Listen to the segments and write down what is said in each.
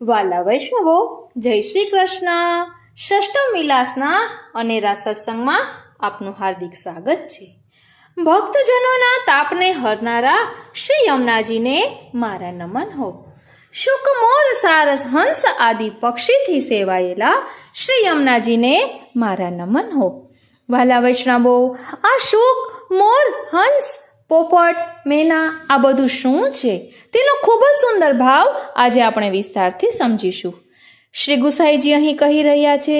વાલા વૈષ્ણવો, જય શ્રી કૃષ્ણ. ષષ્ઠમ વિલાસના અનેરા સત્સંગમાં આપનું હાર્દિક સ્વાગત છે. ભક્તજનોના તાપને હરનારા શ્રી યમુનાજીને મારા નમન હો. શુક મોર સારસ હંસ આદિ પક્ષીથી સેવાયેલા શ્રી યમુનાજીને મારા નમન હો. વાલા વૈષ્ણવો, આ શુક, મોર, હંસ, પોપટ, મેના આ બધું શું છે તેનો ખૂબ જ સુંદર ભાવ આજે આપણે વિસ્તારથી સમજીશું. શ્રી ગુસાઈજી અહીં કહી રહ્યા છે,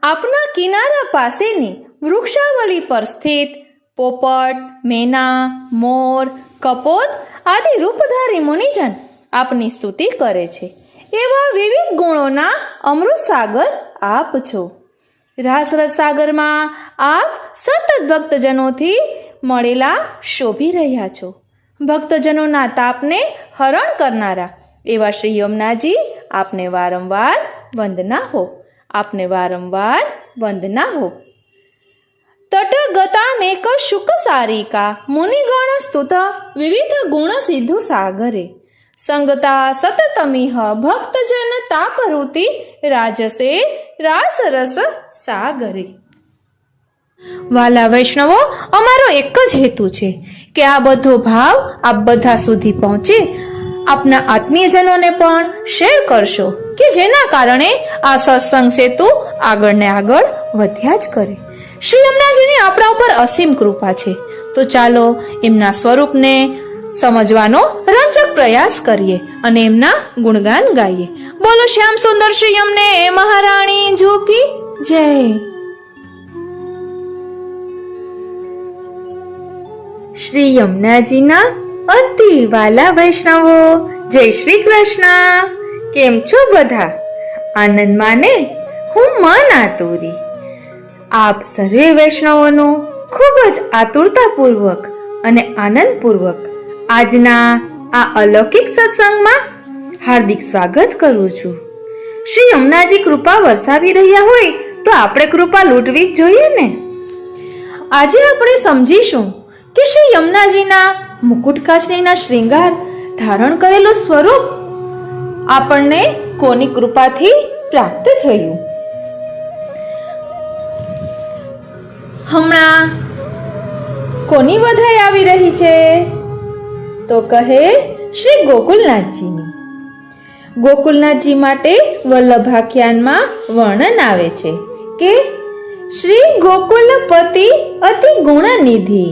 આપના કિનારા પાસેની વૃક્ષાવલી પર સ્થિત પોપટ, મેના, મોર, કપોત આદિ રૂપધારી મુનિજન આપની સ્તુતિ કરે છે. એવા વિવિધ ગુણોના અમૃત સાગર આપ છો. રાસરસ સાગરમાં આપ સતત ભક્તજનોથી મળેલા શોભી રહ્યા છો. ભક્તજનોના તાપને હરણ કરનારા એવા શ્રી યમુનાજી આપને વારંવાર વંદના હો. આપને વારંવાર વંદના હો. તટગતાનેક શુક સારિકા મુનિગણ સ્તુત વિવિધ ગુણ સિદ્ધુ સાગરે સંગતા સતતમિહ ભક્તજન તાપરુતિ રાજસે રાસરસ સાગરે. વાલા વૈષ્ણવો, અમારો એક જ હેતુ છે કે આ બધો ભાવ આપ બધા સુધી પહોંચે. આપના આત્મીયજનોને પણ શેર કરશો કે જેના કારણે આ સત્સંગ સેતુ આગળ ને આગળ વધ્યા જ કરે. શ્રી યમુનાજીની આપણા ઉપર અસીમ કૃપા છે, તો ચાલો એમના સ્વરૂપને સમજવાનો રંજક પ્રયાસ કરીએ અને એમના ગુણગાન ગાઈએ. બોલો શ્યામ સુંદર શ્રી યમને મહારાણી કી જય. શ્રી યમુનાજીના અતિ વાલા વૈષ્ણવો, જય શ્રી કૃષ્ણ. કેમ છો બધા? આનંદમાં ને? હું મન આતુરી. આપ સર્વે વૈષ્ણવોનું ખૂબ જ આતુરતાપૂર્વક અને આનંદપૂર્વક આજના આ અલૌકિક સત્સંગમાં હાર્દિક સ્વાગત કરું છું. શ્રી યમુનાજી કૃપા વરસાવી રહ્યા હોય તો આપણે કૃપા લૂંટવી જ જોઈએ ને. આજે આપણે સમજીશું કે શ્રી યમુનાજીના મુકુટકાચનીના શ્રૃંગાર ધારણ કરેલું સ્વરૂપ આપણને કોની કૃપાથી પ્રાપ્ત થયું. હમણાં કોની વધાઈ આવી રહી છે? તો કહે શ્રી ગોકુલનાથજીની. ગોકુલનાથજી માટે વલ્લભાખ્યાનમાં વર્ણન આવે છે કે શ્રી ગોકુલપતિ અતિ ગુણનિધિ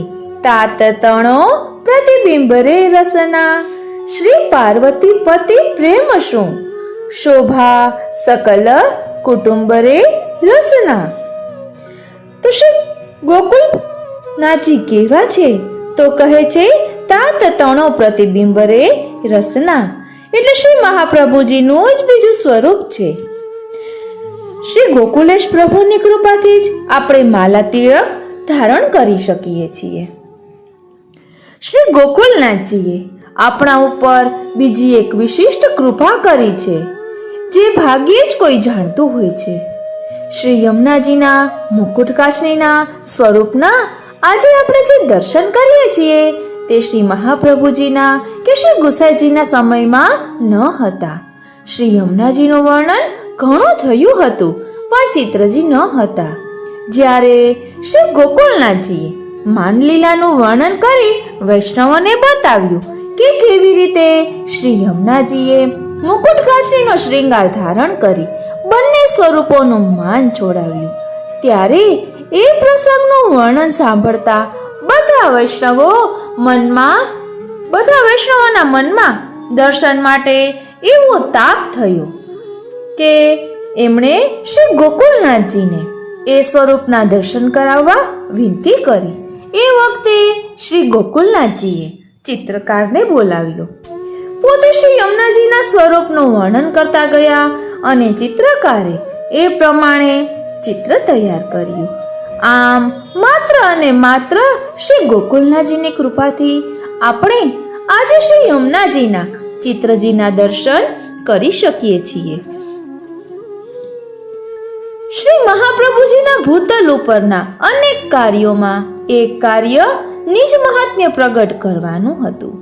તાત તણો પ્રતિબિંબરે રસના શ્રી પાર્વતી પતિ પ્રેમ શું શોભા સકલ કુટુંબરે રસના. તો શ્રી ગોકુલનાથજી કેવા છે? તો કહે છે તાત તણો પ્રતિબિંબરે રસના, એટલે શ્રી મહાપ્રભુજીનું જ બીજું સ્વરૂપ છે. શ્રી ગોકુલેશ પ્રભુની કૃપાથી જ આપણે માલા તિલક ધારણ કરી શકીએ છીએ. શ્રી ગોકુલનાથજીએ આપણા ઉપર બીજી એક વિશિષ્ટ કૃપા કરી છે જે ભાગ્યે જ કોઈ જાણતું હોય છે. શ્રી યમુનાજીના મુકુટકાચનીના સ્વરૂપના આજે આપણે જે દર્શન કરીએ છીએ તે શ્રી મહાપ્રભુજીના કે શ્રી ગુસાઈજીના સમયમાં ન હતા. શ્રી યમુનાજીનું વર્ણન ઘણું થયું હતું પણ ચિત્રજી ન હતા. જ્યારે શ્રી ગોકુલનાથજીએ માનલીલાનું વર્ણન કરી વૈષ્ણવોને બતાવ્યું કે કેવી રીતે શ્રી યમુનાજીએ મુકુટકાચનીનો શ્રૃંગાર ધારણ કરી બંને સ્વરૂપોનું માન છોડાવ્યું, ત્યારે એ પ્રસંગનું વર્ણન સાંભળતા બધા વૈષ્ણવોના મનમાં દર્શન માટે એવો તાપ થયો કે એમણે શ્રી ગોકુલનાથજીને એ સ્વરૂપના દર્શન કરાવવા વિનંતી કરી. એ વખતે શ્રી ગોકુલનાથજીએ ચિત્રકારને બોલાવ્યો. પોતે શ્રી યમુનાજીના સ્વરૂપનું વર્ણન કરતા ગયા અને ચિત્રકારે એ પ્રમાણે ચિત્ર તૈયાર કર્યું. આમ માત્ર અને માત્ર શ્રી ગોકુલનાથજીની કૃપાથી આપણે આજે શ્રી યમુનાજીના ચિત્રજીના દર્શન કરી શકીએ છીએ. શ્રી મહાપ્રભુજીના ભૂતલ ઉપરના અનેક કાર્યોમાં એક કાર્ય નિજ મહાત્મ્ય પ્રગટ કરવાનું હતું.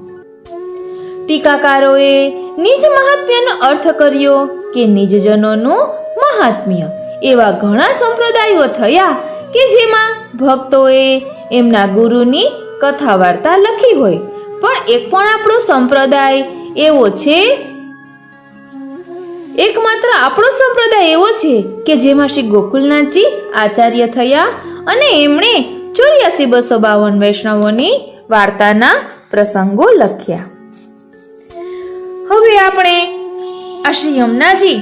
ટીકાકારોએ નિજ મહાત્મ્યનો અર્થ કર્યો કે નિજજનોનું મહાત્મ્ય. એવા ઘણા સંપ્રદાયો થયા કે જેમાં ભક્તોએ એમના ગુરુની કથા વાર્તા લખી હોય, પણ એક પણ આપણો સંપ્રદાય એવો છે, એકમાત્ર આપણો સંપ્રદાય એવો છે કે જેમાં શ્રી ગોકુલનાથજી આચાર્ય થયા અને એમણે 84,252 વૈષ્ણવોની વાર્તાના પ્રસંગો લખ્યા. હવે આપણે આ શ્રી યમુનાજી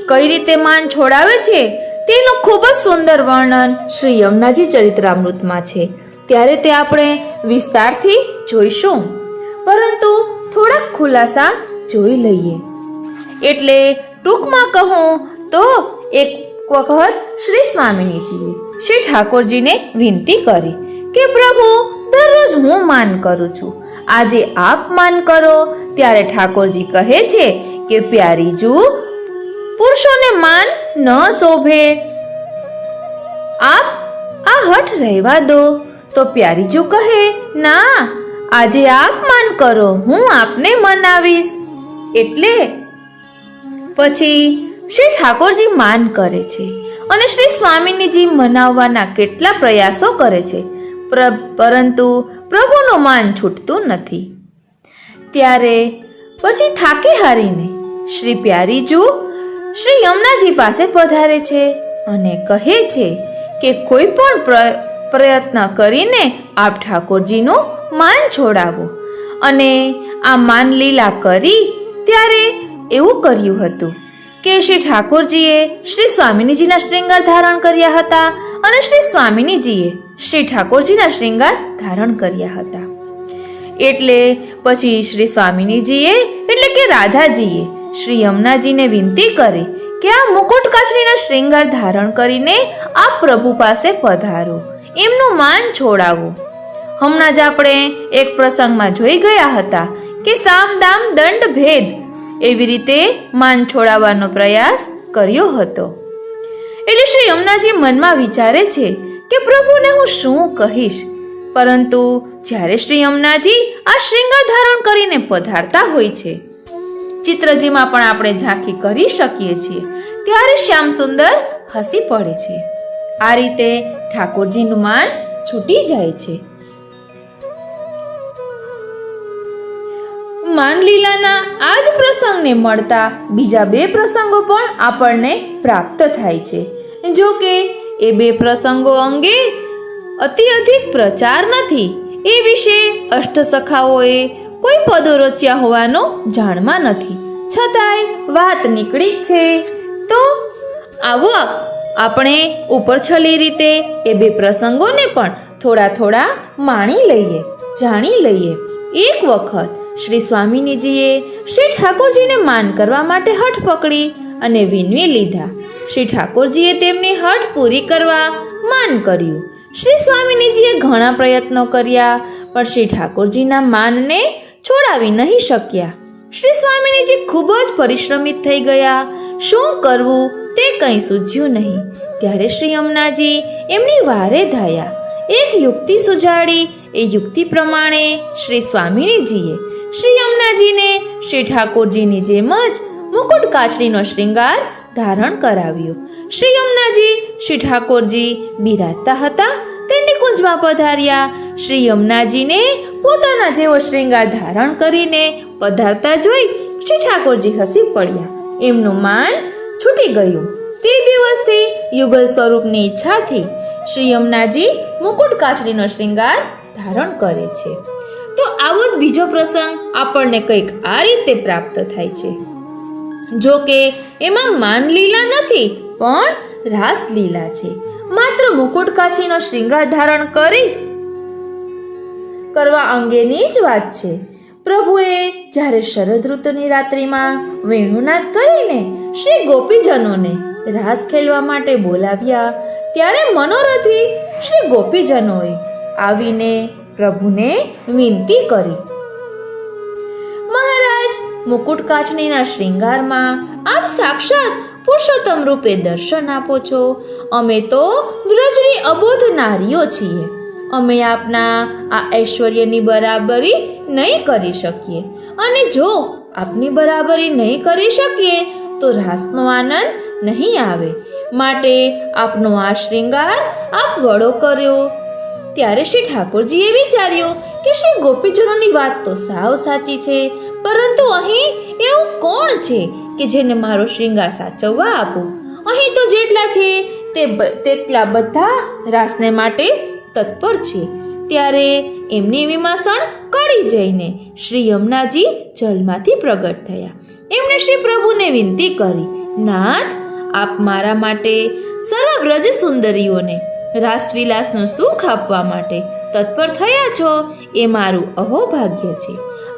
કઈ રીતે માન છોડાવે છે તેનું ખૂબ જ સુંદર વર્ણન શ્રી યમુનાજી ચરિત્રામૃતમાં છે, ત્યારે તે આપણે વિસ્તારથી જોઈશું, પરંતુ થોડાક ખુલાસા જોઈ લઈએ. એટલે ટૂંકમાં કહું તો એક વખત શ્રી સ્વામિનીજીએ શ્રી ઠાકોરજીને વિનંતી કરી કે પ્રભુ, દરરોજ હું માન કરું છું, આજે આપ માન કરો. ત્યારે ઠાકોરજી કહે છે કે પ્યારીજુ, પુરુષોને માન ન શોભે, આપ આ હઠ રહેવા દો. તો પ્યારીજુ કહે, ના, આજે આપ માન કરો, હું આપને મનાવીશ. એટલે પછી શ્રી ઠાકોરજી માન કરે છે અને શ્રી સ્વામિનીજી મનાવવાના કેટલા પ્રયાસો કરે છે, પરંતુ પ્રભુનું માન છૂટતું નથી. ત્યારે પછી થાકી હારીને શ્રી પ્યારીજુ શ્રી યમુનાજી પાસે પધારે છે અને કહે છે કે કોઈ પણ પ્રયત્ન કરીને આપ ઠાકોરજીનું માન છોડાવો. અને આ માન લીલા કરી ત્યારે એવું કર્યું હતું કે શ્રી ઠાકોરજીએ શ્રી સ્વામિનીજીના શ્રૃંગાર ધારણ કર્યા હતા અને શ્રી સ્વામિનીજીએ શ્રી ઠાકોરજીના શ્રૃંગાર ધારણ કર્યા હતા. એટલે પછી શ્રી સ્વામિનીજીએ એટલે કે રાધાજીએ શ્રી યમુનાજીને વિનંતી કરી કે આ મુકુટ કાછડીના શ્રૃંગાર ધારણ કરીને આપ પ્રભુ પાસે પધારો, એમનું માન છોડાવો. હમણાં જ આપણે એક પ્રસંગમાં જોઈ ગયા હતા કે સામ દામ દંડ ભેદ એવી રીતે માન છોડાવવાનો પ્રયાસ કર્યો હતો. એટલે શ્રી યમુનાજી મનમાં વિચારે છે કે પ્રભુને હું શું કહીશ, પરંતુ જ્યારે શ્રી યમુનાજી આ શ્રૃંગાર ધારણ કરીને પધારતા હોય છે, ચિત્રજીમાં પણ આપણે ઝાંખી કરી શકીએ છીએ, ત્યારે શ્યામ સુંદર હસી પડે છે. આ રીતે ઠાકોરજીનું માન છૂટી જાય છે. માનલીલાના આ જ પ્રસંગને મળતા બીજા 2 પ્રસંગો પણ આપણને પ્રાપ્ત થાય છે. જો કે એ 2 પ્રસંગો અંગે અધિક પ્રચાર નથી, એ વિશે અષ્ટસખાઓએ કોઈ પદો રચ્યા હોવાનું જાણમાં નથી, છતાંય વાત નીકળી જ છે. તો આવો આપણે ઉપરછલી રીતે એ 2 પ્રસંગોને પણ થોડા માણી લઈએ, જાણી લઈએ. એક વખત શ્રી સ્વામિનીજીએ શ્રી ઠાકોરજીને માન કરવા માટે હઠ પકડી અને વિનવી લીધા. શ્રી ઠાકોરજીએ તેમની હઠ પૂરી કરવા માન કર્યું. શ્રી સ્વામિનીજીએ ઘણા પ્રયત્નો કર્યા, પણ શ્રી ઠાકોરજીના માનને છોડાવી નહીં શક્યા. શ્રી સ્વામિનીજી ખૂબ જ પરિશ્રમિત થઈ ગયા. શું કરવું તે કંઈ સૂઝ્યું નહીં. ત્યારે શ્રી યમુનાજી એમની વારે ધાયા. એક યુક્તિ સુજાડી. એ યુક્તિ પ્રમાણે શ્રી સ્વામિનીજીએ શ્રી યમુનાજીને શ્રી ઠાકોરજીની જેમ જ મુકુટ કાછડીનો શ્રૃંગાર ધારણ કરાવ્યો. શ્રી યમુનાજી શ્રી ઠાકોરજી બિરાજતા હતા તે નિકુંજમાં પધાર્યા. શ્રી યમુનાજીને પોતાના જેવો શ્રૃંગાર ધારણ કરીને પધારતા જોઈ શ્રી ઠાકોરજી હસી પડ્યા. એમનું માન છૂટી ગયું. તે દિવસથી યુગલ સ્વરૂપની ઈચ્છાથી શ્રી યમુનાજી મુકુટ કાછડીનો શ્રૃંગાર ધારણ કરે છે. તો આવો જ બીજો પ્રસંગ આપણને કંઈક આ રીતે પ્રાપ્ત થાય છે. જો કે એમાં માનલીલા નથી, પણ રાસલીલા છે. માત્ર મુકુટ કાછડીનો શ્રૃંગાર ધારણ કરવા અંગેની જ વાત છે. પ્રભુએ જ્યારે શરદ ઋતુની રાત્રિમાં વેણુનાદ કરીને શ્રી ગોપીજનોને રાસ ખેલવા માટે બોલાવ્યા, ત્યારે મનોરથી શ્રી ગોપીજનોએ આવીને પ્રભુને વિનંતી કરી, મહારાજ, મુકુટ કાછડીના શ્રૃંગારમાં આપ સાક્ષાત પુરુષોત્તમ રૂપે દર્શન આપો છો. અમે તો વ્રજની અબોધ નારીઓ છીએ. અમે આપના આ ઐશ્વર્યની બરાબરી નહીં કરી શકીએ, અને જો આપની બરાબરી નહીં કરી શકીએ તો રાસનો આનંદ નહીં આવે. માટે આપનો આ શ્રૃંગાર આપ વડો કર્યો. ત્યારે શ્રી ઠાકોરજીએ વિચાર્યું કે શ્રી ગોપીજનોની વાત તો સાવ સાચી છે, પરંતુ અહીં એવું કોણ છે કે જેને મારો શ્રૃંગાર સાચવવા આપું? અહીં તો જેટલા છે તેટલા બધા રાસને માટે તત્પર છે. ત્યારે એમની વિમાસણ કરી જઈને શ્રી યમુનાજી જલમાંથી પ્રગટ થયા. એમણે શ્રી પ્રભુને વિનંતી કરી, નાથ, આપ મારા માટે સર્વ વ્રજ સુંદરીઓને રાસવિલાસનું સુખ આપવા માટે તત્પર થયા છો, એ મારું અહોભાગ્ય છે.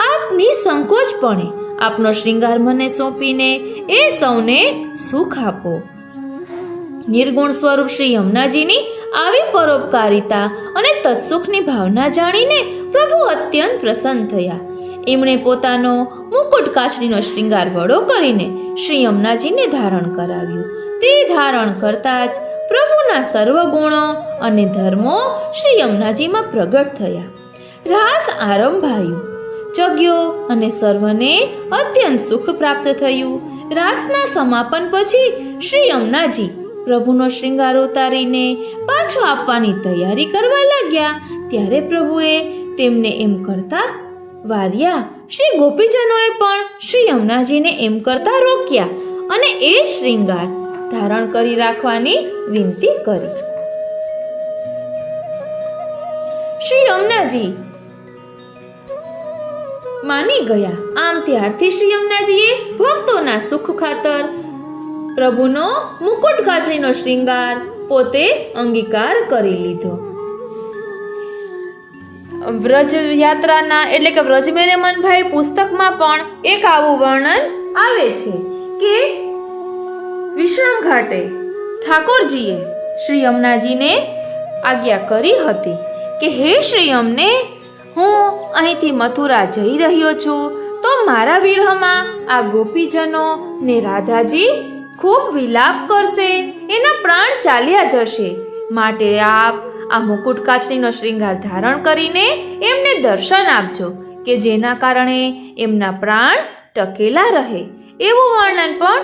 આપ નિસંકોચપણે આપનો શ્રૃંગાર મને સોંપીને એ સૌને સુખ આપો. નિર્ગુણ સ્વરૂપ શ્રી યમુનાજીની આવી પરોપકારિતા અને તત્સુખની ભાવના જાણીને પ્રભુ અત્યંત પ્રસન્ન થયા. એમણે પોતાનો મુકુટ કાચડીનો શ્રૃંગાર વડો કરીને શ્રી યમુનાજીને ધારણ કરાવ્યું. તે ધારણ કરતા જ પ્રભુના સર્વ ગુણો અને ધર્મો શ્રી યમુનાજીમાં પ્રગટ થયા. રાસ આરંભાયું, જગ્યો અને સર્વને અત્યંત સુખ પ્રાપ્ત થયું. રાસના સમાપન પછી શ્રી યમુનાજી પ્રભુનો શ્રૃંગાર ઉતારીને પાછો આપવાની તૈયારી કરવા લાગ્યા. ત્યારે પ્રભુએ તેમને એમ કરતા વાર્યા. શ્રી ગોપીજનોએ પણ શ્રી યમુનાજીને એમ કરતા રોક્યા અને એ શ્રૃંગાર ધારણ કરી રાખવાની વિનંતી કરી. શ્રી યમુનાજી માની ગયા. આમ ત્યારથી શ્રી યમુનાજીએ ભક્તોના સુખ ખાતર પ્રભુનો મુકુટ કાચડીનો શ્રૃંગાર પોતે અંગીકાર કરી લીધો. વ્રજ યાત્રાના એટલે કે વ્રજમેરે મનભાઈ પુસ્તકમાં પણ એક આવું વર્ણન આવે છે કે વિશ્રામ ઘાટે ઠાકોરજીએ શ્રી યમુનાજીને આજ્ઞા કરી હતી કે હે શ્રી યમને, હું અહીંથી મથુરા જઈ રહ્યો છું, તો મારા વિરહમાં આ ગોપીજનો ને રાધાજી ખૂબ વિલાપ કરશે, એના પ્રાણ ચાલ્યા જશે. માટે આપ આ મુકુટ કાચડીનો શ્રૃંગાર ધારણ કરીને એમને દર્શન આપજો કે જેના કારણે એમના પ્રાણ ટકેલા રહે. એવું વર્ણન પણ.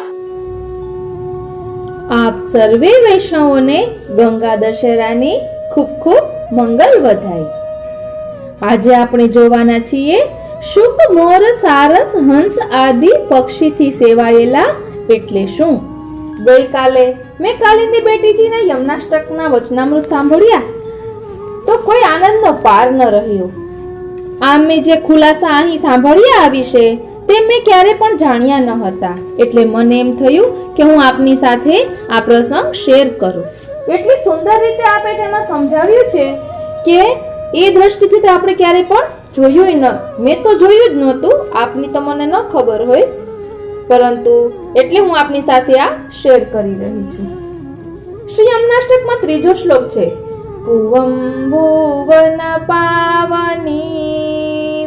આપ સર્વે વૈષ્ણવોને ગંગા દશેરાની ખૂબ ખૂબ મંગલ વધાઈ. આજે આપણે જોવાના છીએ શુક, મોર, સારસ, હંસ આદિ પક્ષીથી સેવાયેલા એટલે શું. ગઈકાલે મેં કાલિંદી બેટીજીના યમનાષ્ટકના વચનામૃત સાંભળ્યા તો કોઈ આનંદનો પાર ન રહ્યો. આમ મેં જે ખુલાસા અહીં સાંભળ્યા આ વિશે તે મેં ક્યારે પણ જાણ્યા ન હતા. એટલે મને એમ થયું કે હું આપની સાથે આ પ્રસંગ શેર કરું. એટલી સુંદર રીતે આપે તેમાં સમજાવ્યું છે કે એ દ્રષ્ટિથી તો આપણે ક્યારે પણ જોયું ન, મેં તો જોયું જ નહોતું. આપની તો મને ન ખબર હોય, પરંતુ એટલે હું આપની સાથે આ શેર કરી રહી છું. શ્રી યમનાષ્ટકમાં ત્રીજો શ્લોક છે. કુવમ ભુવન પાવની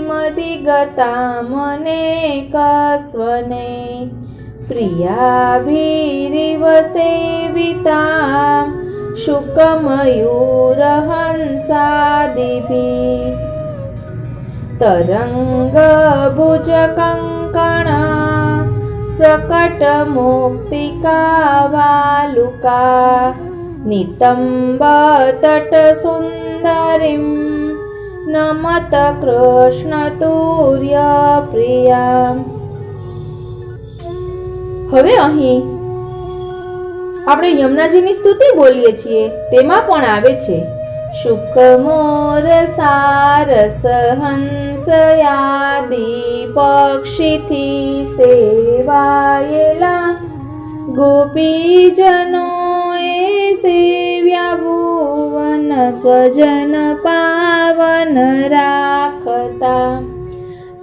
મધિગતા મને કસ્વને પ્રિયાભીરિવ સેવિતા શુકમયુર હંસાદિભી તરંગ ભુજ કંકણા પ્રકટ મુક્તિકા વાલુકા નિતંબ તટ સુંદરીમ નમત કૃષ્ણ તુર્ય પ્રિયા. હવે અહીં આપણે યમુનાજીની સ્તુતિ બોલીએ છીએ, તેમાં પણ આવે છે શુક, મોર, સારસ, હંસ આદિ પક્ષીથી સેવાયેલા ગોપીજનોએ સેવ્યા ભુવન સ્વજન પાવન રાખતા.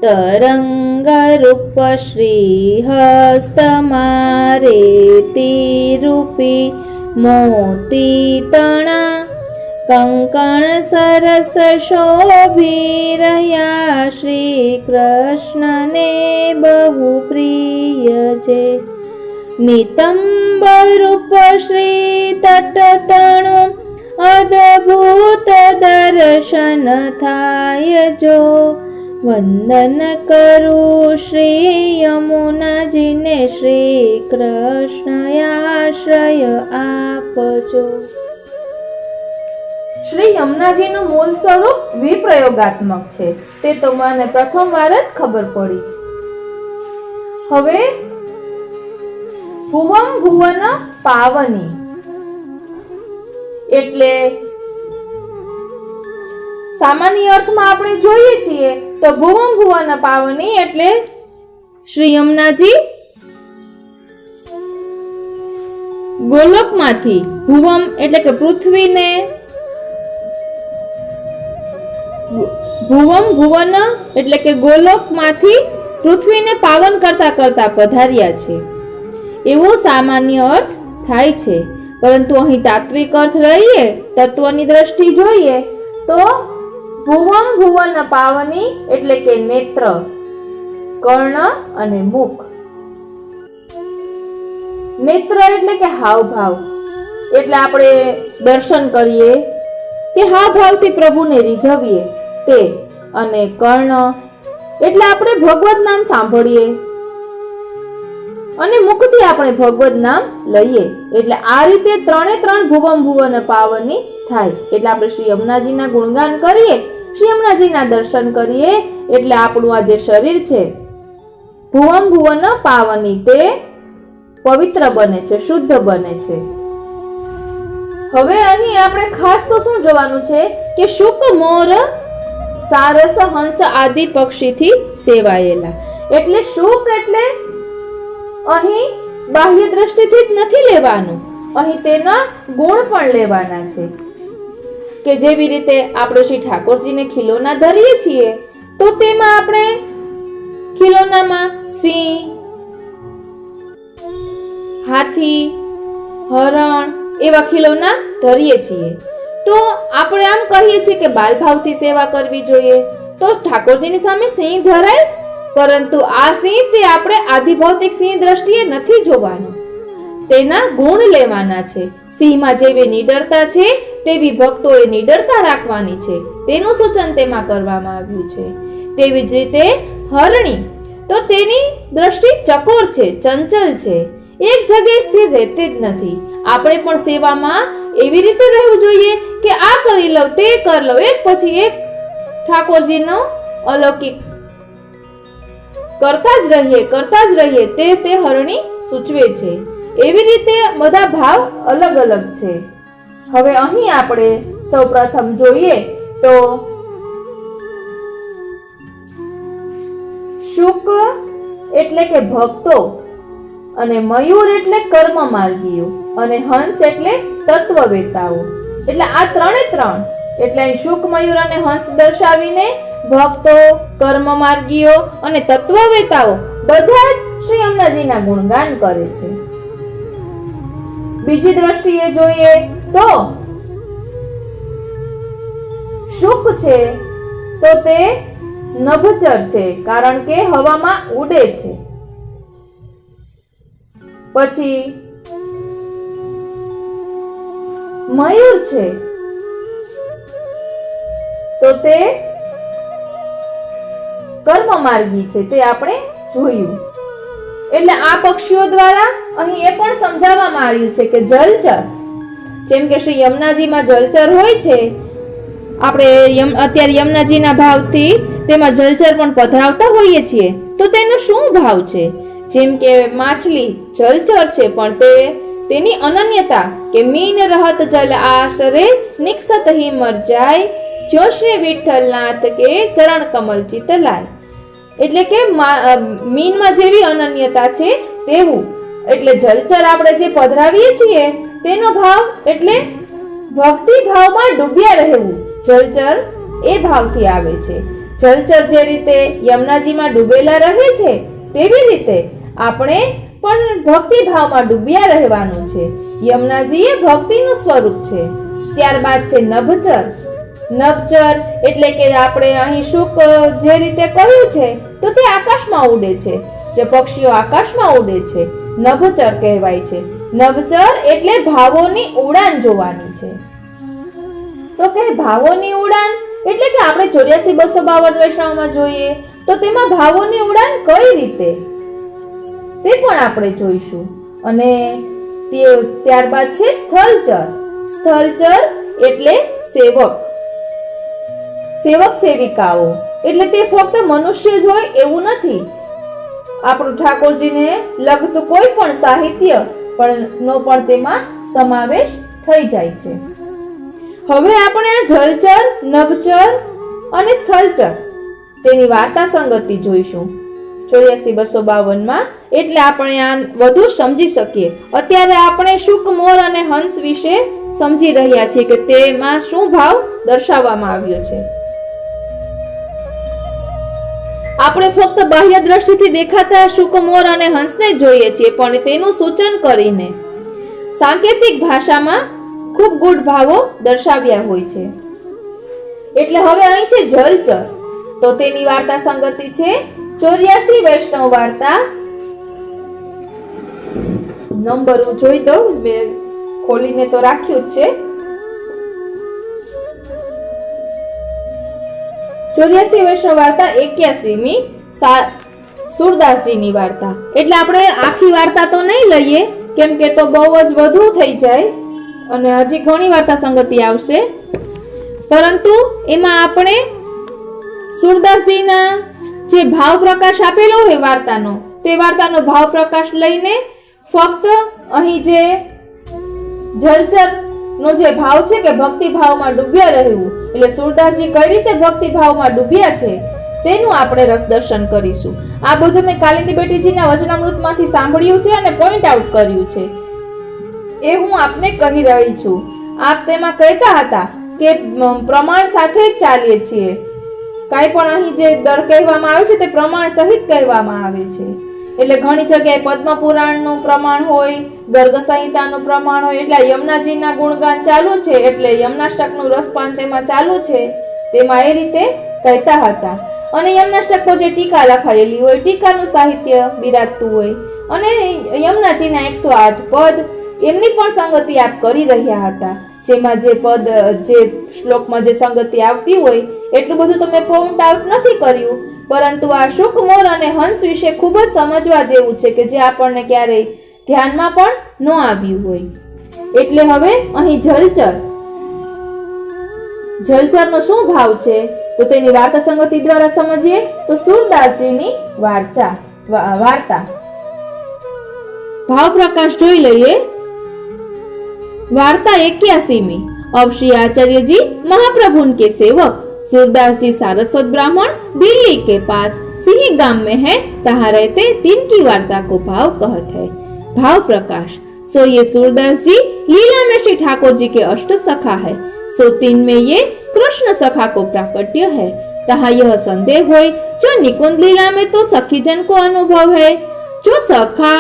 તરંગ રૂપ શ્રી હસ્ત મારે તિરૂપી મોતી તણા કંકણ સરસ શોભી રહ્યા શ્રી કૃષ્ણને બહુ પ્રિય છે. નિતંબ રૂપ શ્રી તટતણું અદ્ભુત દર્શન થાય જો વંદન કરું શ્રી યમુનાજીને, શ્રી કૃષ્ણ આશ્રય આપજો. શ્રી યમુનાજીનું મૂળ સ્વરૂપ વિપ્રયોગાત્મક છે, તે તો મને પ્રથમ વાર જ ખબર પડી. હવે ભુવમ ભુવન પાવની એટલે સામાન્ય અર્થમાં આપણે જોઈએ છીએ તો ભુવમ ભુવન પાવની એટલે શ્રી યમુનાજી ગોલોકમાંથી, ભુવમ એટલે કે પૃથ્વીને, ભુવમ ભુવન એટલે કે ગોલોકમાંથી પૃથ્વીને પાવન કરતા કરતા પધાર્યા છે, એવો સામાન્ય અર્થ થાય છે. પરંતુ અહીં તાત્વિક અર્થ લઈએ, તત્વની દ્રષ્ટિ જોઈએ તો ભુવમ ભુવન પાવની એટલે કે નેત્ર, કર્ણ અને મુખ. નેત્ર એટલે કે હાવભાવ, એટલે આપણે દર્શન કરીએ કે હાવભાવથી પ્રભુને રીઝવીએ તે, અને કર્ણ એટલે આપણે ભગવદ નામ સાંભળીએ અને મુખથી આપણે ભગવદ નામ લઈએ. એટલે આ રીતે ત્રણે ત્રણ ભુવમ ભુવન પાવની થાય. એટલે આપણે શ્રી યમુનાજીના ગુણગાન કરીએ, શ્રી યમુનાજીના દર્શન કરીએ એટલે આપણું આ જે શરીર છે ભુવમ ભુવન પાવની તે પવિત્ર બને છે, શુદ્ધ બને છે. હવે અહીં આપણે ખાસ તો શું જોવાનું છે કે શુક મોર સારસ હંસ આદિ પક્ષીથી સેવાયેલા. એટલે શુક એટલે અહીં બાહ્ય દ્રષ્ટિથી જ નથી લેવાનું, અહીં તેના ગુણ પણ લેવાના છે. કે જેવી રીતે આપણે શ્રી ઠાકોરજીને ખીલોના ધરીએ છીએ તો તેમાં આપણે ખીલોનામાં સિંહ, હાથી, હરણ એવા ખીલોના ધરીએ છીએ. તો આપણે આમ કહીએ છીએ કે બાલભાવથી સેવા કરવી જોઈએ, તો ઠાકોરજીની સામે સિંહ ધરાય, પરંતુ આ સિંહ તે આપણે આદિભૌતિક સિંહ દ્રષ્ટિએ નથી જોવાનું, તેના ગુણ લેવાના છે. સિંહમાં જેવી નિડરતા છે તેવી ભક્તોએ નિડરતા રાખવાની છે, તેનું સૂચન તેમાં કરવામાં આવ્યું છે. તેવી જ રીતે હરણી, તો તેની દ્રષ્ટિ ચકોર છે, ચંચલ છે, એક જગ્યાએ સ્થિર રહેતી જ નથી. આપણે પણ સેવામાં એવી રીતે રહેવું જોઈએ કે આ કરી લઉં, તે કરી લઉં, એક પછી એક ઠાકોરજીનો અલૌકિક કરતા જ રહીએ તે હરણી સૂચવે છે. એવી રીતે બધા ભાવ અલગ અલગ છે. હવે અહીં આપણે સૌપ્રથમ જોઈએ તો શુક એટલે કે ભક્તો, અને મયુર એટલે કર્મ માર્ગીઓ, અને હંસ એટલે તત્વવેતાઓ. એટલે આ ત્રણે ત્રણ એટલે શુક, મયુર અને હંસ દર્શાવીને ભક્તો, કર્મ માર્ગીઓ અને તત્વવેતાઓ બધા જ શ્રી યમુનાજીના ગુણગાન કરે છે. બીજી દ્રષ્ટિએ જોઈએ તો શુક છે તો તે નભચર છે, કારણ કે હવામાં ઉડે છે. પછી મયુર છે તો તે કર્મ માર્ગી છે, તે આપણે જોયું. એટલે આ પક્ષીઓ દ્વારા અહીં એ પણ સમજાવવામાં આવ્યું છે કે જલચર, જેમ કે શ્રી યમુનાજીમાં જલચર હોય છે, આપણે અત્યારે યમુનાજીના ભાવથી તેમાં જલચર પણ પધરાવતા હોઈએ છીએ, તો તેનો શું ભાવ છે? જેમ કે માછલી જલચર છે પણ તેની અનન્યતા કે મીન રહત જલ આશરે નિક્ષત હી મર જાય, જો શ્રી વિઠ્ઠલનાથ કે ચરણ કમલ ચિત લાય. એટલે કે મીનમાં જેવી અનન્યતા છે તેવું. એટલે જલચર આપણે જે પધરાવીએ છીએ તેનો ભાવ એટલે ભક્તિ ભાવમાં ડૂબ્યા રહેવું. જલચર એ ભાવથી આવે છે. જલચર જે રીતે યમુનાજીમાં ડૂબેલા રહે છે તેવી રીતે આપણે પણ ભક્તિ ભાવમાં ડૂબ્યા રહેવાનું છે. યમુનાજી એ ભક્તિનું સ્વરૂપ છે. ત્યારબાદ છે નભચર. નભચર એટલે કે આપણે અહીં શુક જે રીતે કહ્યું છે તો તે આકાશમાં ઉડે છે, જે પક્ષીઓ આકાશમાં ઉડે છે નભચર કહેવાય છે. નભચર એટલે ભાવોની ઉડાન જોવાની છે. તો કે ભાવોની ઉડાન એટલે કે આપણે 84,252 વૈષ્ણવમાં જોઈએ તો તેમાં ભાવોની ઉડાન કઈ રીતે તે પણ આપણે જોઈશું. અને ત્યારબાદ છે સ્થળચર. સ્થળચર એટલે સેવક સેવિકાઓ, એટલે તે ફક્ત મનુષ્ય જ હોય એવું નથી. આપણું ઠાકોરજીને લગતું કોઈ પણ સાહિત્ય નો પણ તેમાં સમાવેશ થઈ જાય છે. હવે આપણે આ જલચર, નભચર અને સ્થળચર તેની વાર્તા સંગતિ જોઈશું 84,252 એટલે આપણે આ વધુ સમજી શકીએ. અત્યારે આપણે શુક, મોર અને હંસ વિશે સમજી રહ્યા છીએ કે તેમાં શું ભાવ દર્શાવવામાં આવ્યો છે. આપણે ફક્ત બાહ્ય દ્રષ્ટિથી દેખાતા શુક, મોર અને હંસને જોઈએ છીએ, પણ તેનું સૂચન કરીને સાંકેતિક ભાષામાં ખૂબ ગૂઢ ભાવો દર્શાવ્યા હોય છે. એટલે હવે અહીં છે જલચર, તો તેની વાર્તા સંગતિ છે 84 વૈષ્ણવ વાર્તા. નંબર હું જોઈ દઉં, મેં ખોલીને તો રાખ્યું જ છે. 84 વૈષ્ણવ વાર્તા 81મી સુરદાસજીની વાર્તા. એટલે આપણે આખી વાર્તા તો નહીં લઈએ, કેમ કે તો બહુ જ વધુ થઈ જાય અને હજી ઘણી વાર્તા સંગતિ આવશે, પરંતુ એમાં આપણે સુરદાસજીના જે ભાવ પ્રકાશ આપેલો હોય વાર્તાનો, તે વાર્તાનો ભાવ પ્રકાશ લઈને ફક્ત અહીં જે જલચર નો જે ભાવ છે કે ભક્તિ ભાવમાં ડૂબ્યા રહેવું, એટલે સુરદાસજી કઈ રીતે ભક્તિ ભાવમાં ડૂબ્યા છે તેનું આપણે રસ દર્શન કરીશું. આ બધું મેં કાલિંદી બેટીજીના વચનામૃતમાંથી સાંભળ્યું છે અને પોઈન્ટ આઉટ કર્યું છે, એ હું આપને કહી રહી છું. આપ તેમાં કહેતા હતા કે પ્રમાણ સાથે જ ચાલીએ છીએ. કાંઈ પણ અહીં જે દર કહેવામાં આવે છે તે પ્રમાણ સહિત કહેવામાં આવે છે. એટલે ઘણી જગ્યાએ પદ્મ પુરાણનું પ્રમાણ હોય, ગર્ગ સંહિતાનું પ્રમાણ હોય, એટલે યમુનાજીના ગુણગાન ચાલુ છે, એટલે યમનાષ્ટકનું રસપાન તેમાં ચાલુ છે, તેમાં એ રીતે કહેતા હતા. અને યમનાષ્ટક પર જે ટીકા લખાયેલી હોય, ટીકાનું સાહિત્ય બિરાજતું હોય, અને યમુનાજીના 108 પદ એમની પણ સંગતિ આપ કરી રહ્યા હતા. જેમાં જે પદ, જે શ્લોકમાં જે સંગતિ આવતી હોય એટલું બધું તો મેં પોઈન્ટ આઉટ નથી કર્યું, પરંતુ આ શુક, મોર અને હંસ વિશે ખૂબ જ સમજવા જેવું છે કે જે આપણને ક્યારેય ધ્યાનમાં પણ ન આવ્યું હોય. એટલે હવે અહીં જલચરનો શું ભાવ છે તો તેની વાર્તા સંગતિ દ્વારા સમજીએ તો સુરદાસજીની વાર્તા ભાવ પ્રકાશ જોઈ લઈએ. वार्ता 81वीं। अब श्री आचार्य जी महाप्रभु के सेवक सूरदास जी सारस्वत ब्राह्मण दिल्ली के पास सिंह गांव में है, तहाँ रहते तीन की वार्ता को भाव कहत है। भाव प्रकाश। सो ये सूरदास जी लीला में श्री ठाकुर जी के अष्ट सखा है, सो तीन में ये कृष्ण सखा को प्राकट्य है। तहाँ यह संदेह होय जो निकुंज लीला में तो सखी जन को अनुभव है, जो सखा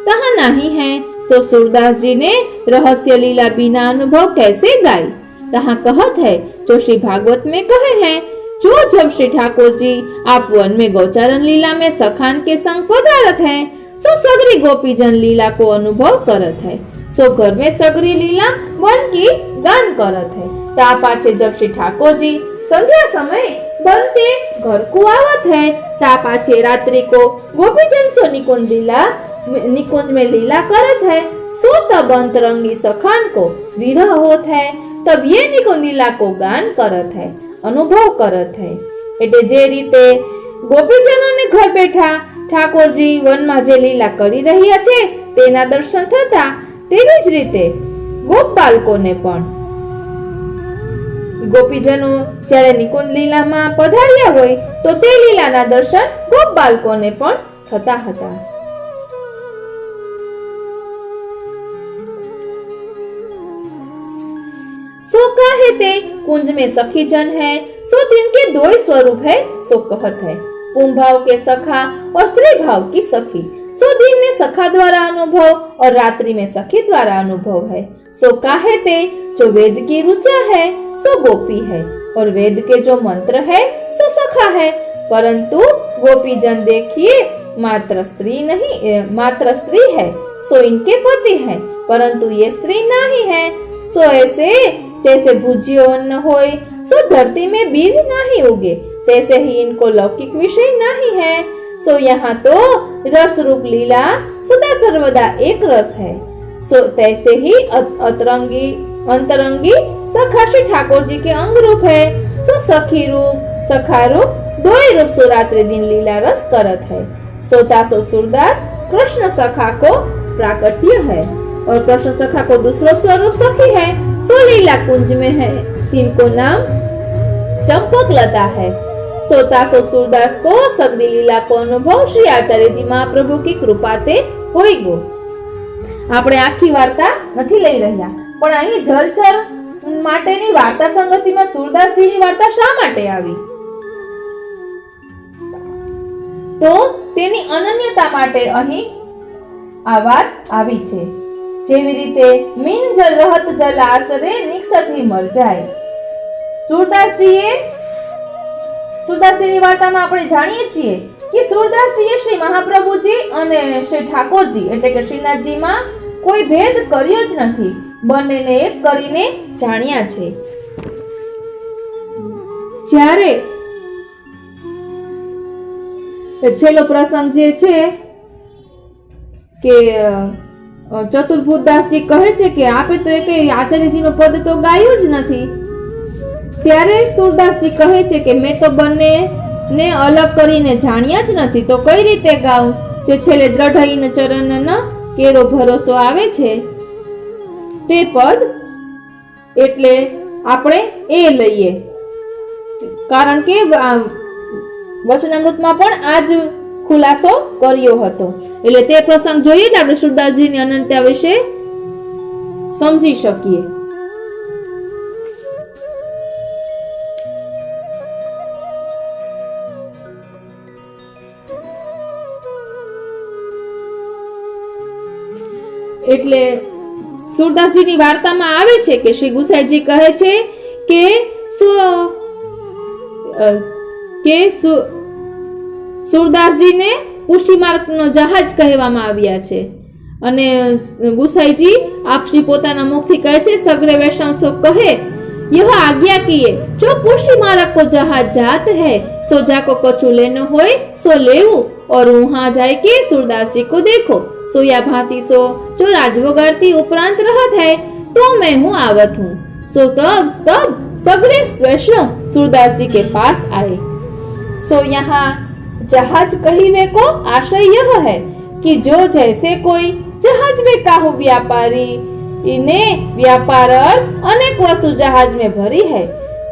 तहाँ नहीं है, सो सूरदास जी ने रहस्य लीला बिना अनुभव कैसे गाई। तहाँ कहत है जो श्री भागवत में कहे हैं, जो जब श्री ठाकुर जी आप वन में गौचारण लीला में सखान के संग पधारत है, सो सगरी गोपीजन लीला को अनुभव करत है, सो घर में सगरी लीला वन की गान करत है। ता पाछे जब श्री ठाकुर जी संध्या समय बनते घर को आवत है, ता पाछे रात्रि को गोपीजन सो निकुंज में लीला करत है, सो तब अंतरंगी सखान को विरह होत है, तब ये निकुंज लीला को गान करत है, अनुभव करत है। એટલે જે રીતે ગોપીજનોને ઘર બેઠા ઠાકોરજી વનમાં જે લીલા કરી રહ્યા છે તેના દર્શન થતા, તેવી જ રીતે ગોપ બાળકોને પણ ગોપીજનો જ્યારે નિકુંજ લીલામાં પધાર્યા હોય તો તે લીલાના દર્શન ગોપ બાળકોને પણ થતા હતા। सो काहे ते कुंज में सखी जन है, सो दिन के दो ही स्वरूप है, सो कहत है पुं भाव के सखा और स्त्री भाव की सखी। सो दिन में सखा द्वारा अनुभव और रात्रि में सखी द्वारा अनुभव है। सो काहे ते जो वेद की रुचा है सो गोपी है, और वेद के जो मंत्र है सो सखा है, परंतु गोपी जन देखिए मात्र स्त्री है, सो इनके पति है, परंतु ये स्त्री नहीं है। सो ऐसे जैसे भुजियो अन्न होय सो धरती में बीज नहीं उगे, तैसे ही इनको लौकिक विषय नहीं है। सो यहाँ तो रस रूप लीला सदा सर्वदा एक रस है। सो तैसे ही अंतरंगी सखा श्री ठाकुर जी के अंग रूप है। सो सखी रूप सखा रूप दो ही रूप सो रात्रि दिन लीला रस करत है। सोता सो सूरदास कृष्ण सखा को प्राकट्य है और कृष्ण सखा को दूसरा स्वरूप सखी है। सो लीला कुंज में है, तिनको नाम चंपक लता है। सोता सो सूरदास को सगदी लीला को अनुभव श्री आचार्य जी महाप्रभु की कृपा ते होई गो। આપણે આખી વાર્તા નથી લઈ રહ્યા, પણ અહીં જલચર માટેની વાર્તા સંગતિમાં સુરદાસજીની વાર્તા શા માટે આવી? તો તેની અનન્યતા માટે અહીં આ વાત આવી છે। જેવી રીતે મીન જલ રહત જલ આસરે નિક્ષથી મર જાય। સુરદાસજીની વાર્તામાં આપણે જાણીએ છીએ કે સુરદાસજીએ શ્રી મહાપ્રભુજી અને શ્રી ઠાકોરજી એટલે કે શ્રીનાથજીમાં કોઈ ભેદ કર્યો જ નથી, બંનેને એક કરીને જાણ્યા છે। જ્યારે છેલ્લો પ્રસંગ જે છે કે ચતુર્ભુતદાસજી કહે છે કે આપે તો એક આચાર્યજીનું પદ તો ગાયું જ નથી, ત્યારે સુરદાસજી કહે છે કે મેં તો બંનેને અલગ કરીને જાણ્યા જ નથી, તો કઈ રીતે ગાઉં? જે છેલ્લે દ્રઢઈને ચરણનો કેરો ભરોસો આવે છે તે પદ, એટલે આપણે એ લઈએ, કારણ કે વચનામૃતમાં પણ આ જ ખુલાસો કર્યો હતો। એટલે તે પ્રસંગ જોઈએ એટલે આપણે સુરદાસજીની અનંતતા વિશે સમજી શકીએ। એટલે સુરદાસજીની વાર્તામાં આવે છે કે શ્રી ગુસાઈજી કહે છે કે સુરદાસજીને પુષ્ટિમાર્ગનો જહાજ કહેવામાં આવ્યા છે અને ગુસાઈજી આપ શ્રી પોતાના મુખથી કહે છે સગરે વૈષ્ણવ કહે यह आज्ञा किए जो पुष्टि मार्ग को जहाज जात है सो जाको कछु लेनो होय सो लेवू और वहां जाए के सूरदास जी को देखो सो या भांति सो जो राजवगारती उपरांत रहत है तो मैं हूँ आवत हूँ। सो तब सगरे वैष्णव सूरदास जी के पास आए। सो यहाँ जहाज कहीवे को आशय यह है कि जो जैसे कोई जहाज में काहू व्यापारी इन्हें व्यापार अर्थ अनेक वस्तु जहाज में भरी है,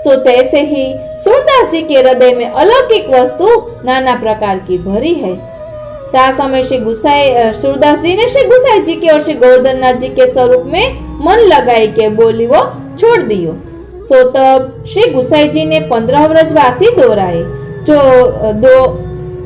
सो तैसे ही सूरदास जी के हृदय में अलौकिक वस्तु नाना प्रकार की भरी है। ता समय श्री सूरदास जी ने श्री गुसाई जी के और श्री गोवर्धननाथ जी के स्वरूप में मन लगाई के बोली वो छोड़ दियो। सो तब श्री गुसाई जी ने 15 व्रजवासी दोहराए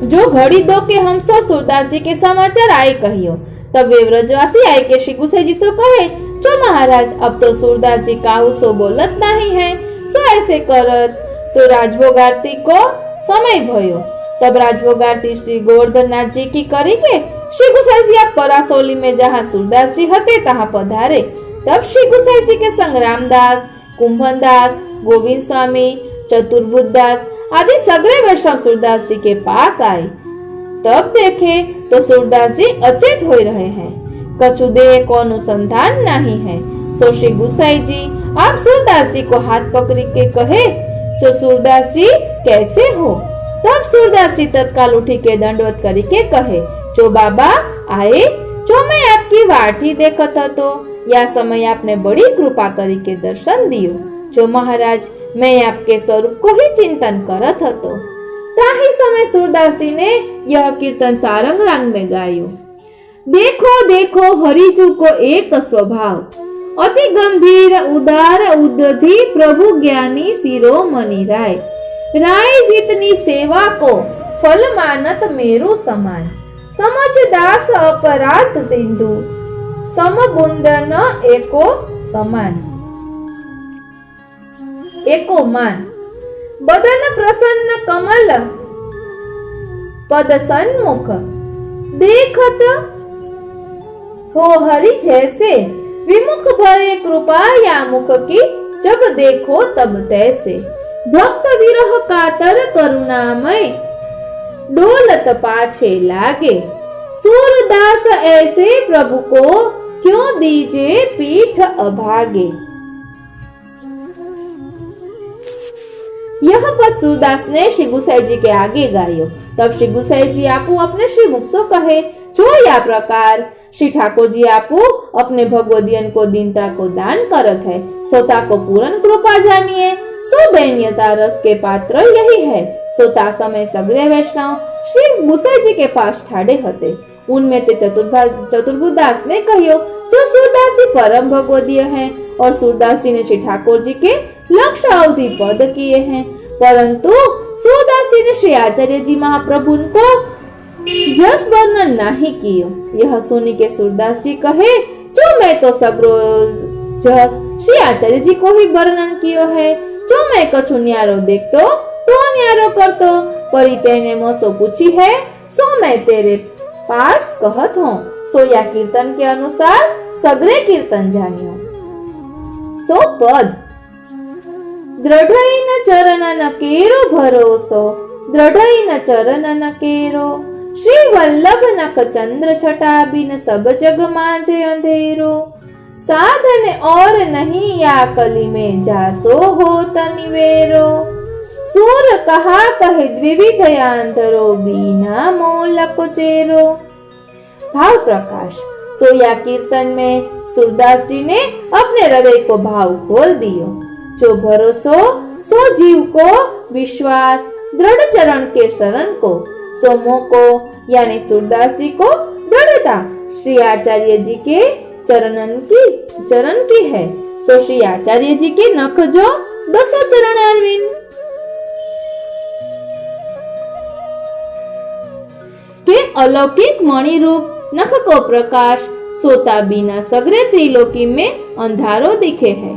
जो घड़ी दो के हम सब सूरदास जी के समाचार आए कहियो। तब वे व्रजवासी आए के श्री गुसाई जी सो कहे जो महाराज अब तो सूरदास जी काहू सो बोलत नहीं है, सो ऐसे करत तो राजभोग आरती को समय भयो। तब राजभोग आरती श्री गोवर्धननाथ जी की करी के श्री गुसाई जी आप परासोली में जहाँ सूरदास जी हते तहाँ पधारे। तब श्री गुसाई जी के संग रामदास, कुंभनदास, गोविंद स्वामी, चतुर्भुतदास आदि सगरे वैष्णव सूरदास जी के पास आए। तब देखे तो सूरदास जी अचेत हो रहे हैं, कछु देह को अनुसंधान नहीं है। सो श्री गुसाई जी आप सूरदास जी को हाथ पकड़ के कहे जो सूरदास जी कैसे हो? तब सूरदास जी तत्काल उठी के दंडवत करी के कहे जो बाबा आए जो मैं आपकी वाटी देखत तो या समय आपने बड़ी कृपा करी के दर्शन दियो। जो महाराज मैं आपके स्वरूप को ही चिंतन करत हतो। ताही समय सूरदास जी ने यह कीर्तन सारंग रंग में गायो। देखो देखो हरिजू को एक स्वभाव अति गंभीर उदार उदधि प्रभु ज्ञानी शिरोमणि राय राय जितनी सेवा को फल मानत मेरु समान समझ दास अपराध सिंधु समबुंदन एको समान एको मान बदन प्रसन्न कमल पद सन्मुख देखत हो हरि जैसे विमुख भरे कृपा या मुख की जब देखो तब तैसे। भक्त विरह कातर करुणामय डोलत पाछे लागे सूरदास ऐसे प्रभु को क्यों दीजे पीठ अभागे। यह पद सूरदास ने श्री गुसाई जी के आगे गायो। तब श्री गुसाई जी आपू अपने श्री मुख सो कहे, जो या प्रकार श्री ठाकुर जी आपू अपने भगवदियन को दीनता को दान करत है, सोता को पूर्ण कृपा जानिए। सो दैन्यता रस के पात्र यही है। सोता समय सगरे वैष्णव श्री गुसाई जी के पास ठाड़े हते। उनमें ते चतुर्भुदास ने कहियो, जो सूरदास जी परम भगवदीय हैं और सूरदास जी ने श्री ठाकुर जी के लक्ष्य अवधि पद किए हैं, परंतु सूरदास जी ने श्री आचार्य जी महाप्रभु को जस वर्णन नहीं कियो। यह सुनी के सूरदास जी कहे, जो मैं तो सगरो जस श्री आचार्य जी को ही वर्णन कियो है। जो मैं कछु न्यारो देखतो तो न्यारो करतो, परी तेने मोसो पूछी है, सो मैं तेरे पास कहत हूँ। सो या कीर्तन के अनुसार सगरे कीर्तन जानियो। सो पद દ્રઢઈને ચરણ કેરો ભરોસો, દ્રઢઈને ચરણ કેરો, શ્રી વલ્લભ નખ ચંદ્ર છટા બિન સબ જગ માજે અંધેરો, साधन और नहीं या कली में जासो हो तनिवेरो, सूर कहा कहे द्विविध आंतरो बीना मोलक चेरो। भाव प्रकाश। सोया कीर्तन में सूरदास जी ने अपने हृदय को भाव खोल दियो। जो भरोसो सो जीव को विश्वास, दृढ़ चरण के शरण को, सोमो को यानी सूरदास जी को दृढ़ता श्री आचार्य जी के चरण की है। सो श्री आचार्य जी के नख जो 200 चरण अरविंद के अलौकिक मणि रूप नख को प्रकाश सोता बिना सगरे त्रिलोकी में अंधारो दिखे है।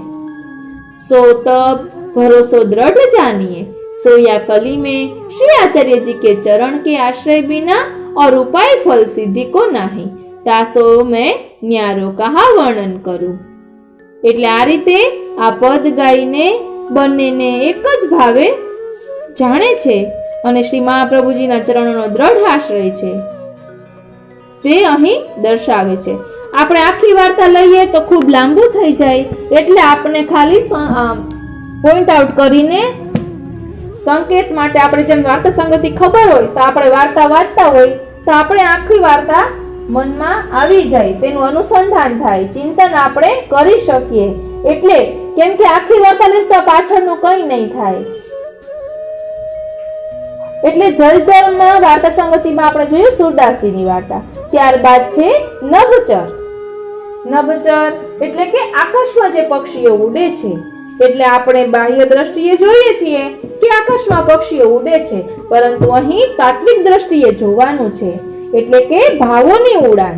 सो तब भरोसो दृढ़ जानिए। सोया कली में श्री आचार्य जी के चरण के आश्रय बिना और उपाय फल सिद्धि को नहीं। तासो मैं न्यारो कहा वर्णन करूं। એટલે આ રીતે આ પદ ગાઈને બંનેને એક જ ભાવે જાણે છે અને શ્રી મહાપ્રભુજીના ચરણોનો દ્રઢ આશ્રય છે તે અહીં દર્શાવે છે। આપણે આખી વાર્તા લઈએ તો ખૂબ લાંબુ થઈ જાય, એટલે આપણે ખાલી પોઈન્ટ આઉટ કરીને સંકેત માટે આપણે જેમ વાર્તા સંગતિ ખબર હોય તો આપણે વાર્તા વાંચતા હોય તો આપણે આખી વાર્તા મનમાં આવી જાય, તેનું અનુસંધાન થાય, ચિંતન આપણે કરી શકીએ। એટલે કેમ કે આખી વાર્તા લેતા પાછળનું કંઈ નહીં થાય। એટલે જલચરમાં વાર્તા સંગતિમાં આપણે જોયું સુરદાસીની વાર્તા, ત્યારબાદ છે નભચર। નભચર એટલે કે આકાશમાં જે પક્ષીઓ ઉડે છે। એટલે આપણે બાહ્ય દ્રષ્ટિએ જોઈએ છીએ કે આકાશમાં પક્ષીઓ ઉડે છે, પરંતુ અહીં તાત્વિક દ્રષ્ટિએ જોવાનું છે, એટલે કે ભાવોની ઉડાન।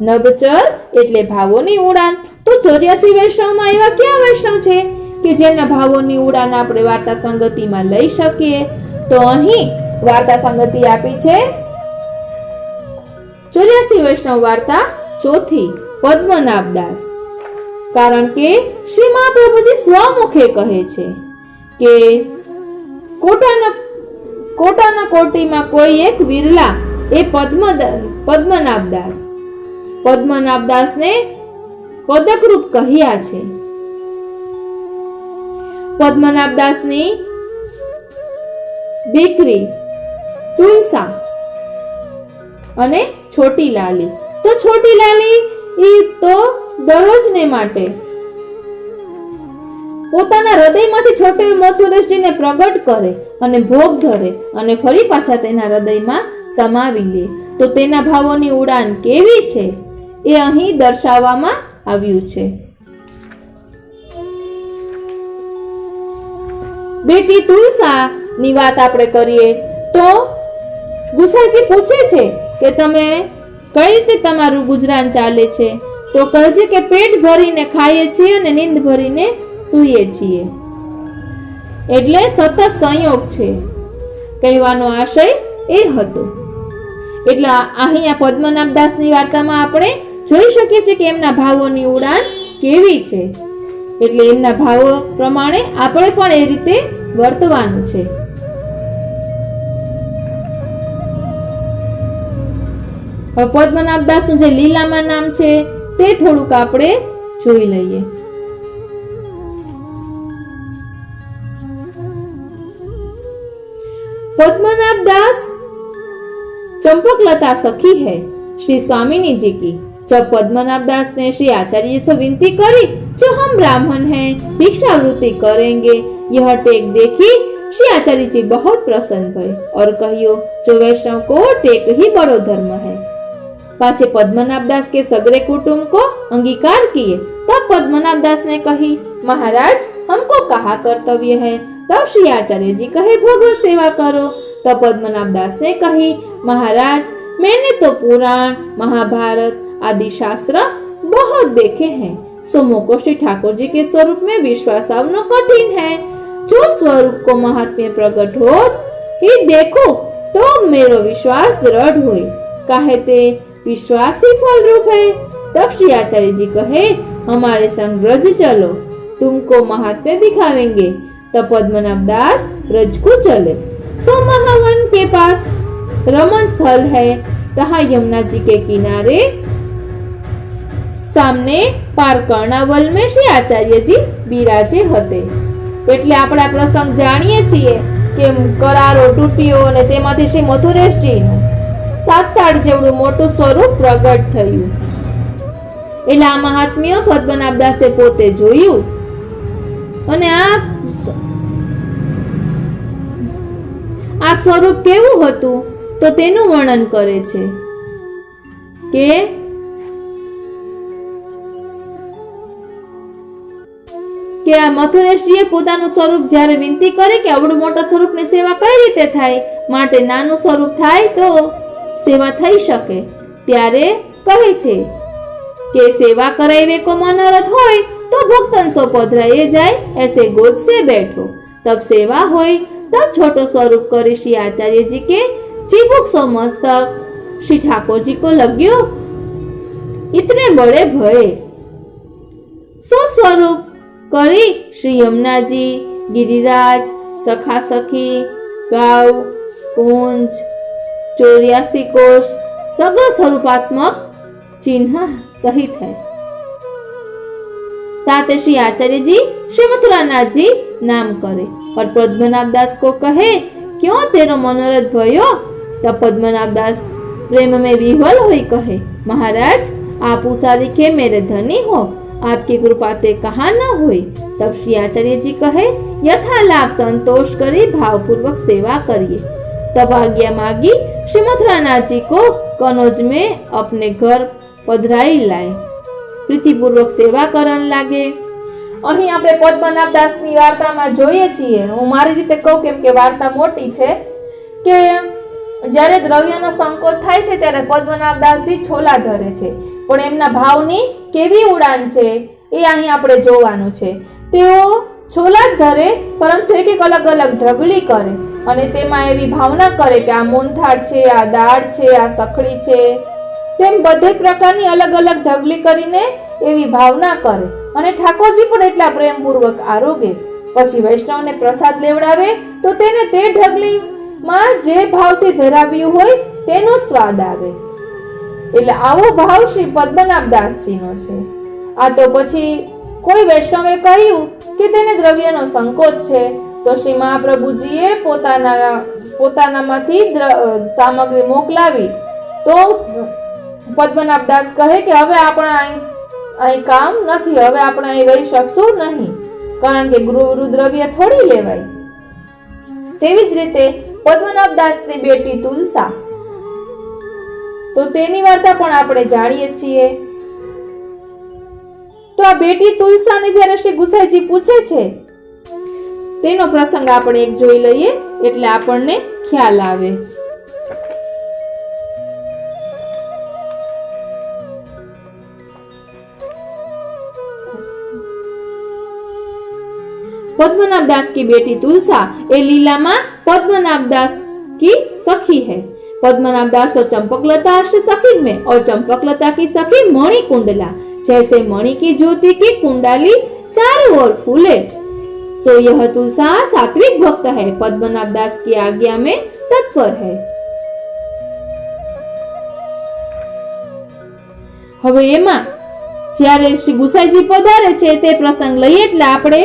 નભચર એટલે ભાવોની ઉડાન। તો 84 વૈષ્ણવમાં એવા કયા વૈષ્ણવ છે કે જેના ભાવોની ઉડાન આપણે વાર્તા સંગતિમાં લઈ શકીએ? તો અહીં વાર્તા સંગતિ આપી છે 84 વૈષ્ણવ વાર્તા ચોથી, પદ્મનાભદાસ। કારણ કે શ્રી મહાપ્રભુજી સ્વમુખે કહે છે કે કોટાના કોટીમાં કોઈ એક વિરલા એ પદ્મનાભદાસ। પદ્મનાભદાસને પદકરૂપ કહ્યા છે। પદ્મનાભદાસની દીકરી તુલસા અને છોટી લાલી। તો છોટી લાલી એ તો દરરોજને માટે પોતાના હૃદયમાંથી છોટે મથુરેશજીને પ્રગટ કરે અને ભોગ ધરે અને ફરી પાછા તેના હૃદયમાં સમાવી લે। તો તેના ભાવોની ઉડાન કેવી છે એ અહીં દર્શાવવામાં આવ્યું છે। બેટી તુલસાની વાત આપણે કરીએ તો ગુસાઈજી પૂછે છે કે તમે કઈ રીતે તમારું ગુજરાન ચાલે છે? તો કહે છે કે પેટ ભરીને ખાઈએ છીએ અને નીંદ ભરીને સૂઈએ છીએ। એટલે સતત સંયોગ છે, કહેવાનો આશય એ હતો। એટલે અહીં આ પદ્મનાભદાસની વાર્તામાં આપણે જોઈ શકીએ છીએ કે એમના ભાવોની ઉડાન કેવી છે। એટલે એમના ભાવો પ્રમાણે આપણે પણ એ રીતે વર્તવાનું છે। હવે પદ્મનાભ દાસનું જે લીલામાં નામ છે તે થોડુંક આપણે જોઈ લઈએ। पद्मनाभ दास चंपकलता सखी है श्री स्वामिनी जी की। जब पद्मनाभ दास ने श्री आचार्य से विनती करी, जो हम ब्राह्मण हैं, भिक्षावृत्ति करेंगे, यह टेक देखी श्री आचार्य जी बहुत प्रसन्न भय और कहियो, जो वैष्णव को टेक ही बड़ो धर्म है। पाछे पद्मनाभ दास के सगरे कुटुंब को अंगीकार किए। तब पद्मनाभ दास ने कही, महाराज हमको कहा कर्तव्य है। तब श्री आचार्य जी कहे, भगवत सेवा करो। तब पद्मनाभ दास ने कही, महाराज मैंने तो पुराण, महाभारत आदि शास्त्र बहुत देखे हैं, सोमो को श्री ठाकुर जी के स्वरूप में विश्वास आवनो कठिन है। जो स्वरूप को महात्म्य प्रकट हो ही देखो तो मेरो विश्वास दृढ़ होए, काहे ते विश्वास ही फल रूप है। तब श्री आचार्य जी कहे, हमारे संग ब्रज चलो, तुमको महात्म्य दिखावेंगे। तब पद्मनाभ दास ब्रज को चले। सोमहावन के पास रमन स्थल है, तहाँ यमुना जी के किनारे सामने पार कर्णावल में श्री आचार्यजी બિરાજે હતે। એટલે આપણે આ પ્રસંગ જાણીએ છીએ કે કરારો તૂટ્યો અને તેમાંથી શ્રી મથુરેશજીનું 7 તાળ જેવડું મોટું સ્વરૂપ પ્રગટ થયું। એટલે આ મહાત્મ્ય પદ્મનાભ દાસે પોતે જોયું અને આ સ્વરૂપ કેવું હતું તો તેનું વર્ણન કરે છે કે આ મથુરેશજીએ પોતાનું સ્વરૂપ જ્યારે વિનંતી કરી કે આવડું મોટા સ્વરૂપની સેવા કઈ રીતે થાય, માટે નાનું સ્વરૂપ થાય તો સેવા થઈ શકે, ત્યારે કહે છે કે सेवा करावे को मनोरथ होय तो भक्तन सो पधराए जाए, ऐसे गोद से बैठो। तब सेवा होय तब छोटो स्वरूप करी श्री आचार्य जी के चिबुक सो मस्तक श्री ठाकुर जी को लग्यो। इतने बड़े भय सो स्वरूप करी श्री यमुना जी, गिरिराज, सखा सखी, गाव, कुंज, 84 कोष सगळ स्वरूपात्मक चिन्ह सहित है। ताते श्री आचार्य जी श्री मथुरानाथ जी नाम करे और पद्मनाभ दास को कहे, क्यों तेरो मनोरथ भयो? तब पद्मनाभ दास प्रेम में विह्वल हुई कहे, महाराज आप उषा लिखे मेरे धनी हो, आपकी कृपा ते कहा न हुई। तब श्री आचार्य जी कहे, यथा लाभ संतोष करी भावपूर्वक सेवा करिए। तब आज्ञा मांगी श्री मथुरानाथ जी को कनौज में अपने घर पधराई लाए, प्रीतिपूर्वक सेवा करन लागे। અહીં આપણે પદ્મનાભ દાસની વાર્તામાં જોઈએ છીએ, હું મારી રીતે કહું કેમ કે વાર્તા મોટી છે, કે જ્યારે દ્રવ્યનો સંકોચ થાય છે ત્યારે પદ્મનાભ દાસજી છોલા ધરે છે, પણ એમના ભાવની કેવી ઉડાન છે એ અહીં આપણે જોવાનું છે। તેઓ છોલા જ ધરે પરંતુ એક અલગ અલગ ઢગલી કરે અને તેમાં એવી ભાવના કરે કે આ મોનથાળ છે, આ દાળ છે, આ સખડી છે, તેમ બધે પ્રકારની અલગ અલગ ઢગલી કરીને એવી ભાવના કરે અને ઠાકોરજી પણ એટલા પ્રેમપૂર્વક આરોગે। પછી વૈષ્ણવને પ્રસાદ લેવડાવે તો તેને તે ઢગલીમાં જે ભાવથી ધરાવ્યું હોય તેનો સ્વાદ આવે। એટલે આવો ભાવ શ્રી પદ્મનાભ દાસજીનો છે। આ તો પછી કોઈ વૈષ્ણવે કહ્યું કે તેને દ્રવ્યનો સંકોચ છે તો શ્રી મહાપ્રભુજીએ પોતાનામાંથી સામગ્રી મોકલાવી તો પદ્મનાભ દાસ કહે કે હવે આપણે અહીં કામ નથી, હવે આપણે અહીં રહી શકશું નહીં, કારણ કે ગુરુ દ્રવ્ય થોડી લેવાય। તેવી જ રીતે પદ્મનાભ દાસની બેટી તુલસા, તો તેની વાર્તા પણ આપણે જાણીએ છીએ। તો આ બેટી તુલસાને જ્યારે શ્રી ગુસાઈજી પૂછે છે તેનો પ્રસંગ આપણે એક જોઈ લઈએ એટલે આપણને ખ્યાલ આવે। पद्मनाभ दास की बेटी तुलसा ए लीला मां पद्मनाभ दास की सखी है। पद्मनाभ दास तो चंपकलता सखी में और चंपकलता की सखी मणिकुंडला, जैसे मणि की ज्योति की कुंडाली चारों ओर फूले सो यह तुलसा सात्विक भक्त है, पद्मनाभ दास की आज्ञा में तत्पर है। હવે એમાં જ્યારે શ્રી ગુસાઈજી પધારે છે તે પ્રસંગ લઈએ એટલે આપણે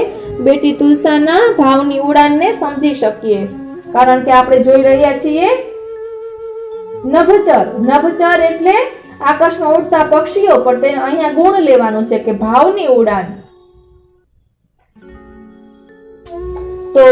બેટી તુલસાના ભાવની ઉડાનને સમજી શકીએ, કારણ કે આપણે જોઈ રહ્યા છીએ નભચર. નભચર એટલે આકાશમાં ઉડતા પક્ષીઓ, પણ તેને અહીંયા ગુણ લેવાનું છે કે ભાવની ઉડાન. तो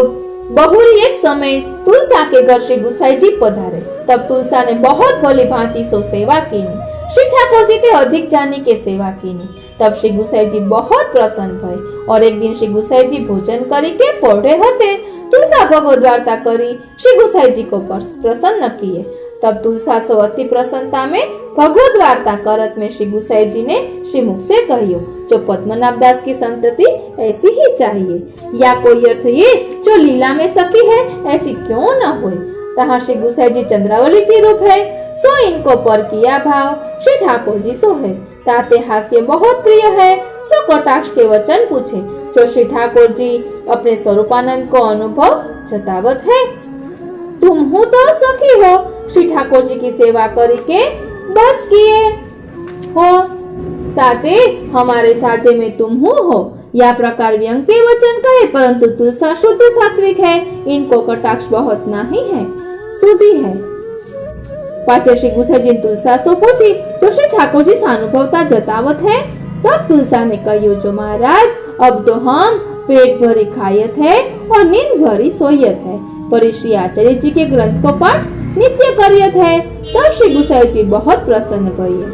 बहुरी एक समय तुलसा के घर श्री गुसाई जी पधारे। तब तुलसा ने बहुत भली भांति सो सेवा कीनी। श्री ठाकुर जी ते अधिक जानी के सेवा कीनी। तब श्री गुसाई जी बहुत प्रसन्न भय और एक दिन श्री गुसाई जी भोजन करी के पौढ़े हते। तुलसा भगवत वार्ता करी श्री गुसाई जी को प्रसन्न किए। तब तुलसा सो अति प्रसन्नता में भगवत वार्ता करत में श्री गुसाई जी ने श्री मुख से कहियो, जो पद्मनाभ दास की संतति ऐसी ही चाहिए, या कोई अर्थ ये जो लीला में सखी है ऐसी क्यों न होए। तहाँ श्री गुसाई जी चंद्रावली जी रूप है, सो इनको पर किया भाव श्री ठाकुर जी सो है। ताते हास्य बहुत प्रिय है, सो कटाक्ष के वचन पूछे, जो श्री ठाकुर जी अपने स्वरूपानंद को अनुभव जतावत है। तुम हो तो सखी हो, श्री ठाकुर जी की सेवा करी के बस किए हो, ताते हमारे साजे में तुम हो। या प्रकार व्यंग के वचन कहे, परंतु तुलसा शुद्ध सात्विक है, इनको कटाक्ष बहुत नहीं है, शुद्धि है। पाचे श्री गुसाई जी तुलसा सो पूछी, जो श्री ठाकुर जी सानुभवता जतावत है। तब तुलसा ने कहियो, जो महाराज अब तो हम पेट भरी खायत है और नींद भरी सोयत है, पर श्री आचार्य जी के ग्रंथ को पाठ नित्य करियत है। तब श्री गुसाई जी बहुत प्रसन्न भये।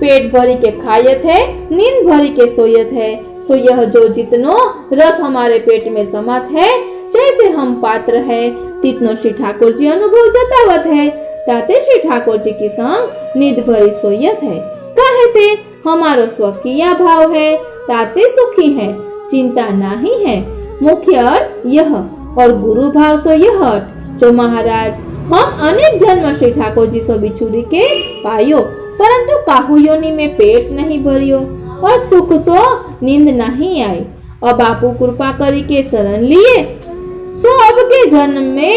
पेट भरी के खायत है, नींद भरी के सोयत है, सो यह जो जितनो रस हमारे पेट में समात है, जैसे हम पात्र है, तितनो श्री ठाकुर जी अनुभव जतावत है। ताते श्री ठाकुर जी की संग नींद भरी सोयत है। कहते हमारो स्वकीय भाव है, ताते सुखी है, चिंता नहीं है। मुख्य अर्थ यह और गुरु भाव सो यह अर्थ, जो महाराज हम अनेक जन्म श्री ठाकुर जी सो बिछुड़ी के पायो, परंतु काहू योनि में पेट नहीं भरियो और सुख सो नींद नहीं आई। अब आपू कृपा करी के शरण लिए, सो अब के जन्म में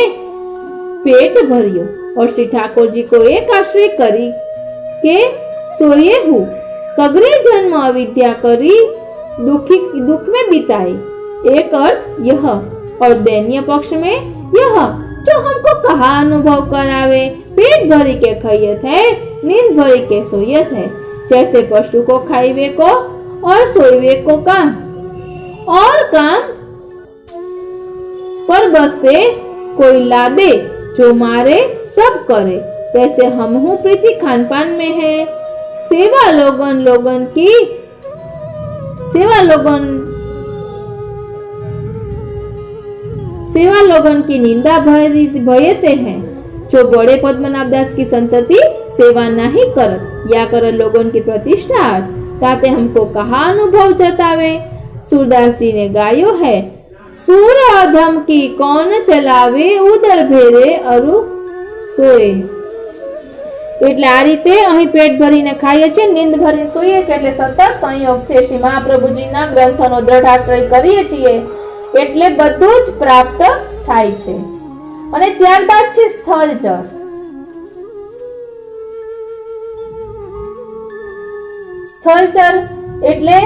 पेट भरियो और श्री ठाकुर जी को एक आश्रय करी के सोए हूँ। सगरे जन्म अविद्या करी दुख में बिताई। एक अर्थ यह और दैन्य पक्ष में यह, जो हमको कहा अनुभव करावे, पेट भरी के खइयत है, नींद भरी के सोयत है। जैसे पशु को खाइवे को और सोइवे को काम और काम पर बसते कोई लादे, जो मारे तब करे, वैसे हम हूँ प्रीति खान पान में है। सेवा लोगन की निंदा भयते हैं, जो बड़े पद्मनाभ दास की संतति सेवा नहीं करत, या कर लोगन की प्रतिष्ठा, ताते हमको कहा अनुभव जतावे। सूरदास जी ने गायो है, सूर अधम की कौन चलावे, उदर भेरे अरु सोए। એટલે આ રીતે અહીં પેટ ભરીને ખાઈએ છીએ, નીંદ ભરીને સૂઈએ છીએ, એટલે સતત સંયોગ છે। શ્રી મહાપ્રભુજીના ગ્રંથોનો દ્રઢ આશ્રય કરીએ છીએ એટલે બધું જ પ્રાપ્ત થાય છે। અને ત્યારબાદ છે સ્થળચર। સ્થળચર એટલે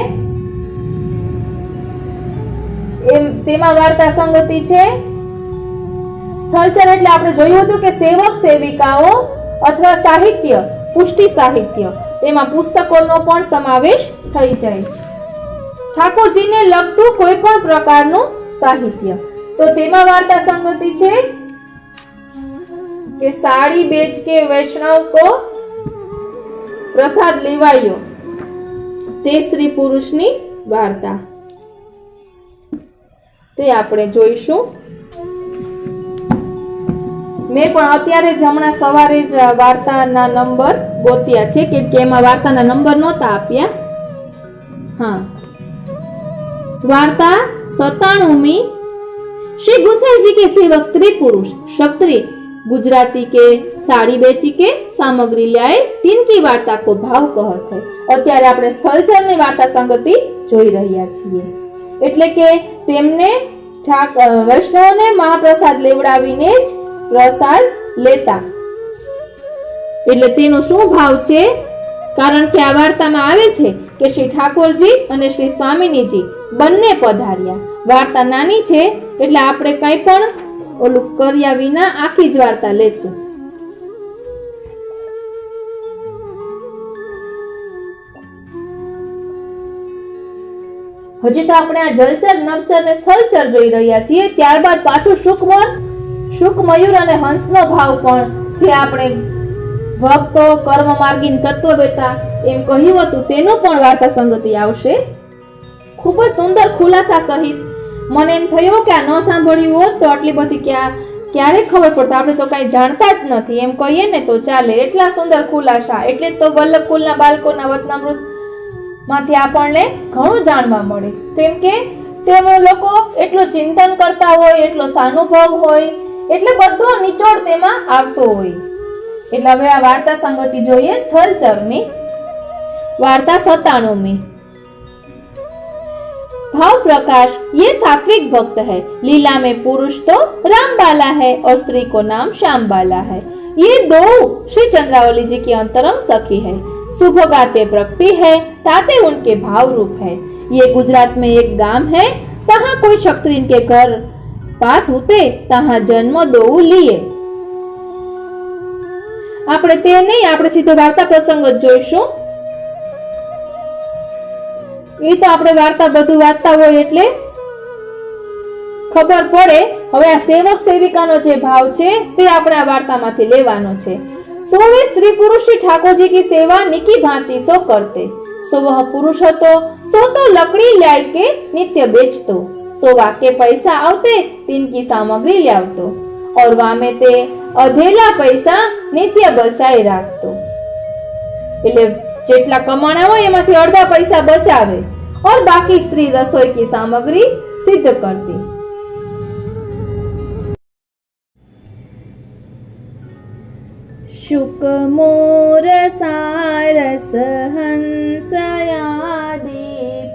તેમાં વાર્તા સંગતિ છે। સ્થળચર એટલે આપણે જોયું હતું કે સેવક સેવિકાઓ अथवा साहित्य, पुष्टि साहित्य, तेमा पुस्तकों पण समावेश थई जाय। ठाकुरजी ने लगतु कोई पण प्रकारनु साहित्य, तो तेमा वार्ता संगति छे के साड़ी बेच के वैष्णव को प्रसाद लेवायो, ते स्त्री पुरुषनी वार्ता ते आपणे जोईशुं। मैं पण अत्यारे ज हमणा सवारे ज वार्ताना नंबर गोत्या छे, केम के एमां वार्ताना नंबर नहोता आप्या। हाँ, वार्ता 97मी। श्री गुसाई जी के सेवक स्त्री पुरुष क्षत्रिय गुजराती के साड़ी बेची के सामग्री लाए, तिनकी वार्ता को भाव कहत है। अत्यारे आपणे स्थलचરની वार्ता संगति જોઈ રહ્યા છીએ, એટલે કે તેમને વૈષ્ણવને મહાપ્રસાદ લેવડાવીને જ પ્રસાદ લેતા. એટલે તેનો શું ભાવ છે? કારણ કે આ વાર્તામાં આવે છે કે શ્રી ઠાકોરજી અને શ્રી સ્વામિનીજી બંને પધાર્યા. વાર્તા નાની છે એટલે આપણે કંઈ પણ ઓલું કર્યા વિના આખી જ વાર્તા લેશું. હજી તો આપણે આ જલચર, નવચર ને સ્થળચર જોઈ રહ્યા છીએ. ત્યારબાદ પાછું શુક, મયુર અને હંસનો ભાવ પણ, જે આપણે ભક્તો, કર્મ માર્ગીન, તત્વવેતા એમ કહ્યું હતું તેનું પણ વાર્તા સંગતિ આવશે. ખૂબ જ સુંદર ખુલાસા સહિત. મને એમ થયું કે આ ન સાંભળ્યું હોત તો આટલી બધી ક્યારે ખબર પડતા. આપણે તો કઈ જાણતા જ નથી એમ કહીએ ને તો ચાલે. એટલા સુંદર ખુલાસા. એટલે તો વલ્લભકુલના બાળકોના વતનામૃત માંથી આપણને ઘણું જાણવા મળે. કેમ કે તેમાં લોકો એટલું ચિંતન કરતા હોય, એટલો સાનુભવ હોય, એટલે બધો નિચોડ તેમાં આવતો હોય. એટલે હવે આ વાર્તા સંગતિ જોઈએ સ્થળચરની. वार्ता 97। भाव प्रकाश ये सात्विक भक्त है। लीला में पुरुष तो रामबाला है और स्त्री को नाम श्यामबाला है। ये दो श्री चंद्रावली जी की अंतरंग सखी है। शुभ गाते प्रकटी है, ताते उनके भाव रूप है। ये गुजरात में एक गांव है, तहाँ कोई क्षत्रिय के घर पास होते, तहाँ जन्म दो लिए। આપણે તે નહીં, આપણે સીધો વાર્તા પ્રસંગ જ જોઈશું. એ તો આપણે વાર્તા બધું વાંચતા હોય એટલે ખબર પડે. હવે આ સેવક સેવિકાનો જે ભાવ છે તે આપણે આ વાર્તામાંથી લેવાનો છે। सोवे स्त्री पुरुष श्री ठाकुर जी की सेवा निकी भांति सो करते। सो वह पुरुष હતો, सो तो लकड़ी लाय के नित्य बेचतो। सो वाके पैसा आवते, तिनकी सामग्री लावतो और वामे ते अधेला पैसा नित्य बचाई राखतो। એટલે જેટલા કમાણા હોય એમાંથી અડધા પૈસા બચાવે और बाकी स्त्री रसोई की सामग्री सिद्ध करती। शुक मोर सारस हंसयादि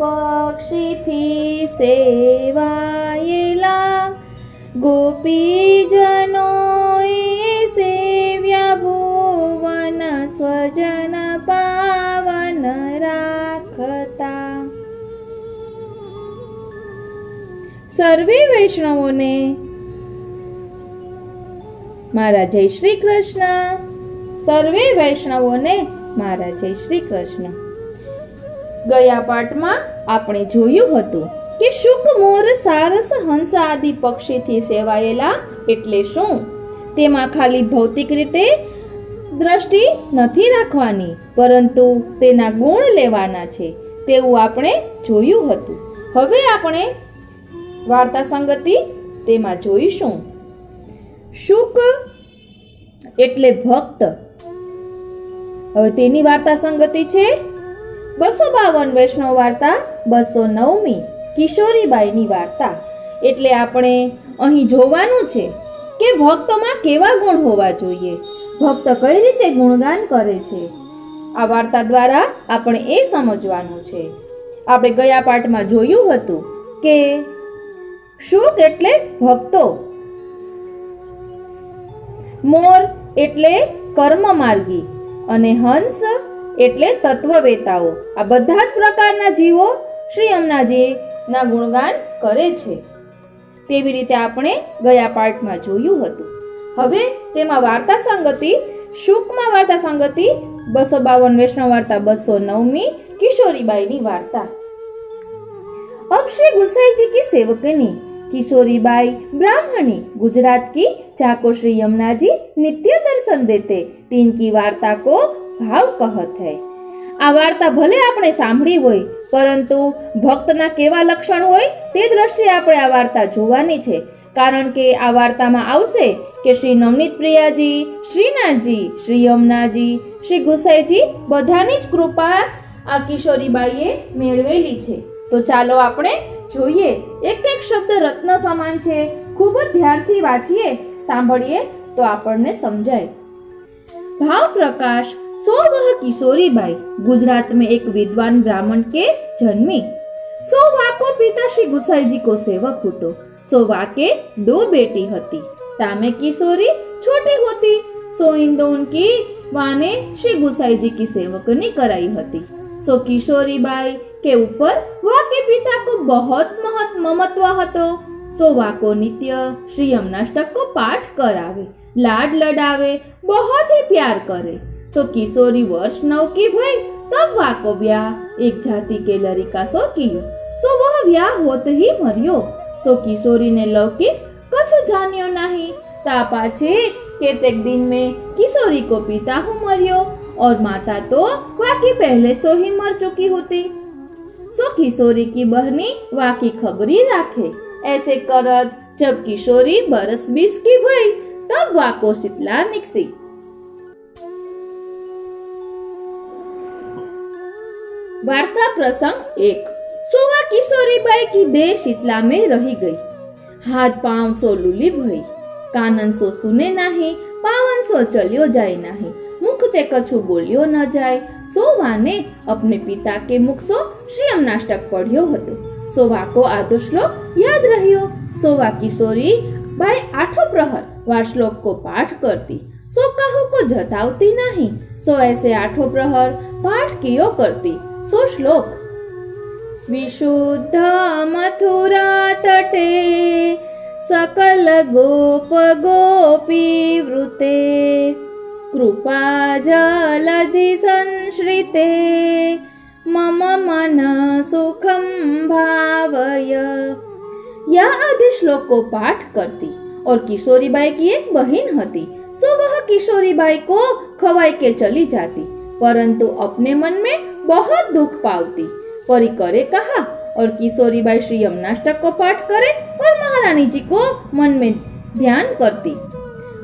पक्षी थी सेवायेला। गोपी जनोए सेव्या भुवन स्वजन पावन राखता। सर्वे वैष्णवों ने मारा जय श्री कृष्ण। सर्वे वैष्णवों ने मारा जय श्री कृष्ण। ગયા પાઠમાં આપણે જોયું હતું કે શુક મોર સારસ હંસ આદિ પક્ષીથી સેવાયેલા એટલે શું? તેમાં ખાલી ભૌતિક રીતે દ્રષ્ટિ નથી રાખવાની, પરંતુ તેના ગુણ લેવાના છે તેવું આપણે જોયું હતું। હવે આપણે વાર્તા સંગતિ તેમાં જોઈશું। શુક એટલે ભક્ત। હવે તેની વાર્તા સંગતિ છે 252 વૈષ્ણવ વાર્તા 209મી કિશોરીબાઈની વાર્તા। એટલે આપણે અહીં જોવાનું છે કે ભક્તમાં કેવા ગુણ હોવા જોઈએ, ભક્ત કઈ રીતે ગુણગાન કરે છે। આ વાર્તા દ્વારા આપણે એ સમજવાનું છે। આપણે ગયા પાઠમાં જોયું હતું કે શુક એટલે ભક્તો, મોર એટલે કર્મ માર્ગી અને હંસ એટલે તત્વવેતાઓ। આ બધા જ પ્રકારના જીવો શ્રી યમુનાજીના ગુણગાન કરે છે। તેવી રીતે આપણે ગયા પાઠમાં જોયું હતું। હવે તેમાં વાર્તા સંગતિ, શુકમાં વાર્તા સંગતિ 252 वैष्णव वार्ता 209મી किशोरीबाई वार्ता। अब श्री गुसाई जी की सेवकनी किशोरीबाई ब्राह्मणी गुजरात की जाको श्री यमुना जी नित्य दर्शन देते, तीन की वार्ता को भाव कहत है। आ वार्ता भले आपणे सांभળી હોય, પરંતુ ભક્તના કેવા લક્ષણ હોય તે દ્રષ્ટિએ આપણે આ વાર્તા જોવાની છે। કારણ કે આ વાર્તામાં આવશે કે શ્રી નવનીત પ્રિયાજી, શ્રીનાથજી, શ્રી યમુનાજી, શ્રી ગુસાઈજી બધાની જ કૃપા આ કિશોરીબાઈએ મેળવેલી છે। તો ચાલો આપણે જોઈએ। એક એક શબ્દ રત્ન સમાન છે, ખૂબ જ ધ્યાનથી વાંચીએ, સાંભળીએ તો આપણને સમજાય। भाव प्रकाश सो वह किशोरीबाई गुजरात में एक विद्वान ब्राह्मण के जन्मी। सो वाको पिता श्री गुसाई जी को सेवक होतो। सोवा के 2 बेटी हती। तामे किशोरी छोटी होती, सो इन दोनों की वाने श्री गुसाई जी की सेवकनी कराई हती। सो किशोरी बाई के ऊपर वा के पिता को बहुत ममत्व हतो। सो वा को नित्य श्री यमनाष्टक को पाठ करावे, लाड लडावे, बहुत ही प्यार करे। तो किशोरी वर्ष 9 की भई तब वा को ब्याह एक जाति के लड़का सो कियो। सो वह ब्याह होत ही मरियो। सो किशोरी ने लौकिक कछु जानियो नहीं। ता पाछे केतेक दिन में किशोरी को पिता हूँ मरियो और माता तो वाकी पहले सो ही मर चुकी होती। सो किशोरी की बहनी वाकी खबरी राखे। ऐसे करत जब किशोरी बरस 20 की भई तब वाको शीतला निकसी। वार्ता प्रसंग 1। सोवा किशोरी बाई की देह शीतला में रही गई। हाथ पांव सो लूली भई, कानन सो सुने नहीं, पावन सो चलियो जाए नहीं, मुख ते कछु बोलियो न जाए। सोवा ने अपने पिता के मुख सो श्री यमनाष्टक पढ़ियो हतो। सोवा को आधो श्लोक याद रहियो। सोवा किशोरी बाई 8 प्रहर वा श्लोक को पाठ करती। सो कहू को जतावती नहीं। सो ऐसे 8 प्रहर पाठ कियो करती। सो श्लोक विशुद्ध मथुरा तटे सकल गोप गोपी वृते कृपा जलधि संश्रिते मम मन सुखम भावय। यह आदि श्लोक को पाठ करती और किशोरी बाई की एक बहन हती। सो वह किशोरी बाई को खवाई के चली जाती, परंतु अपने मन में बहुत दुख पावती। परी करे कहा और किशोरी बाई श्री यमनाष्टक को पाठ करे और महारानी जी को मन में ध्यान करती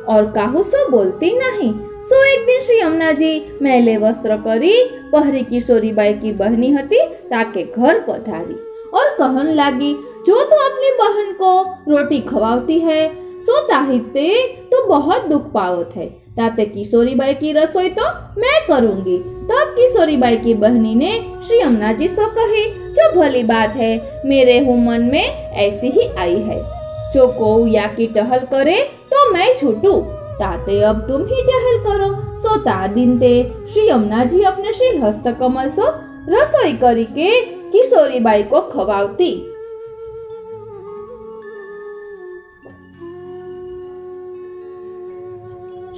और काहू सो बोलती नहीं। सो एक दिन श्री यमुना जी मैले वस्त्र करी पहरी किशोरी बाई की बहनी हती ताके घर पधारी और कहन लागी, जो तो अपनी बहन को रोटी खवाती है सो ताहिते तो बहुत दुख पावत है, ताते किशोरी बाई की रसोई तो मैं करूंगी। तब किशोरी बाई की बहनी ने श्री यमुना जी से कही, जो भली बात है, मेरे हूँ मन में ऐसी ही आई है। जो को या की टहल करे तो मैं छूटू, ताते अब तुम ही टहल करो। सो ता दिन ते श्री यमुना जी अपने श्री हस्त कमल सो रसोई करी के किशोरी बाई को खवावती।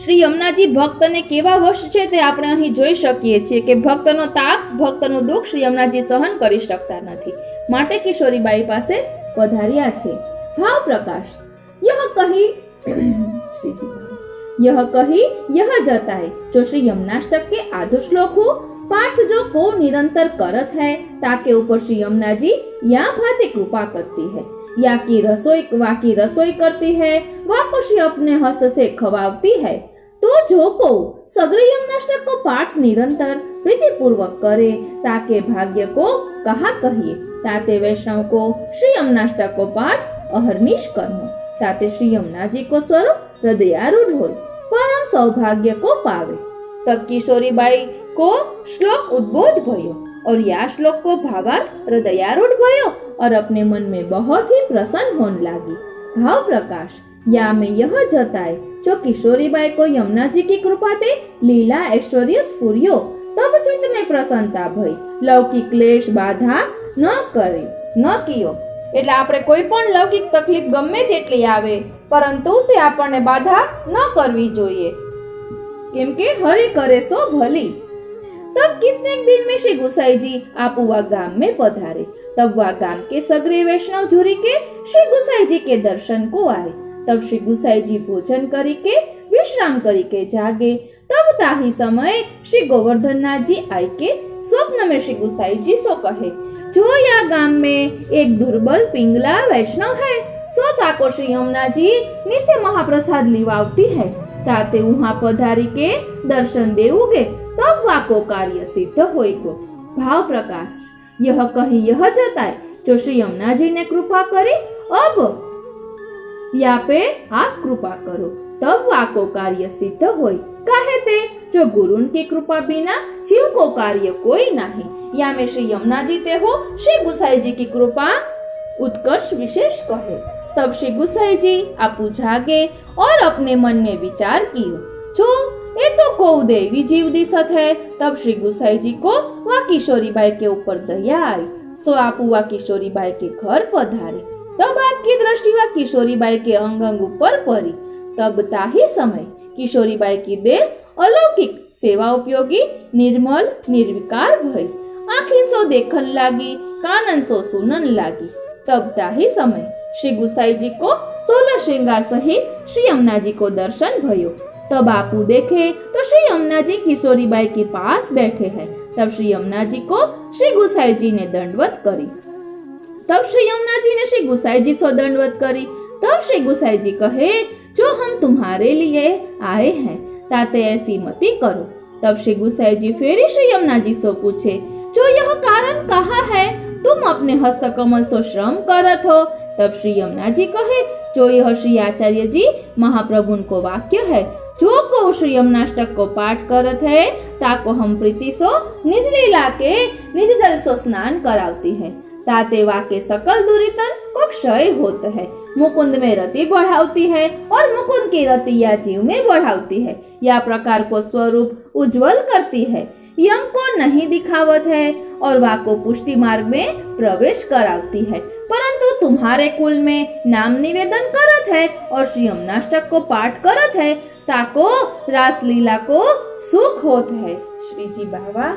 श्री यमुनाजी भक्तने केवा वश छे ते આપણે અહીં જોઈ શકીએ છીએ કે ભક્તનો તાપ, ભક્તનું દુઃખ શ્રી यमुनाजी સહન કરી શકતા નથી, માટે કિશોરીબાઈ પાસે પધાર્યા છે। ભાવ પ્રકાશ यह कही यह जताए, जो श्री यमुनाष्टक के आधो श्लोक हो पाठ जो को निरंतर करत है, ताके ऊपर श्री यमुना जी या भांति कृपा करती है। या की रसोई करती है, वा को श्री अपने हस्त से खवावती है। तो जो को सगरे यमुनाष्टक को पाठ निरंतर प्रीति पूर्वक करे, ताके भाग्य को कहा कहिए। ताते वैष्णव को श्री यमुनाष्टक को पाठ अहर्निश करनो, ताते श्री यमुना जी को स्वरूप हृदयारूढ़ हो, परम सौभाग्य को पावे। तब किशोरी बाई को श्लोक उद्बोध भयो और या श्लोक को भावार्थ हृदयारूढ़ भयो और अपने मन में बहुत ही प्रसन्न होने लगी। भाव प्रकाश या में यह जताए, जो किशोरी बाई को यमुना जी की कृपा ते लीला ऐश्वर्य स्फुर्यो, तब चित्त में प्रसन्नता भई, लौकिक क्लेश बाधा न कियो। એટલે આપણે કોઈ પણ લૌકિક તકલીફ ગમે તેટલી આવે, પરંતુ તે આપણને બાધા ન કરવી જોઈએ, કેમ કે હરિ કરે સો ભલી। तब कितने दिन में श्री गुसाई जी आपुआ गाम में पधारे। तब वह गाम के सगरे वैष्णव जुरी के श्री गुसाई जी के दर्शन को आए। तब श्री गुसाई जी भोजन करी के विश्राम करी के जागे। तब ताही समय श्री गोवर्धन नाथ जी आए के स्वप्न में श्री गुसाई जी सो कहे, जो या गाम में एक दुर्बल पिंगला वैष्णव है, सो ताको श्री यमुना जी नित्य महाप्रसाद लिवावती है, ताते वहां पधारी के दर्शन देवोगे, तब वाको कार्य सिद्ध होएगो। भाव प्रकाश यह कही यह जताए, जो श्री यमुना जी ने कृपा करी, अब या पे आप कृपा करो, तब वाको कार्य सिद्ध होई। काहे ते, जो गुरुन की कृपा बिना जीव को कार्य कोई नहीं। या में श्री यमुना जी ते हो श्री गुसाई जी की कृपा उत्कर्ष विशेष कहे। तब श्री गुसाई जी आपू जागे और अपने मन में विचार कियो, जो ये तो को देवी जीव दिशत है। तब श्री गुसाई जी को वह किशोरी बाई के ऊपर दया आई, सो आपू वह किशोरी बाई के घर पधारे। तब आपकी दृष्टि वह किशोरी बाई के अंग अंग ऊपर पड़ी। तब ताही समय किशोरी बाई की देह अलौकिक सेवा उपयोगी निर्मल निर्विकार भई, आँखिन सो देखन लागी, कानन सो सुनन लागी। तब ताही समय श्री गुसाई जी को 16 श्रृंगार सहित श्री यमुना जी को दर्शन भयो। तब आपू देखे तो श्री यमुना जी किशोरी बाई के पास बैठे हैं। तब श्री यमुना जी को श्री गुसाई जी ने दंडवत करी। तब श्री यमुना जी ने श्री गुसाई जी से दंडवत करी। तब श्री गुसाई जी कहे, जो हम तुम्हारे लिए आए हैं ताते ऐसी मती करो। तब श्री गुसाई जी फिर श्री यमुना जी से पूछे, जो यह कारण कहा है, तुम अपने हस्त कमल से श्रम करत हो। तब श्री यमुना जी कहे, जो यह श्री आचार्य जी महाप्रभु को वाक्य है, जो को श्री यमुनाष्टक को पाठ करत है, ताको हम प्रीति सो निज लीला के निज जल सो स्नान करावती है, ताते वाके सकल दुरितन को क्षय होत है, मुकुंद में रति बढ़ावती है और मुकुंद की रति या जीव में बढ़ावती है, या प्रकार को स्वरूप उज्जवल करती है, यम को नहीं दिखावत है और वाको पुष्टि मार्ग में प्रवेश करावती है। परंतु तुम्हारे कुल में नाम निवेदन करत है और श्री यमुनाष्टक को पाठ करत है, ताको रासलीला को सुख होत है। श्री जी बाबा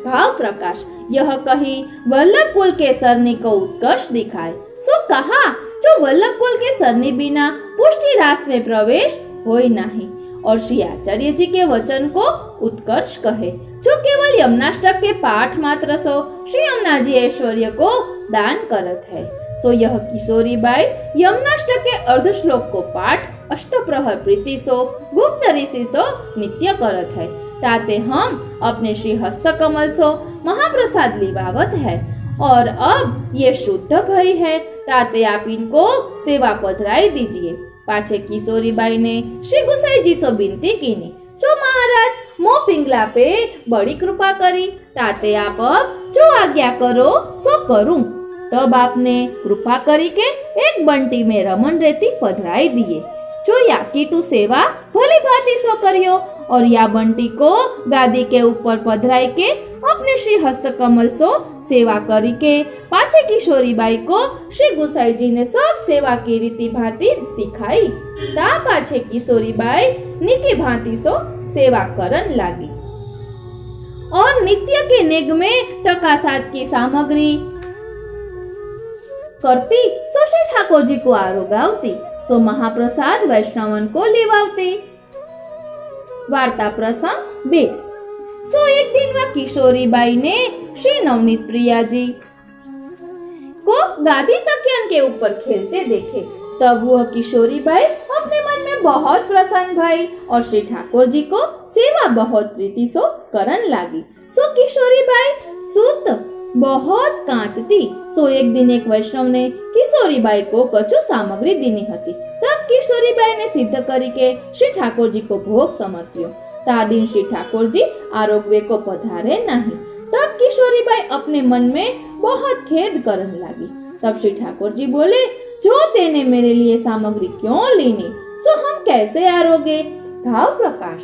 भाव प्रकाश यह कही वल्लभ कुल के सरनी को उत्कर्ष दिखाए, सो कहा, जो वल्लभ कुल के सरनी बिना पुष्टि रास में प्रवेश होई नहीं। और श्री आचार्य जी के वचन को उत्कर्ष कहे, जो केवल यमुनाष्टक के पाठ मात्र सो श्री यमुना जी ऐश्वर्य को दान करत है। सो यह किशोरी बाई यमुनाष्टक के अर्ध श्लोक को पाठ अष्टप्रहर प्रीति सो गुप्त ऋषि सो नित्य करत है, ताते हम अपने श्री हस्त कमल सो महाप्रसाद लिवावत है। और अब ये शुद्ध भई है, ताते आप इनको सेवा पधराई दीजिए। पाछे किशोरी बाई ने श्री गुसाई जी से विनती कीनी, जो महाराज मो पिंगला पे बड़ी कृपा करी, ताते आप अब जो आज्ञा करो सो करूं। तब आपने कृपा करी के एक बंटी में रमन रेती पधराई दिए, जो या की तू सेवा भली भांति सो करियो। और या बंटी को गादी के ऊपर पधराई के अपने श्री हस्त कमल सो सेवा करी के पाछे किशोरी बाई को श्री गुसाई जी ने सब सेवा की रीति भांति सिखाई। ता पाछे किशोरी बाई निकी भांति सो सेवा करन लागी और नित्य के नेग में टकासात की सामग्री करती, सो श्री ठाकुर जी को आरोगावती, सो महाप्रसाद वैष्णवन को लेवावती। वार्ता प्रसंग 2। सो एक दिन वह किशोरी बाई ने श्री नवनीत प्रिया जी को गादी तकियन के ऊपर खेलते देखे। तब वह किशोरी बाई अपने मन में बहुत प्रसन्न भई और श्री ठाकुर जी को सेवा बहुत प्रीति सो करन लागी। सो किशोरी बाई सुत बहुत कांतती। सो एक दिन एक वैष्णव ने किशोरी बाई को कछु सामग्री दीनी हती। तब किशोरी बाई ने सिद्ध करी के श्री ठाकुर जी को भोग समर्प्यो। ता दिन श्री ठाकुर जी आरोग्य को पधारे नहीं। तब किशोरी बाई अपने मन में बहुत खेद करने लगी। तब श्री ठाकुर जी बोले, जो तेने मेरे लिए सामग्री क्यों लीनी, सो हम कैसे आरोगे। भाव प्रकाश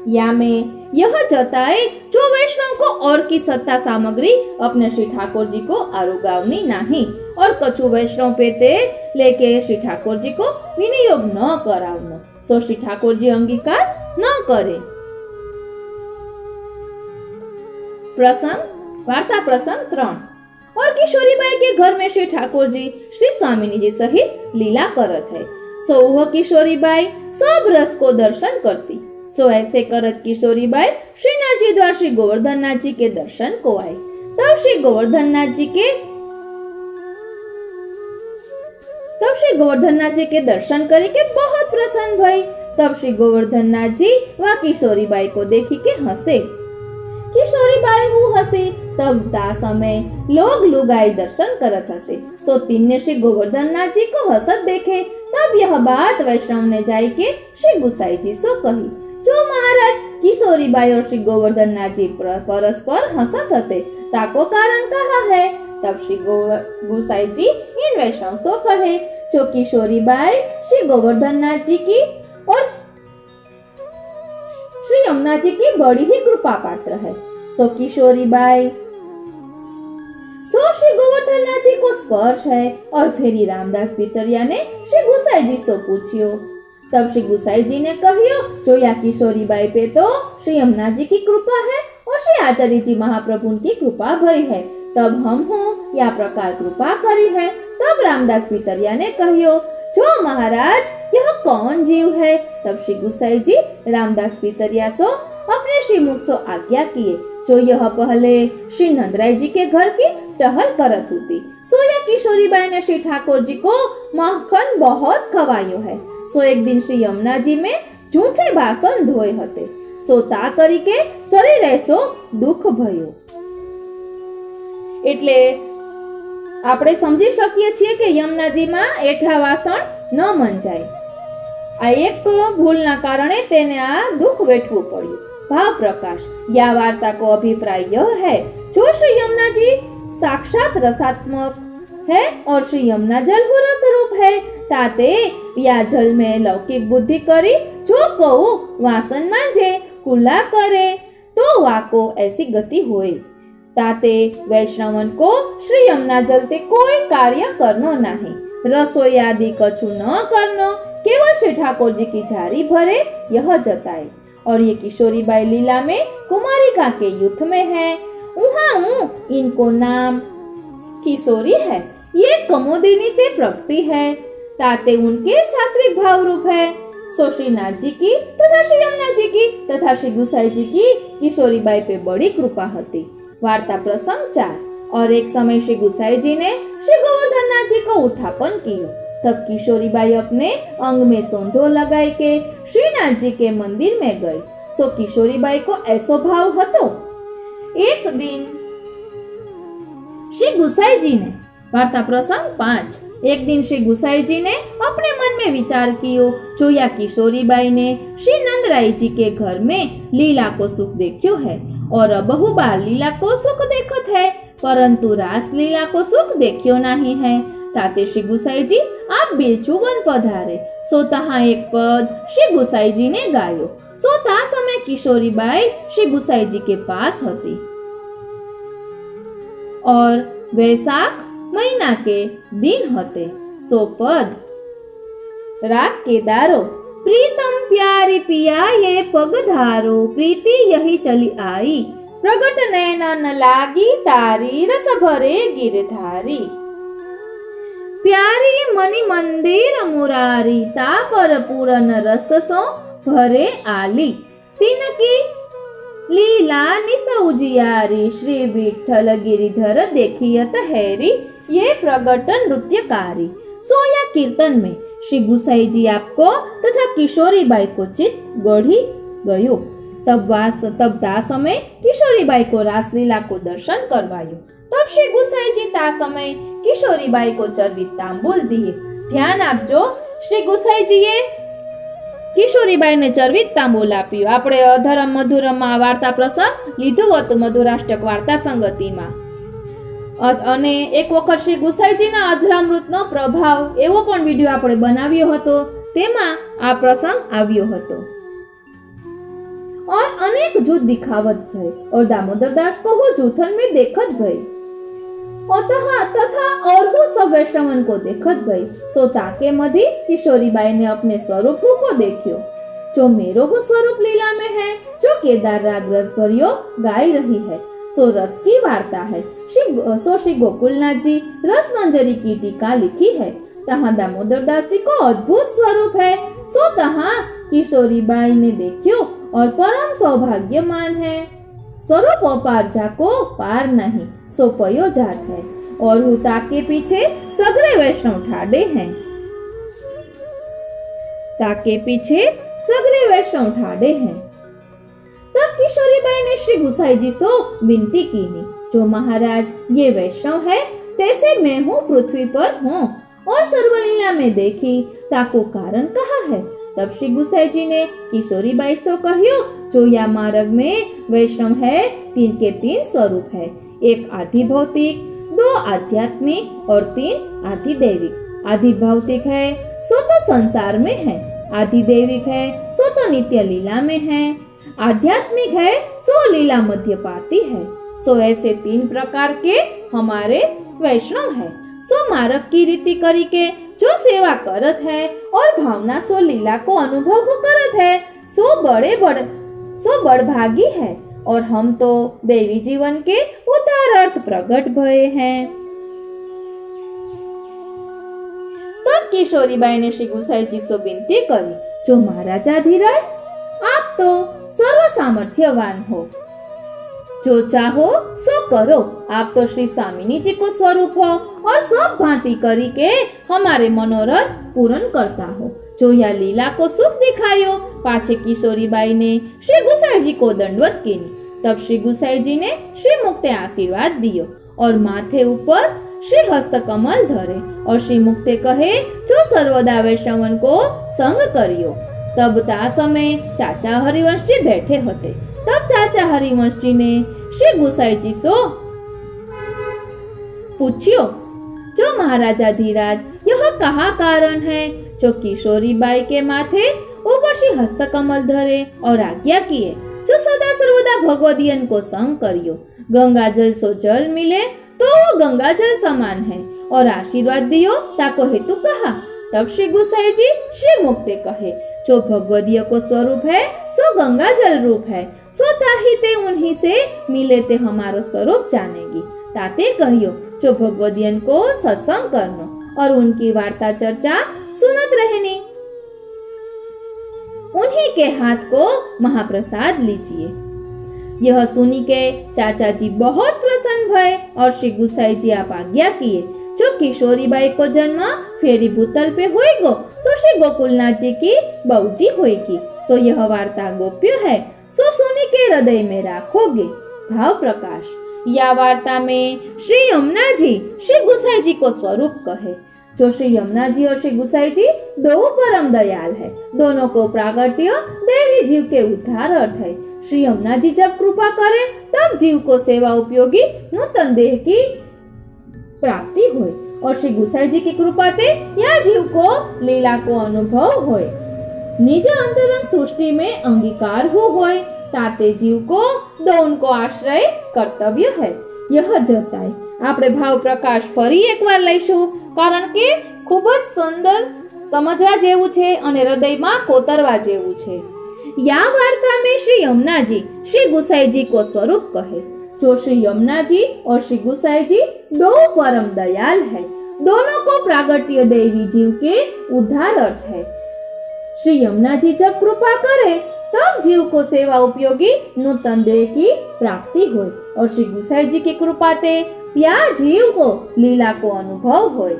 या में यह जताए, जो वैष्णव को और की सत्ता सामग्री अपने श्री ठाकुर जी को आरोगावनी नहीं और कछु वैष्णव पेते लेके श्री ठाकुर जी को विनियोग न करावनो, सो श्री ठाकुर जी अंगीकार न करे। प्रसंग वार्ता प्रसंग 3। और किशोरी बाई के घर में श्री ठाकुर जी श्री स्वामिनी जी सहित लीला करत है। सो वह किशोरी बाई सब रस को दर्शन करती। सो ऐसे करत किशोरी बाई श्रीनाथ जी द्वार श्री गोवर्धन नाथ जी के दर्शन को आई। तब श्री गोवर्धन नाथ जी के दर्शन करे के बहुत प्रसन्न भई। तब श्री गोवर्धन नाथ जी वह किशोरी बाई को देखी के हंसे। किशोरी बाई हूँ हंसी। तब ता समय लोग लुगाई दर्शन करत हते। सो तीन ने श्री गोवर्धन नाथ जी को हंसत देखे। तब यह बात वैष्णव ने जाई के श्री गुसाई जी से कही। जो महाराज किशोरी बाई और श्री गोवर्धन नाथ जी परस्पर हंसत हते, ताको कारण कहा है। तब श्री गुसाई जी इन वैष्णव से कहे, जो किशोरी बाई श्री गोवर्धन नाथ जी की और श्री यमुना जी की बड़ी ही कृपा पात्र है। सो किशोरी बाई सो श्री गोवर्धन नाथ जी को स्पर्श है और फेरी रामदास भितरिया ने श्री गुसाई जी से पूछियो। तब श्री गुसाई जी ने कहियो, जो या किशोरी बाई पे तो श्री यमुना जी की कृपा है और श्री आचार्य जी महाप्रभु की कृपा भई है, तब हम हूँ या प्रकार कृपा करी है। तब रामदास भितरिया ने कहियो, जो महाराज यह कौन जीव है? तब श्री गुसाई जी रामदास भितरिया सो अपने श्रीमुख सो आज्ञा किए, जो यह पहले श्री नंदराय जी के घर की टहल करत होती। सो या किशोरी बाई ने श्री ठाकुर जी को माखन बहुत खवायो है। सो एक दिन श्री यमुना जी में झूठे भाषण धोए हते, सो ता करी के शरीर ऐसो दुख भयो। એટલે આપણે સમજી શકીએ છીએ કે યમુનાજીમાં એઠા વાસણ ન મંજાય। આ એક ભૂલના કારણે તેને આ દુઃખ વેઠવું પડ્યું। भाव प्रकाश या वार्ता को अभिप्राय यह है, जो श्री यमुना जी साक्षात रसात्मक है और श्री यमुना जल हो रस रूप है, ताते या जल में लौकिक बुद्धि करी जो कहू वासन मांझे कुला करे तो वाको ऐसी गति होए। ताते वैष्णवन को श्री यमुना जल ते कोई कार्य करनो नहीं, रसोई आदि कछु न करनो, केवल श्री ठाकुर जी की झारी भरे यह जताए। और ये किशोरी बाई लीला में कुमारिका के युद्ध में है, उहाँ इनको नाम किशोरी है। ये कमोदिनी ते प्रगति है, ताते उनके सात्विक भाव रूप है। सो श्रीनाथ जी की तथा श्री यमुना जी की तथा श्री गुसाई जी की किशोरी बाई पे बड़ी कृपा होती। वार्ता प्रसंग 4। और एक समय श्री गुसाई जी ने श्री गोवर्धन नाथ जी को उत्थापन किया। तब किशोरी बाई अपने अंग में सोंधो लगाई के श्रीनाथ जी के मंदिर में गई। सो किशोरी बाई को ऐसो भाव हतो। एक दिन श्री गुसाई जी ने, वार्ता प्रसंग 5, एक दिन श्री गुसाई जी ने अपने मन में विचार कियो, जो या किशोरी बाई ने श्री नंदराय जी के घर में लीला को सुख देखियो है और बहु बार लीला को सुख देखत है, परंतु रास लीला को सुख देखियो नहीं है। ताते श्री गुसाई जी आप बेचुवन पधारे। सो तहाँ एक पद श्री गुसाई जी ने गायो। सो ता समय किशोरी बाई श्री गुसाई जी के पास होती और वैशाख महीना के दिन होते। सो पद राग के दारो, प्रीतम प्यारी पिया ये पगधारो, प्रीति यही चली आई, प्रगट नैनन लागी तारी, रस भरे गिरधारी। प्यारी मणि मंदिर मुरारी, ता पर पूरन रस सो भरे आली, तिनकी लीला निसौजियारी, श्री विठ्ठल गिरिधर देखियत हैरी, ये प्रगट नृत्यकारी। सो या कीर्तन में श्री गुसाई जी आपको तथा किशोरी बाई को चित गढ़ी गयो। तब ता समय किशोरी बाई को रासलीला को दर्शन करवायो। तब श्री गुसाई जी ता समय किशोरी बाई को चरवित तांबूल दिए। ध्यान आपजो, श्री गुसाई जीए किशोरी बाई ने चरवित तांबूल आप्યું। આપણે અધરમ મધુરમમાં વાર્તા પ્રસંગ લીધું હતું મધુરાષ્ટક વાર્તા સંગતિમાં, અને એક વખત શ્રી ગુસાઈજીના અધરામૃતનો પ્રભાવ એવો પણ વિડિયો આપણે બનાવ્યો હતો, તેમાં આ પ્રસંગ આવ્યો હતો। और अनेक जूथ दिखावत भय और दामोदर दास को वो जूथन में देखत भय तथा और वो सब वैष्णवन को देखत भय। सो ताके मधी किशोरी बाई ने अपने स्वरूप को देखियो, जो मेरो वो स्वरूप लीला में है, जो केदार राग रस भरियो गाई रही है। सो रस की वार्ता है। श्री गोकुलनाथ जी रस मंजरी की टीका लिखी है। तहाँ दामोदर दास जी को अद्भुत स्वरूप है। सो तहाँ किशोरी बाई ने देखियो और परम सौभाग्यमान है। स्वरूप अपार जाको पार नहीं, सो पयो जात है। और हुता के पीछे सगरे वैष्णव ठाडे हैं, ताके पीछे सगरे वैष्णव ठाडे हैं। तब किशोरी बाई ने श्री गुसाई जी से विनती की, जो महाराज ये वैष्णव है, तैसे मैं हूँ पृथ्वी पर हूँ और सर्वलीला में देखी, ताको कारण कहा है। तब श्री गुसाई जी ने किशोरी बाई से कहियो, जो या मार्ग में वैष्णव है, 3 के 3 स्वरूप है, 1 आधि भौतिक, 2 आध्यात्मिक और 3 आधि दैविक। आधि भौतिक है सो तो संसार में है, आधि दैविक है सो तो नित्य लीला में है, आध्यात्मिक है सो लीला मध्यपाती है। सो ऐसे 3 प्रकार के हमारे वैष्णव है। सो मार्ग की रीति करी के जो सेवा करत है और भावना सो लीला को अनुभव को करत है, सो बड़भागी है। और हम तो देवी जीवन के उदाहरणार्थ प्रकट भये हैं। तब किशोरीबाई ने श्री गुसाई जी से विनती करी, जो महाराजा धीरज, आप तो सर्व सामर्थ्यवान हो, जो चाहो सो करो। आप तो श्री स्वामिनी जी को स्वरूप हो और सब भांति करी के हमारे मनोरथ पूर्ण करता हो। जो यह लीला को सुख दिखायो। पाछे किशोरीबाई ने श्री गुसाई जी को दंडवत की। तब श्री गुसाई जी ने श्री मुक्ते आशीर्वाद दियो और माथे ऊपर श्री हस्त कमल धरे और श्री मुक्ते कहे, जो सर्वदा वैष्णवन को संग करियो। तब ता समय चाचा हरिवंश जी बैठे होते। तब चाचा हरिवंश जी ने श्री गुसाई जी से पूछियो, जो महाराजा धीराज, यह कहा कारण है जो किशोरीबाई के माथे ऊपर श्री हस्त कमल धरे और आज्ञा किए, जो सदा सर्वदा भगवदियन को संग करियो। गंगा जल सो जल मिले तो वो गंगा जल समान है और आशीर्वाद दियो ताको हेतु कहा। तब श्री गुसाई जी श्री मुक्ते कहे, जो भगवदीय को स्वरूप है सो गंगा जल रूप है, सो ताही ते उन्हीं से मिले ते हमारो स्वरूप जानेगी। ताते कहियो, जो भगवदियन को सत्संग करनो और उनकी वार्ता चर्चा सुनत रहनी। उन्हीं के हाथ को महाप्रसाद लीजिए। यह सुनी के चाचा जी बहुत प्रसन्न भये और श्री गुसाई जी आप आज्ञा किए, जो किशोरीबाई को जन्म फेरी भूतल पे होएगो सो श्री गोकुलनाथ जी की बहूजी होएगी। सो यह वार्ता गोप्य है, सो सुनी के हृदय में राखोगे। भाव प्रकाश। या वार्ता में श्री यमुना जी श्री गुसाई जी को स्वरूप कहे। जो श्री यमुना जी और श्री गुसाई जी दो परम दयाल है। दोनों को प्रागट्य देवी जीव के उद्धार अर्थ है। श्री यमुना जी जब कृपा करे तब जीव को सेवा उपयोगी नूतन देह की प्राप्ति होए और श्री गुसाई जी की कृपा ते या जीव को लीला को अनुभव होए। निज अंतरंग सृष्टि में अंगीकार होए ताते जीव को दोन को आश्रय कर्तव्य है। यह जताय આપણે ભાવ પ્રકાશ ફરી એકવાર લઈશું, કારણ કે ખૂબ જ સુંદર સમજવા જેવું છે અને હૃદયમાં કોતરવા જેવું છે। या वार्ता में श्री यमुना जी श्री गुसाई जी को स्वरूप कहे। जो श्री यमुना जी और श्री गुसाई जी दो परम दयाल है। दोनों को प्रागट्य देवी जीव के उद्धार अर्थ है। श्री यमुना जी जब कृपा करे तब जीव को सेवा उपयोगी नूतन देह की प्राप्ति होए और श्री गुसाई जी की कृपा ते या जीव को लीला को अनुभव होए।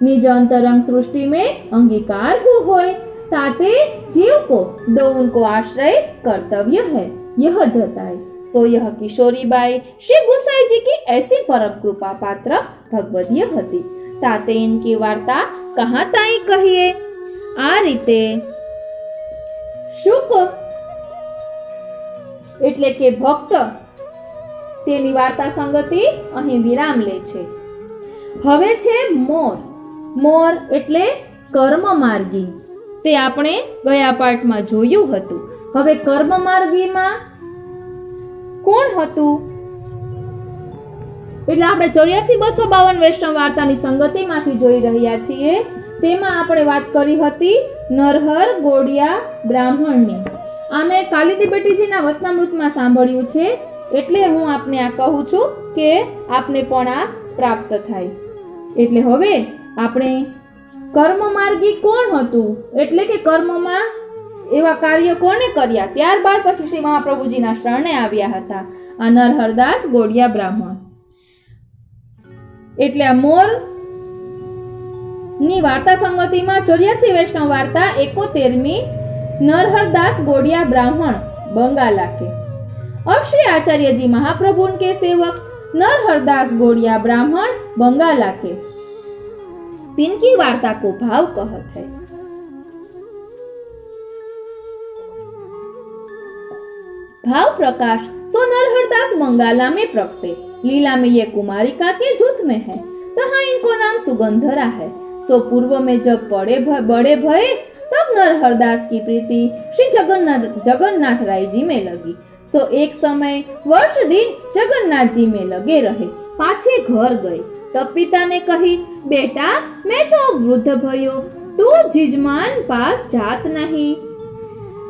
निज अंतरंग सृष्टि में अंगीकार होए ताते जीव को दो उनको आश्रय कर्तव्य है। यह जताए। सो यह किशोरीबाई श्री गुसाई जी की ऐसी परम कृपा पात्र भगवदीय हती। ताते इनकी वार्ता कहाँ ताई कहिए। आ रीते शुक એટલે કે ભક્ત તેની વાર્તા સંગતિ અહીં વિરામ લે છે। હવે છે મોર। મોર એટલે કર્મ માર્ગી, તે આપણે ગયા પાઠમાં જોયું હતું। હવે કર્મ માર્ગીમાં કોણ હતું? એટલે આપણે 84-252 વૈષ્ણવ વાર્તાની સંગતિમાંથી જોઈ રહ્યા છીએ। તેમાં આપણે વાત કરી હતી નરહર ગોડિયા બ્રાહ્મણની। આ મેં કાલિદી બેટીજીના વતનામૃતમાં સાંભળ્યું છે, એટલે હું આપને આ કહું છું કે આપને પણ આ પ્રાપ્ત થાય। એટલે હવે આપણે કર્મ માર્ગી કોણ હતું, એટલે કે કર્મમાં એવા કાર્ય કોણે કર્યા, ત્યારબાદ પછી શ્રી મહાપ્રભુજીના શરણે આવ્યા હતા આ નરહરદાસ ગોડિયા બ્રાહ્મણ। એટલે આ મોર ની વાર્તા સંગતિમાં 84 વૈષ્ણવ વાર્તા 71મી नरहरदास गोडिया ब्राह्मण बंगाला के। अब श्री आचार्य जी महाप्रभु के सेवक नरहरदास गोडिया ब्राह्मण बंगाला के तिनकी वार्ता को भाव कहत है। भाव प्रकाश। सो नरहरदास बंगाला में प्रकटे। लीला में ये कुमारिका के जूथ में है, तहाँ इनको नाम सुगंधरा है। सो सो पूर्व में जब बड़े भये तब नरहरदास की प्रीति श्री जगन्नाथ राय जी में लगी। सो एक समय वर्ष दिन जगन्नाथ जी में लगे रहे। पाछे घर गए तब पिता ने कही, बेटा मैं तो वृद्ध भयो, तू जिजमान पास जात नहीं।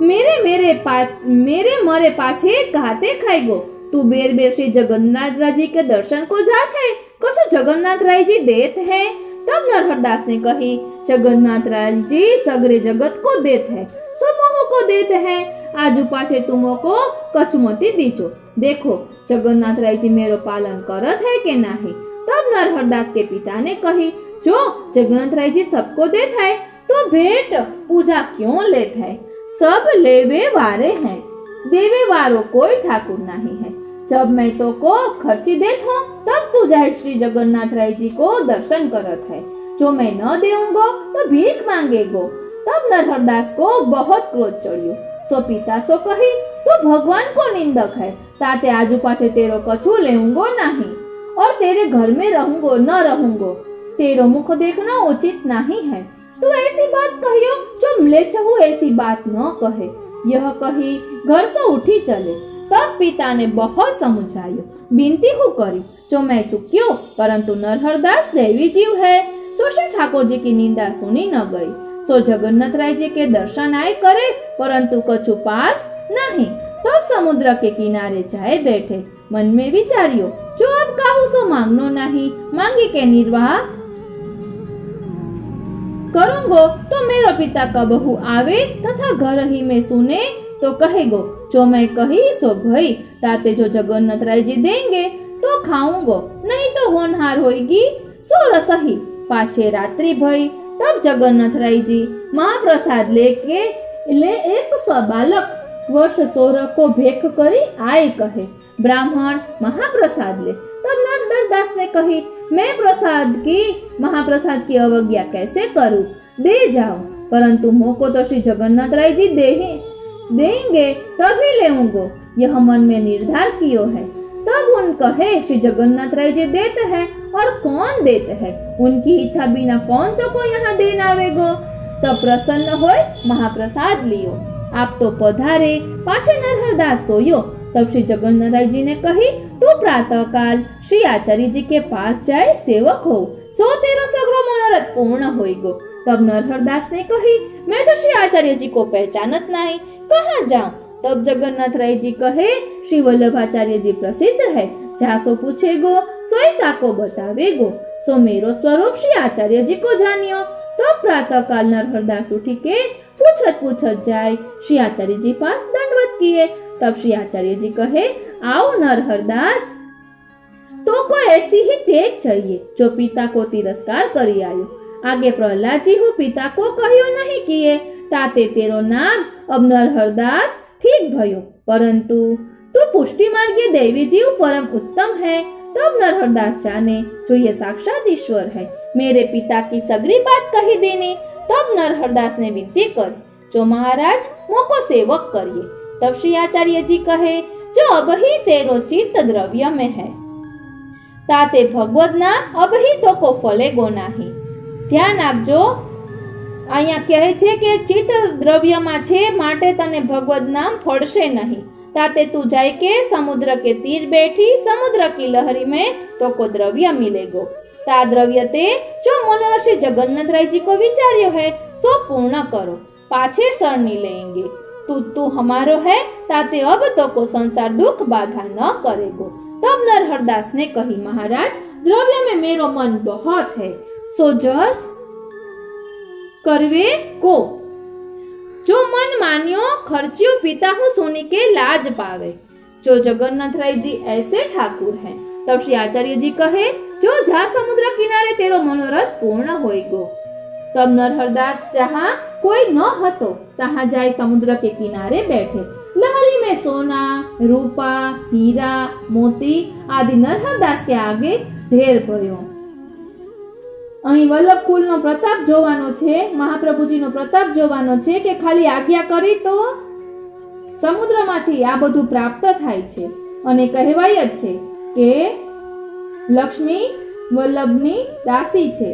मेरे मरे पाछे कहते खाएगो। तू बेर बेर श्री जगन्नाथ राय जी के दर्शन को जात है, कछु जगन्नाथ राय जी देत है। तब नरहरदास ने कही, जगन्नाथ राय जी सगरे जगत को देत है, समूह को देते हैं, आजू पाछे तुमो को कचुमती दीचो। देखो जगन्नाथ राय जी मेरो पालन करत है के नाही। तब नरहरदास के पिता ने कही, जो जगन्नाथ राय जी सबको देत है तो भेंट पूजा क्यों लेत है? सब लेवे वारे हैं, देवे वारो कोई ठाकुर नहीं है। जब मैं तो को खर्ची देत हूँ तब तू जाए श्री जगन्नाथ राय जी को दर्शन करत है, जो मैं न देऊंगो तो भीख मांगेगो। तब नरहरदास को बहुत क्रोध चढ़ियो। सो पिता सो कही, तू भगवान को निंदक है, ताते आजू पाछे तेरो कछु लेऊंगो नहीं और तेरे घर में रहूंगो न रहूंगो। तेरो मुख देखना उचित नहीं है। तू ऐसी बात कहियो जो म्लेच्छ हो ऐसी बात न कहे। यह कही घर से उठी चले। तब पिता ने बहुत समझायो, विनती हो करी, जो मैं चुक्यो, परंतु नरहरदास देवी जीव है। सो श्री ठाकुर जी की निंदा सुनी न गई। सो जगन्नाथ राय जी के दर्शन आए करे, परंतु कछु पास नहीं। तब समुद्र के किनारे जाए बैठे, मन में विचारियो, जो अब काहू सो मांगनो नहीं, मांगी के निर्वाह करूंगो तो मेरो पिता कबहू आवे तथा घर ही में सुने तो कहेगो, जो मैं कही सो भई, ताते जो जगन्नाथ राय जी देंगे तो खाऊंगो, नहीं तो होनहार होगी सो रसही। पाछे रात्रि भई। तब जगन्नाथ राय जी महाप्रसाद लेके एक बालक वर्ष 16 को भेख करी आए कहे, ब्राह्मण महाप्रसाद ले। तब नरहरदास ने कही, मैं महाप्रसाद की अवज्ञा कैसे करूं? दे जाओ, परंतु मोको तो श्री जगन्नाथ राय जी देंगे तभी लेऊंगो, यह मन में निर्धार कियो है। तब उन कहे, श्री जगन्नाथ राय जी देते हैं और कौन देते हैं, उनकी इच्छा बिना कौन तो को यहाँ देन आवेगो। तब प्रसन्न होए महाप्रसाद लियो। आप तो पधारे। पाछे नरहरदास सोयो। तब श्री जगन्नाथ राय जी ने कही, तू प्रातः काल श्री आचार्य जी के पास जाए सेवक हो, सो तेरो सगरो मनोरथ पूर्ण होएगो। तब नरहरदास ने कही, मैं तो श्री आचार्य जी को पहचानत नहीं, कहाँ जाऊं? तब जगन्नाथ राय जी कहे, श्री वल्लभाचार्य जी प्रसिद्ध है, जहाँ सो पूछेगो सोई ताको बतावेगो। सो मेरो स्वरूप श्री आचार्य जी को जानियो। तब प्रातः काल नरहरदास उठी के पूछत जाए श्री आचार्य जी पास दंडवत किए। तब श्री आचार्य जी कहे, आओ नरहरदास, तो को ऐसी ही टेक चाहिए जो पिता को तिरस्कार करी आयो। आगे प्रहलाद जी हूँ पिता को कहियो नहीं किए, ताते तेरो नाम अब नरहरदास ठीक भयो, परंतु तू पुष्टि मार्गे देवी जीव परम उत्तम है। तब नरहरदास जाने जो ये साक्षात ईश्वर है, मेरे पिता की सगरी बात कही देने। तब नरहरदास ने विनती कर, जो महाराज मोको सेवक करिए। तब श्री आचार्य जी कहे, जो अबही तेरो चित्त द्रव्य में है, ताते भगवद नाम अबही तो को फलेगो नाही। ध्यान आपजो, અહીંયા કહે છે કે ચિત્ત દ્રવ્યમાં છે માટે તને ભગવદ નામ ફળશે નહીં। ताते तू जाए के समुद्र के तीर बैठी समुद्र की लहरी में तो को द्रव्य मिलेगो। ता द्रव्य ते जो मनोरश्री जगन्नाथ राय जी को विचार्यो है सो पूर्ण करो, पाछे शरणी लेंगे। तू हमारो है, ताते अब तो को संसार दुख बाधा न करेगो। तब नरहरदास ने कही, महाराज द्रव्य में मेरो मन बहुत है, सो जस करवे को जो मन मान्यो खर्चियो पिता हूँ सुनी के लाज पावे। जो जगन्नाथ राय जी ऐसे ठाकुर हैं। तब श्री आचार्य जी कहे, जो जा समुद्र किनारे तेरो मनोरथ पूर्ण होएगो। तब नरहरदास जहाँ कोई न हतो तहाँ जाए समुद्र के किनारे बैठे। लहरी में सोना, रूपा, हीरा, मोती आदि नरहरदास के आगे ढेर भयो। અહીં વલ્લભકુલનો પ્રતાપ જોવાનો છે, મહાપ્રભુજીનો પ્રતાપ જોવાનો છે કે ખાલી આજ્ઞા કરી તો સમુદ્રમાંથી આ બધું પ્રાપ્ત થાય છે। અને કહેવાય જ છે કે લક્ષ્મી વલ્લભની દાસી છે।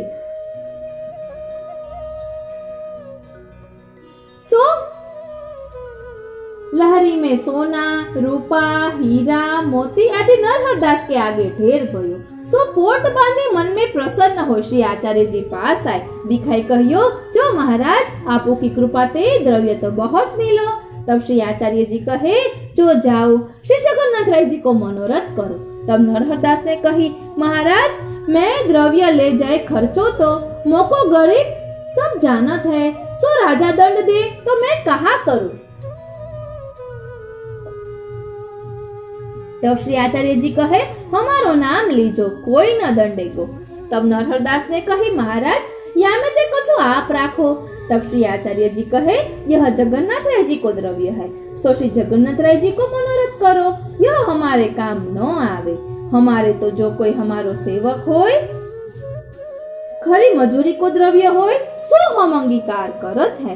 तिजोरी में सोना, रूपा, हीरा, मोती आदि नरहरदास के आगे ढेर भयो। सो पोट बांधे मन में प्रसन्न हो श्री आचार्य जी पास आए, दिखाई कहियो, जो महाराज आपो की कृपा ते द्रव्य तो बहुत मिलो। तब श्री आचार्य जी कहे, जो जाओ श्री जगन्नाथ राय जी को मनोरथ करो। तब नरहरदास ने कही, महाराज मैं द्रव्य ले जाए खर्चो तो मोको गरीब सब जानत है, सो राजा दंड दे तो मैं कहा करूं। तब श्री आचार्य जी कहे, हमारो नाम लीजो, कोई न दंडेगो। तब नरहरदास ने कही, महाराज या में ते कुछ आप राखो। तब श्री आचार्य जी कहे, यह जगन्नाथ राय जी को द्रव्य है, सो श्री जगन्नाथ राय जी को मनोरथ करो, यह हमारे काम न आवे। हमारे तो जो कोई हमारो सेवक होय, खरी मजूरी को द्रव्य होय, सो हम अंगीकार करत है।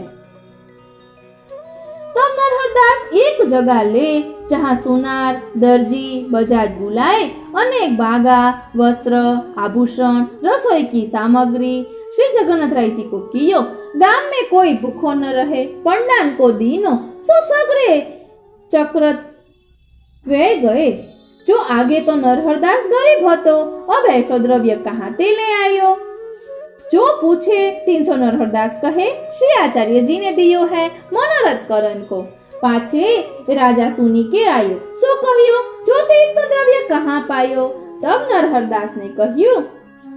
तब नरहरदास एक जगह ले जहाँ सुनार, दर्जी, बजाज बुलाए, अनेक बागा, वस्त्र, आभूषण, रसोई की सामग्री श्री जगन्नाथ राय जी को कियो। गाम में कोई भूखो न रहे, पंडान को दीनो, सो सगरे चक्रत वे गए। जो आगे तो नरहरदास गरीब हतो, अब ऐसो द्रव्य कहाँ ते ले आयो। जो पूछे 300 नरहरदास कहे, श्री आचार्य जी ने दियो है मनोरथ करन को। पाछे राजा सुनी के आयो, सो कहियो, जो ते इतना द्रव्य कहाँ पायो। तब नरहरदास ने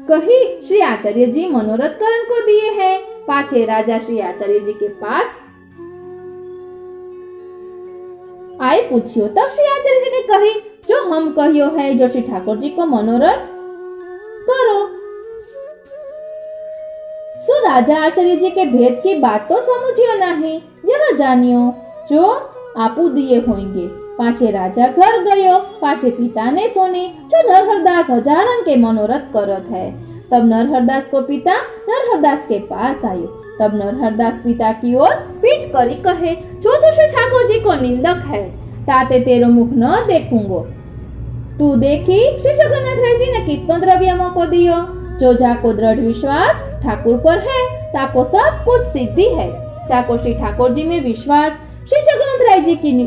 कही श्री आचार्य जी मनोरथ करन को दिए है। पाछे राजा श्री आचार्य जी के पास आए पूछियो। तब श्री आचार्य जी ने कही, जो हम कहियो है, जो श्री ठाकुर जी को मनोरथ करो। सो राजा आचार्य जी के भेद की बात तो समझियो नहीं, यह जानियो जो आपू दिए होंगे। पाछे राजा घर गयो, पाछे पिता ने सुनी, जो नरहरदास हजारन के मनोरथ करत है। तब नरहरदास को पिता नरहरदास के पास आयो। तब नरहरदास पिता की ओर पीठ करी कहे, जो तो श्री ठाकुर जी को निंदक है, ताते तेरो मुख न देखूंगो। तू देखी श्री जगन्नाथ राय जी ने कितनो द्रव्य मोको दियो। जो जाको दृढ़ विश्वास ठाकुर पर है, ताको सब कुछ सिद्धि है। जाको श्री ठाकुर जी में विश्वास, श्री जगन्नाथ राय जी की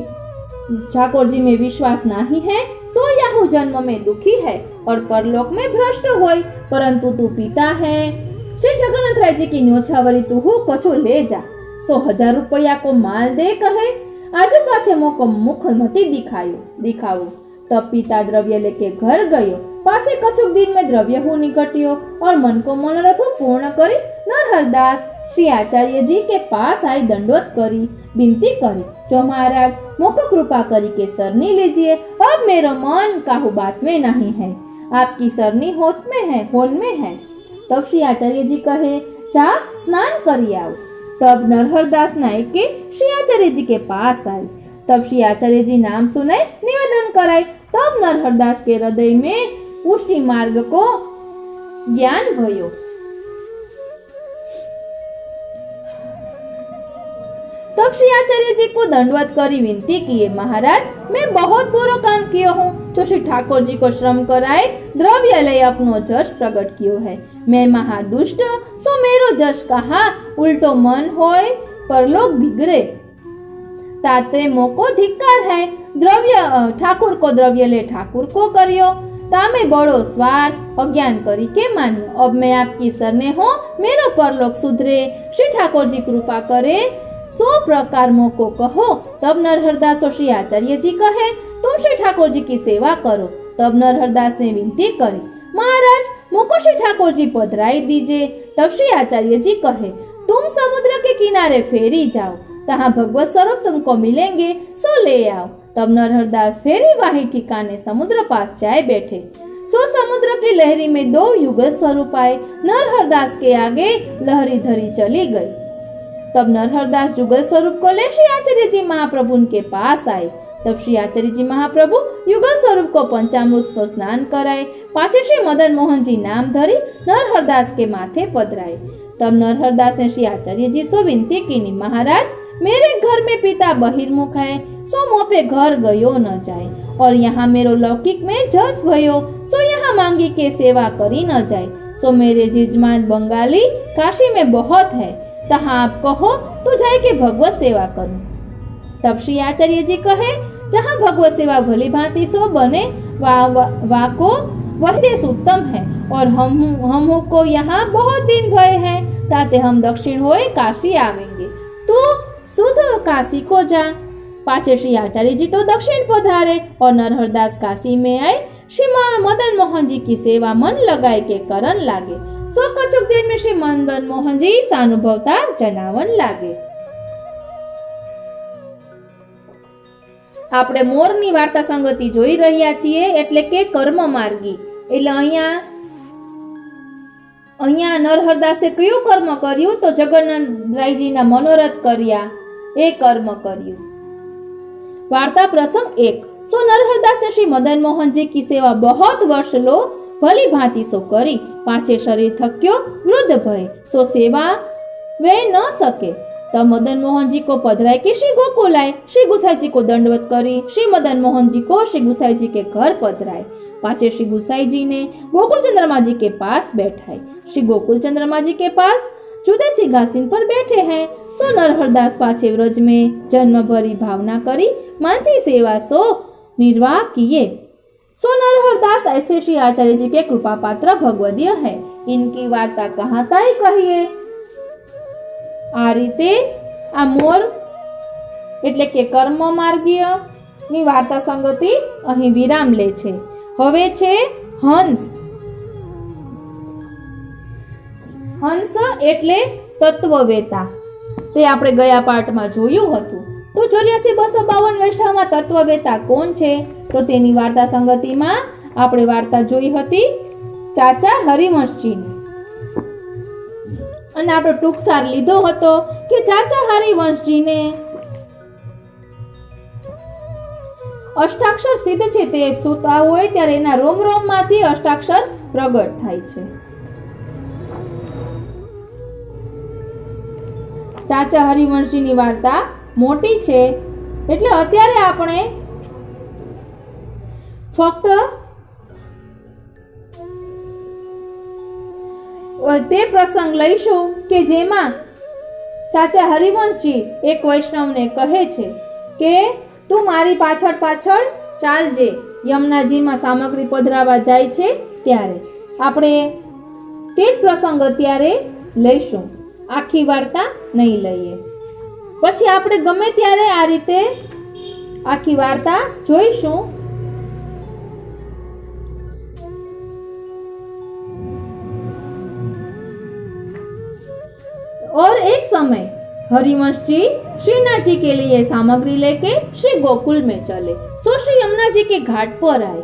ठाकुर जी में विश्वास नहीं है, सो याहू जन्म में दुखी है और परलोक में भ्रष्ट होय। परंतु तू पिता है, श्री जगन्नाथ राय जी की न्योछावरी तू हूँ कछु ले जा। 100,000 रुपया को माल दे कहे, आजू पाछे मोको मुख मती दिखाओ। तब पिता द्रव्य लेके घर गयो। पासे कछुक दिन में द्रव्य हूँ निकटियो और मन को मनोरथ पूर्ण करी नरहरदास श्री आचार्य जी के पास आई दंडवत करी, विनती करी, जो महाराज मोको कृपा करी के सरनी लीजिए, अब मेरा मन काहू बात में नहीं है, आपकी सरनी होत में है। तब श्री आचार्य जी कहे, जा स्नान करी आओ। तब नरहरदास नाई के श्री आचार्य जी के पास आई। तब श्री आचार्य जी नाम सुनाए, निवेदन कराए। तब नरहरदास के हृदय में पुष्टि मार्ग को ज्ञान भयो। तब श्री आचार्य जी को दंडवत करी विनती किए, महाराज मैं बहुत बुरा काम किया हूँ, जो श्री ठाकुर जी को श्रम कराए द्रव्य ले अपनो जश प्रकट कियो है। मैं महादुष्ट, सो मेरो जश कहा उल्टो मन होय, परलोक बिगड़े, ताते मोको धिक्कार है। द्रव्य ठाकुर को द्रव्य ले ठाकुर को करियो, तामे बड़ो स्वार्थ अज्ञान करी के मानियो। अब मैं आपकी सरने हो, मेरो परलोक सुधरे, श्री ठाकुर जी कृपा करे, 100 प्रकार मोको कहो। तब नरहरदास और श्री आचार्य जी कहे, तुम श्री ठाकुर जी की सेवा करो। तब नरहरदास ने विनती करी, महाराज मोको श्री ठाकुर जी पधराई दीजिए। तब श्री आचार्य जी कहे, तुम समुद्र के किनारे फेरी जाओ, तहाँ भगवत स्वरूप तुमको मिलेंगे, सो ले आओ। तब नरहरदास फेरी वाही ठिकाने समुद्र पास जाए बैठे। सो समुद्र की लहरी में 2 युगल स्वरूप आए। नरहरदास के आगे लहरी धरी चली गई। तब नरहरदास युगल स्वरूप को ले श्री आचार्य जी महाप्रभु के पास आए। तब श्री आचार्य जी महाप्रभु युगल स्वरूप को पंचामृत से स्नान कराए। पाछे श्री मदन मोहन जी नाम धरी नरहरदास के माथे पधराए। तब नरहरदास ने श्री आचार्य जी से विनती की, महाराज मेरे घर में पिता बहिर्मुख है, सो मोपे घर गयो न जाए, और यहाँ मेरो लौकिक में जस भयो, सो यहाँ मांगी के सेवा करी न जाए। सो मेरे जिजमान बंगाली काशी में बहुत है, तहाँ आप कहो तो जाए के भगवत सेवा करूं। तब श्री आचार्य जी कहे, जहाँ भगवत सेवा भली भांति सो बने वाको वह देश उत्तम है, और हम को यहाँ बहुत दिन भय हैं, ताते हम दक्षिण होए काशी आवेंगे, तो शुद्ध काशी को जा। पाछे श्री आचार्य जी तो दक्षिण पधारे और नरहरदास काशी में आए। श्री मदन मोहन जी की सेवा मन लगाए के करन लागे। सो कछुक देर में श्री मदन मोहन जी सानुभवता जनावन लागे। આપણે મોરની વાર્તા સંગતિ જોઈ રહ્યા છીએ, એટલે કે કર્મ માર્ગી। એટલે અહીંયા નરહરદાસે કયું કર્મ કર્યું? તો જગન્નાથરાયજીના મનોરથ કર્યા, એ કર્મ કર્યું। वार्ता प्रसंग 1। सो नरहरदास ने श्री मदन मोहन जी की सेवा बहुत वर्ष लो भली भांति सो करी। पाछे शरीर थक्यो वृद्ध भय, सो सेवा वे न सके। तब मदन मोहन जी को पधराए कि श्री गोकुल आए। श्री गुसाई जी को दंडवत करी। श्री मदन मोहन जी को श्री गुसाई जी के घर पधराए। पाछे श्री गुसाई जी ने गोकुल चंद्रमा जी के पास बैठाए। श्री गोकुल चंद्रमा जी के पास जुदे सिंहासन पर बैठे हैं। सो नरहरदास पाछे व्रज में जन्म भरी भावना करी मानसी सेवा सो निर्वाह किए। सो नरहरदास ऐसे श्री आचार्य जी के कृपा पात्र भगवदीय है। इनकी वार्ता कहाताय कहिए। आ रीते आ मोर એટલે કે કર્મ માર્ગીય ની વાર્તા સંગતિ અહીં વિરામ લે છે। હવે છે હંસ। હંસ એટલે તત્વવેતા, તે આપણે ગયા પાઠમાં જોયું હતું। તો 84-252 વૈષ્ણવમાં તત્વવેતા કોણ છે? તો તેની વાર્તા સંગતિમાં આપણે વાર્તા જોઈ હતી ચાચા હરિવંશજીની, અને આપણો ટૂંકસાર લીધો હતો કે ચાચા હરિવંશજીને અષ્ટાક્ષર સિદ્ધ છે। તે સૂતા હોય ત્યારે એના રોમ રોમમાંથી અષ્ટાક્ષર પ્રગટ થાય છે। ચાચા હરિવંશજીની વાર્તા મોટી છે, એટલે અત્યારે આપણે ફક્ત તે પ્રસંગ લઈશું કે જેમાં ચાચા હરિવંશજી એક વૈષ્ણવને કહે છે કે તું મારી પાછળ પાછળ ચાલજે, યમુનાજીમાં સામગ્રી પધરાવા જાય છે ત્યારે। આપણે તે પ્રસંગ અત્યારે લઈશું, આખી વાર્તા નહીં લઈએ। પછી આપણે ગમે ત્યારે આ રીતે આખી વાર્તા જોઈશું। और एक समय हरिवंश जी श्रीनाथ जी के लिए सामग्री लेके श्री गोकुल में चले। सो श्री यमुना जी के घाट पर आए।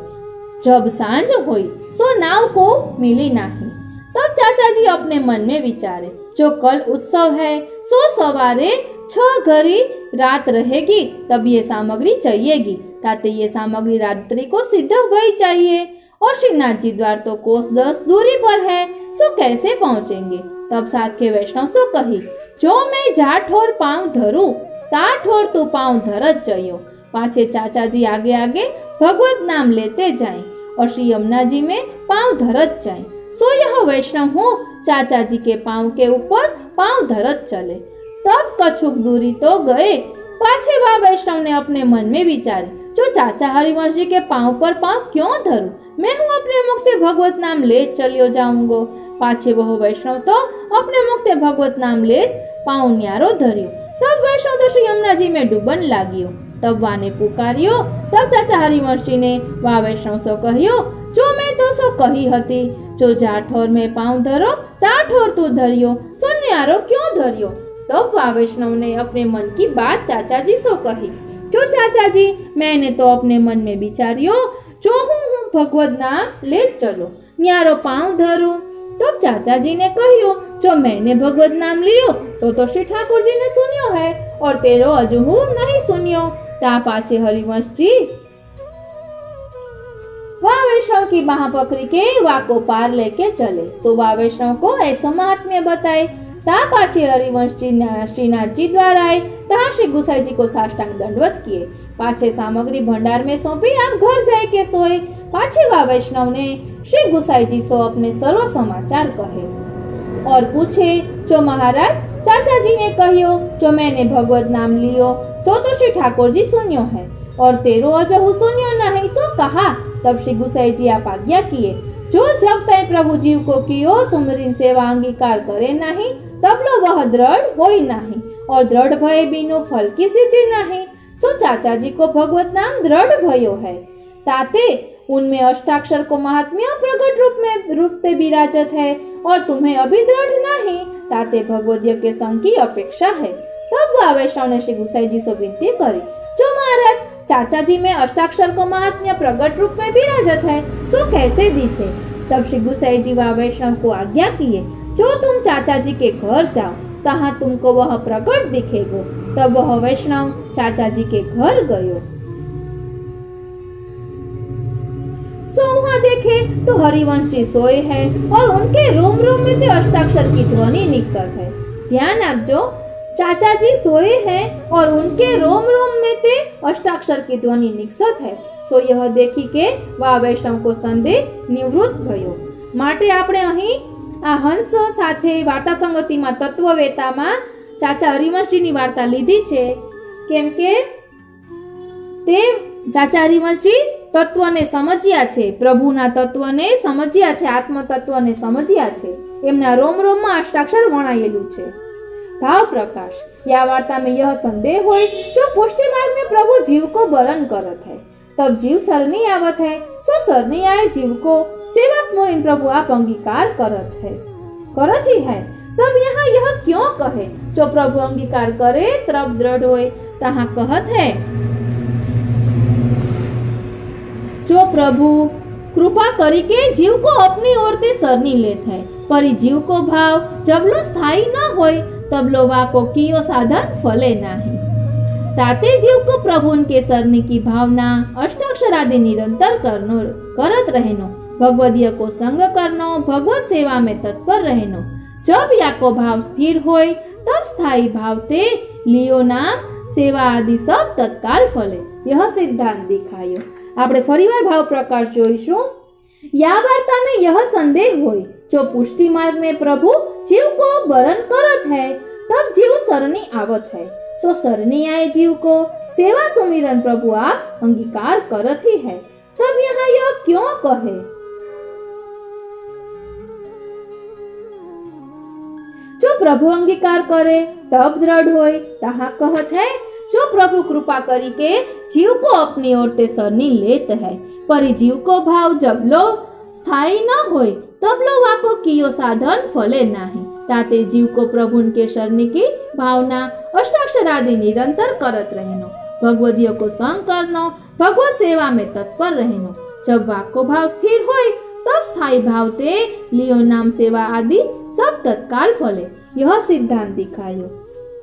जब सांझ हुई सो नाव को मिली नहीं। तब चाचा जी अपने मन में विचारे, जो कल उत्सव है सो सवारे 6 घड़ी रात रहेगी, तब ये सामग्री चाहिएगी, ताते ये सामग्री रात्रि को सिद्ध भई चाहिए। और श्रीनाथ जी द्वार तो कोस 10 दूरी पर है, सो कैसे पहुंचेंगे? तब साथ के वैष्णव सो कही, जो मैं जा ठोर पांव धरूं ता ठोर तू पांव धरत जइयो। पाछे चाचा जी आगे आगे भगवत नाम लेते जाएं और श्री यमुना जी में पांव धरत जाएं। सो यह वैष्णव हूँ चाचा जी के पांव के ऊपर पांव धरत चले। तब कछुक दूरी तो गए। पाछे वह वैष्णव ने अपने मन में विचारे, जो चाचा हरिवंश जी के पांव पर पांव क्यों धरूं? मैं हूँ अपने मुक्ति भगवत नाम ले चलियो जाऊंगो। पाछे वह वैष्णव तो अपने मुक्ति भगवत नाम ले पांव न्यारो धर्यो। तब वैष्णव तो श्री यमुना जी में डूबन लाग्यो। तब वाने पुकार्यो। तब चाचा हरिवंश जी ने वा वैष्णव सो कहियो, जो मैं तो सो कही हती, जो जा ठोर में पांव धरो ता ठोर तू धरियो, सो न्यारो क्यों धरियो? तब वा वैष्णव ने अपने मन की बात चाचा जी सो कही, जो चाचा जी मैंने तो अपने मन में विचारियो, जो हूँ भगवत नाम ले चलो, न्यारो पांव धरूं। तब चाचा जी ने कहियो, जो मैंने भगवत नाम लियो तो श्री ठाकुर जी ने सुनियो है, और तेरो अजहू नहीं सुनियो। ता पाछे हरिवंश जी वह वैष्णव की बाह पकड़ी के वाको पार लेके चले। सो वह वैष्णव को ऐसा महात्म्य बताए। ता पाछे हरिवंश जी श्रीनाथ जी द्वारा आए। तहाँ श्री गुसाई जी को साष्टांग दंडवत किए। पाछे सामग्री भंडार में सौंपी आप घर जाए के सोए। पाछे वह वैष्णव ने श्री गुसाई जी सो अपने सर्व समाचार कहे और पूछे, जो महाराज चाचा जी ने कहियो, जो मैंने भगवत नाम लियो सो तो श्री ठाकुर जी सुनियो है, और तेरो अजहु सुनियो नहीं सो कहा। तब श्री गुसाई जी आप आज्ञा किए, जो जब तय प्रभु जीव को कियो सुमरिन सेवा अंगीकार करे नहीं, तब लो वह दृढ़ होई नहीं, और दृढ़ भय बिनु फल की सिद्धि नहीं। सो चाचा जी को भगवत नाम दृढ़ भयो है, ताते उनमें अष्टाक्षर को महात्म्य प्रकट रूप से विराजत है, और तुम्हें अभी दृढ़ नहीं, ताते भगवद्य के संग की अपेक्षा है। तब वह वैष्णव ने श्री गुसाई जी से विनती करी, जो महाराज चाचा जी में अष्टाक्षर को महात्म्य प्रकट रूप में विराजत है, सो कैसे दिसे। तब श्री गुसाई जी वह वैष्णव को आज्ञा किए, जो तुम चाचा जी के घर जाओ, तहाँ तुमको वह प्रकट दिखेगो। तब वह वैष्णव चाचा जी के घर गयो। सो वहां देखे तो हरिवंशी सोए है, और उनके रोम रोम में ते अष्टाक्षर की ध्वनि निकसत है। ध्यान आपजो, चाचा जी सोए हैं और उनके रोम रोम में ते अष्टाक्षर की ध्वनि निकसत है। सो यह देखी के वा वैष्णव को संदेह निवृत्त भयो। माटे આપણે અહીં આ હંસ સાથે વાર્તા સંગતિમાં તત્વવેતામાં ચાચા હરિવંશીની વાર્તા લીધી છે, કેમ કે તે ચાચા હરિવંશી તત્વને સમજ્યા છે, પ્રભુના તત્વને સમજ્યા છે, આત્મ તત્વને સમજ્યા છે। એમના રોમ રોમમાં અષ્ટાક્ષર વણાયેલું છે। भाव प्रकाश, या वार्ता में यह संदेह होय, जो पुष्टि मार्ग में प्रभु जीव को बरण करत है, तब जीव सरनी आवत है, सो सरनी आए जीव को सेवा स्मरण प्रभु आप अंगीकार करत ही है। तब यहाँ यह क्यों कहे, जो प्रभु अंगीकार करे तब दृढ़ होय। तहाँ कहत है, जो प्रभु कृपा करी के जीव को अपनी ओर ते सरनी लेत है, पर जीव को भाव जब लो स्थायी न होय, तब लो वाको कियो साधन फले नहीं। ताते जीव को प्रभु के सरनी की भावना अष्टाक्षर आदि निरंतर करत रहनो, भगवदीय को संग करनो, भगवत सेवा में तत्पर रहनो। जब या को भाव स्थिर होय, तब स्थायी भाव ते लियो नाम सेवा आदि सब तत्काल फले। यह सिद्धांत दिखायो। આપણે ફરીવાર ભાવ પ્રકાશ જોઈશું। या वार्ता में यह संदेह होय, जो पुष्टि मार्ग में प्रभु जीव को बरण करत है, तब जीव सरनी आवत है, सो सरनी आए जीव को सेवा सुमिरन प्रभु आप अंगीकार करत ही है। तब यहाँ यह क्यों कहे, जो प्रभु अंगीकार करे तब दृढ़ होय। तहाँ कहत है, जो प्रभु कृपा करी के जीव को अपनी ओर ते सरनी लेत है, पर जीव को भाव जब लो स्थायी न होय, तब लो वाको कियो साधन फले नहीं। ताते जीव को प्रभु के शरणी की भावना अष्टाक्षर आदि निरंतर करत रहनो, भगवदीय को संग करनो, भगवत सेवा में तत्पर रहनो। जब वाको भाव स्थिर होय, तब स्थायी भाव ते लियो नाम सेवा आदि सब तत्काल फले। यह सिद्धांत दिखायो।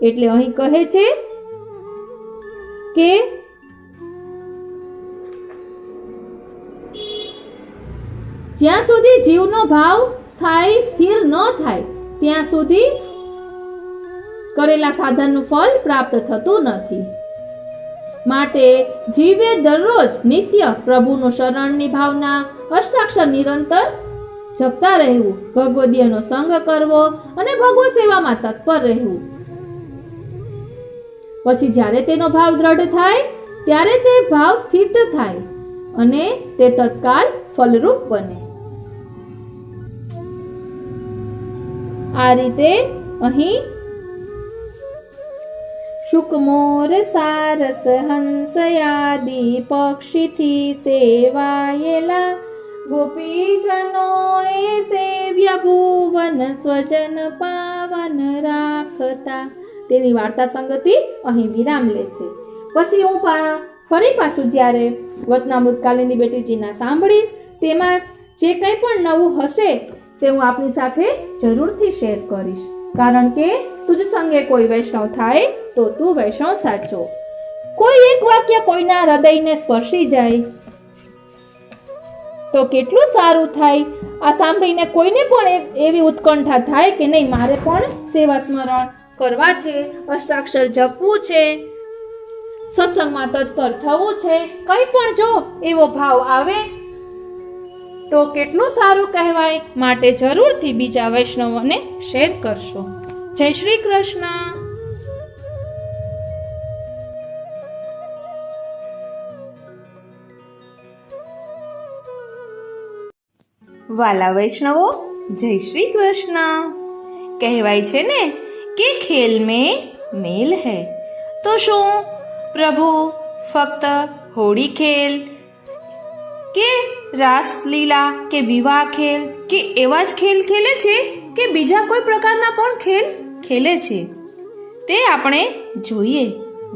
એટલે અહીં કહે છે કે જ્યાં સુધી જીવનો ભાવ સ્થાયી સ્થિર ન થાય, ત્યાં સુધી કરેલા સાધનનું ફળ પ્રાપ્ત થતું નથી। માટે જીવે દરરોજ નિત્ય પ્રભુનો શરણની ભાવના અષ્ટાક્ષર નિરંતર જપતા રહેવું, ભગવદીયનો સંગ કરવો અને ભગવત સેવામાં તત્પર રહેવું। પછી જ્યારે તેનો ભાવ દ્રઢ થાય, ત્યારે તે ભાવ સ્થિત થાય અને તે તત્કાલ ફલરૂપ બને। આ રીતે અહીં શુકમોર સારસ હંસયાદિ પક્ષીથી સેવાયેલા ગોપીજનોએ સેવ્યા ભુવન સ્વજન પાવન રાખતા। તેની વાર્તા સંગતિ અહીં વિરામ લે છે। પછી હું ફરી પાછું જ્યારે વતનામૃત કાલિંદી બેટીજીના સાંભળીશ, તેમાં જે કંઈ પણ નવું હશે તે હું આપની સાથે જરૂરથી શેર કરીશ, કારણ કે તુજ સંગે કોઈ વૈષ્ણવ થાય તો તું વૈષ્ણવ સાચો। કોઈ એક વાક્ય કોઈના હૃદયને સ્પર્શી જાય તો કેટલું સારું થાય। આ સાંભળીને કોઈને પણ એવી ઉત્કંઠા થાય કે નહીં, મારે પણ સેવા સ્મરણ કરવા છે, અષ્ટાક્ષર જપવું છે, સત્સંગમાં તત્પર થવું છે, કંઈ પણ જો એવો ભાવ આવે તો કેટલું સારું કહેવાય। માટે જરૂરથી બીજા વૈષ્ણવોને શેર કરશો। જય શ્રી કૃષ્ણ। વાલા વૈષ્ણવો, જય શ્રી કૃષ્ણ. કહેવાય છે ને કે ખેલ મેં મેલ હૈ. તો શું પ્રભુ ફક્ત હોળી ખેલ કે રાસલીલા કે વિવાહ ખેલ કે એવા જ ખેલ ખેલે છે કે બીજા કોઈ પ્રકારના પણ ખેલ ખેલે છે? તે આપણે જોઈએ.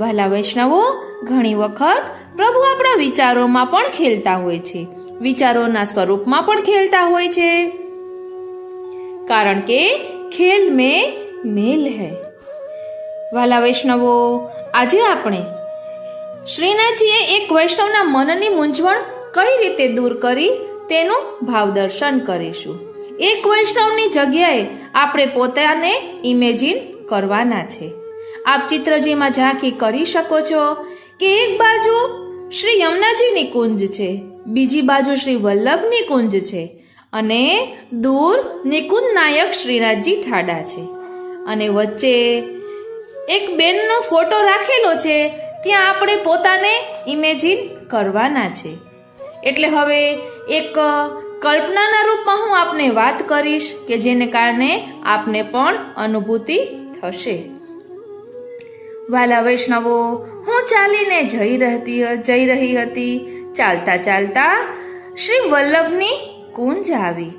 વાલા વૈષ્ણવો, ઘણી વખત પ્રભુ આપણા વિચારોમાં પણ ખેલતા હોય છે, વિચારોના સ્વરૂપમાં પણ ખેલતા હોય છે, કારણ કે ખેલ મેં મેલ હૈ. વાલા વૈષ્ણવો, આજે આપણે શ્રીનાથજીએ એક વૈષ્ણવના મનની મૂંઝવણ કઈ રીતે દૂર કરી તેનું ભાવદર્શન કરીશું. એક વૈષ્ણવની જગ્યાએ આપણે પોતાને ઇમેજિન કરવાના છે. આપ ચિત્રજીમાં ઝાંખી કરી શકો છો કે એક બાજુ શ્રી યમુનાજીની કુંજ છે, બીજી બાજુ શ્રી વલ્લભની કુંજ છે અને દૂર નિકુંજ નાયક શ્રીનાથજી ઠાડા છે અને વચ્ચે એક બેનનો ફોટો રાખેલો છે. ત્યાં આપણે પોતાને ઇમેજિન કરવાના છે. એટલે હવે એક કલ્પનાના રૂપમાં હું આપને વાત કરીશ કે જેને કારણે આપને પણ અનુભૂતિ થશે. વાલા વૈષ્ણવો, હું ચાલીને જઈ રહી હતી. ચાલતા ચાલતા શ્રી વલ્લભની કુંજ આવી.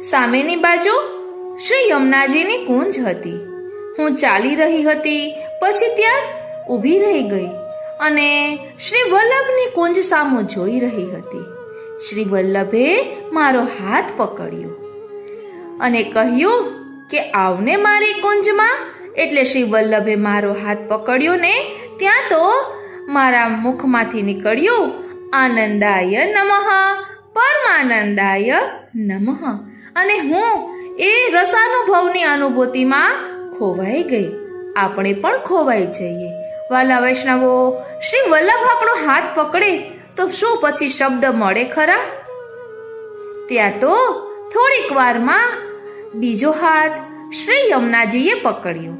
સામેની બાજુ શ્રી યમુનાજીની કુંજ હતી. હું ચાલી રહી હતી, પછી ત્યાં ઊભી રહી ગઈ અને શ્રી વલ્લભની કુંજ સામું જોઈ રહી હતી. શ્રી વલ્લભે મારો હાથ પકડ્યો અને કહ્યું કે આવને મારી કુંજમાં. એટલે શ્રી વલ્લભે મારો હાથ પકડ્યો ને ત્યાં તો મારા મુખમાંથી નીકળ્યું આનંદાય નમઃ, પરમાનંદાય નમઃ. અને હું એ રસાનુભવની અનુભૂતિમાં ખોવાઈ ગઈ. આપણે પણ ખોવાઈ જઈએ. વાલા વૈષ્ણવો, શ્રી વલ્લભ આપણો હાથ પકડે તો શું પછી શબ્દ મળે ખરા? ત્યાં તો થોડીક વારમાં બીજો હાથ શ્રી યમુનાજીએ પકડ્યો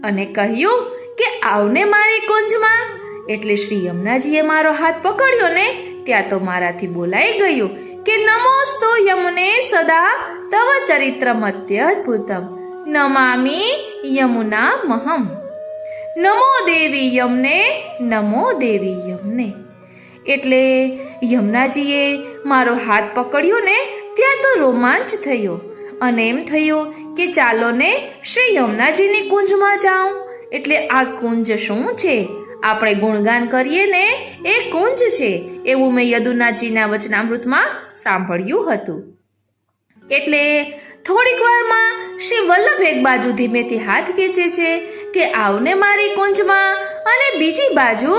અને કહ્યું કે આવને મારી કુંજમાં. એટલે શ્રી યમુનાજીએ મારો હાથ પકડ્યો ને ત્યાં તો મારાથી બોલાઈ ગયું કે નમોસ્તુ યમુને સદા તવ ચરિત્રમત્યદ્ભુતમ નમામિ યમુના મહમ. નમો દેવી યમને, નમો દેવી યમને. એટલે યમુનાજીએ મારો હાથ પકડ્યો ને ત્યાં તો રોમાંચ થયો અને એમ થયું કે ચાલો ને શ્રી યમુનાજીની કુંજમાં જાઉં. એટલે આ કુંજ શું છે? આપણે ગુણગાન કરીએ ને એ કુંજ છે એવું મેં યદુનાથજીના વચનામૃતમાં સાંભળ્યું હતું. એટલે થોડીક વારમાં શ્રી વલ્લભ એક બાજુ ધીમેથી હાથ ખેંચે છે કે આવને મારી કુંજમાં અને બીજી બાજુ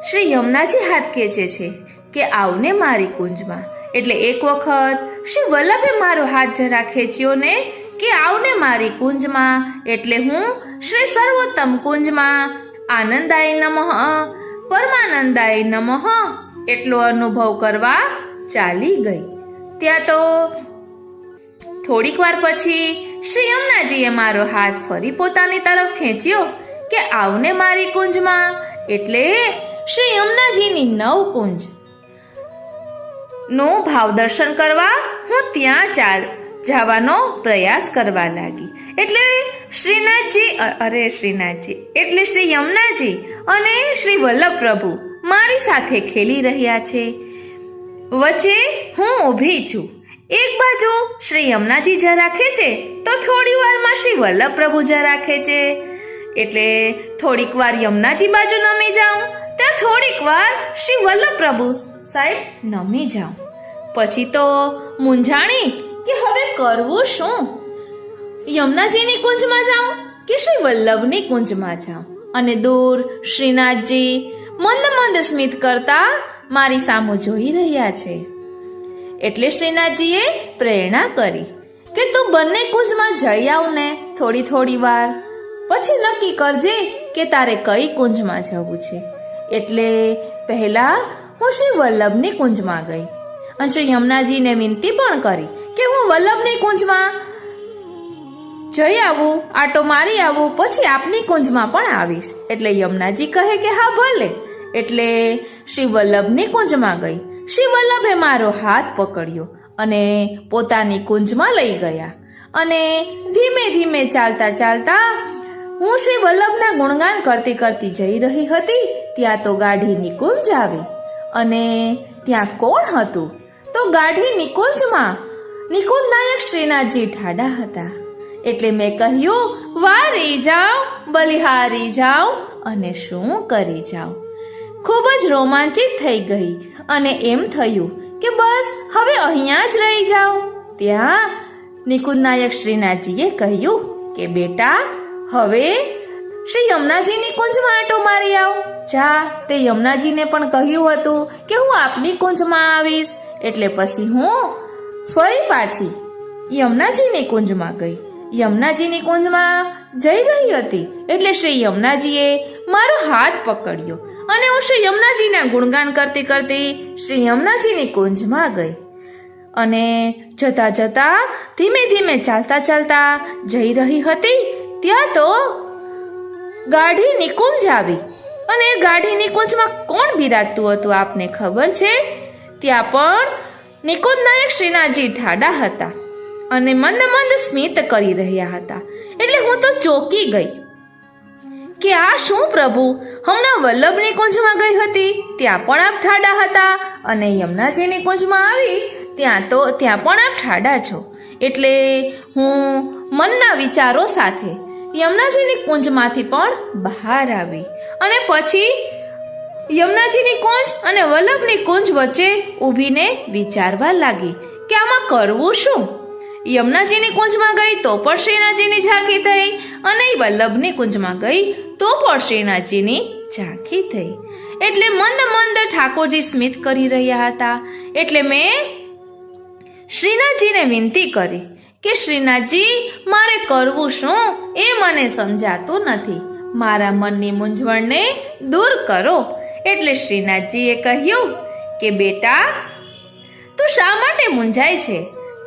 શ્રી યમુનાજી હાથ ખેંચે છે કે આવને મારી કુંજમાં. એટલે એક વખત શ્રી વલ્લભે મારો હાથ જરા ખેંચ્યો ને કે આવને મારી કુંજમાં. એટલે હું શ્રી સર્વોત્તમ કુંજમાં આનંદાય નમઃ, પરમાનંદાય નમઃ એટલો અનુભવ કરવા ચાલી ગઈ. ત્યાં તો થોડીક વાર પછી શ્રી યમુનાજીએ મારો હાથ ફરી પોતાની તરફ ખેંચ્યો કે આવને મારી કુંજમાં. એટલે શ્રી યમુનાજીની 9 કુંજ નો ભાવ દર્શન કરવા હું ત્યાં જવાનો પ્રયાસ કરવા લાગી. એટલે શ્રીનાથજી એટલે શ્રી યમુનાજી અને શ્રી વલ્લભ પ્રભુ મારી સાથે ખેલી રહ્યા છે. વચ્ચે હું ઊભી છું. એક બાજુ શ્રી યમુનાજી જરા ખેંચે તો થોડી વારમાં શ્રી વલ્લભ પ્રભુ જરા ખેંચે. એટલે થોડીક વાર યમુનાજી બાજુ નમી જાઉં, ત્યાં થોડીક વાર શ્રી વલ્લભ પ્રભુ સાહેબ નમી જાઉં. પછી તો મૂંઝાણી કે હવે કરવું શું? યમુનાજીની કુંજમાં જાઉં કે શ્રી વલ્લભની કુંજમાં જાઉં? અને દૂર શ્રીનાથજી મંદ મંદ સ્મિત કરતા મારી સામું જોઈ રહ્યા છે. એટલે શ્રીનાથજીએ પ્રેરણા કરી કે તું બંને કુંજમાં જઈ આવ ને થોડી થોડી વાર, પછી નક્કી કરજે કે તારે કઈ કુંજમાં જવું છે. એટલે પહેલા હું શ્રી વલ્લભની કુંજમાં ગઈ અને શ્રી યમુનાજીને વિનંતી પણ કરી કે હું વલ્લભની કુંજમાં જઈ આવું, આટો મારી આવું, પછી આપની કુંજમાં પણ આવીશ. એટલે યમુનાજી કહે કે હા ભલે. એટલે શ્રી વલ્લભની કુંજમાં ગઈ. શ્રી વલ્લભે મારો હાથ પકડ્યો અને પોતાની કુંજમાં લઈ ગયા. અને ધીમે ધીમે ચાલતા ચાલતા હું શ્રી વલ્લભના ગુણગાન કરતી કરતી જઈ રહી હતી. ત્યાં તો ગાઢી નિકુંજ આવી. અને ત્યાં કોણ હતું? તો ગાઢી નિકુંજમાં નિકુંજ નાયક શ્રીનાથજી ઠાડા હતા. એટલે મેં કહ્યું, વારી જાઓ, બલિહારી જાઓ અને શું કરી જાઓ. ખૂબ જ રોમાંચિત થઈ ગઈ અને એમ થયું કે બસ હવે અહીંયા જ રહી જાઓ. ત્યાં નિકુંજ નાયક શ્રીનાથજીએ કહ્યું કે બેટા, હવે શ્રી યમુનાજીની કુંજમાં આંટો મારી આવ. જા, તે યમુનાજીને પણ કહ્યું હતું કે હું આપની કુંજમાં આવીશ. એટલે પછી હું ફરી પાછી યમુનાજીની કુંજમાં ગઈ. યમુનાજીની કુંજમાં જઈ રહી હતી એટલે શ્રી યમુનાજીએ મારો હાથ પકડ્યો અને હું શ્રી યમુનાજીના ગુણગાન કરતી કરતી શ્રી યમુનાજીની કુંજમાં ગઈ. અને જતા જતા ધીમે ધીમે ચાલતા ચાલતા જઈ રહી હતી. ત્યાં તો ગાઢી નિકુંજ આવી. અને ગાઢી નિકુંજમાં કોણ બિરાજતું હતું આપને ખબર છે? ત્યાં પણ નિકુંજ નાયક શ્રીનાથજી ઠાડા હતા અને મંદ મંદ સ્મિત કરી રહ્યા હતા. એટલે હું તો ચોંકી ગઈ કે આ શું પ્રભુ, હમણાં વલ્લભની કુંજમાં ગઈ હતી ત્યાં પણ આપ ઠાડા હતા અને યમુનાજીની કુંજમાં આવી ત્યાં પણ આપ ઠાડા છો. એટલે હું મનના વિચારો સાથે યમુનાજીની કુંજમાંથી પણ બહાર આવી અને પછી યમુનાજીની કુંજ અને વલ્લભની કુંજ વચ્ચે ઊભીને વિચારવા લાગી કે આમાં કરવું શું. યમુનાજીની કુંજમાં ગઈ તો પણ શ્રીનાથજીની ઝાંખી થઈ અને વલ્લભની કુંજમાં ગઈ તો પણ શ્રીનાથજીની ઝાંખી થઈ. એટલે મંદ મંદ ઠાકોરજી સ્મિત કરી રહ્યા હતા. એટલે મેં શ્રીનાથજીને વિનંતી કરી કે શ્રીનાથજી, મારે કરવું શું એ મને સમજાતું નથી. મારા મનની મૂંઝવણને દૂર કરો. એટલે શ્રીનાથજીએ કહ્યું કે બેટા, તું શા માટે મૂંઝાય છે?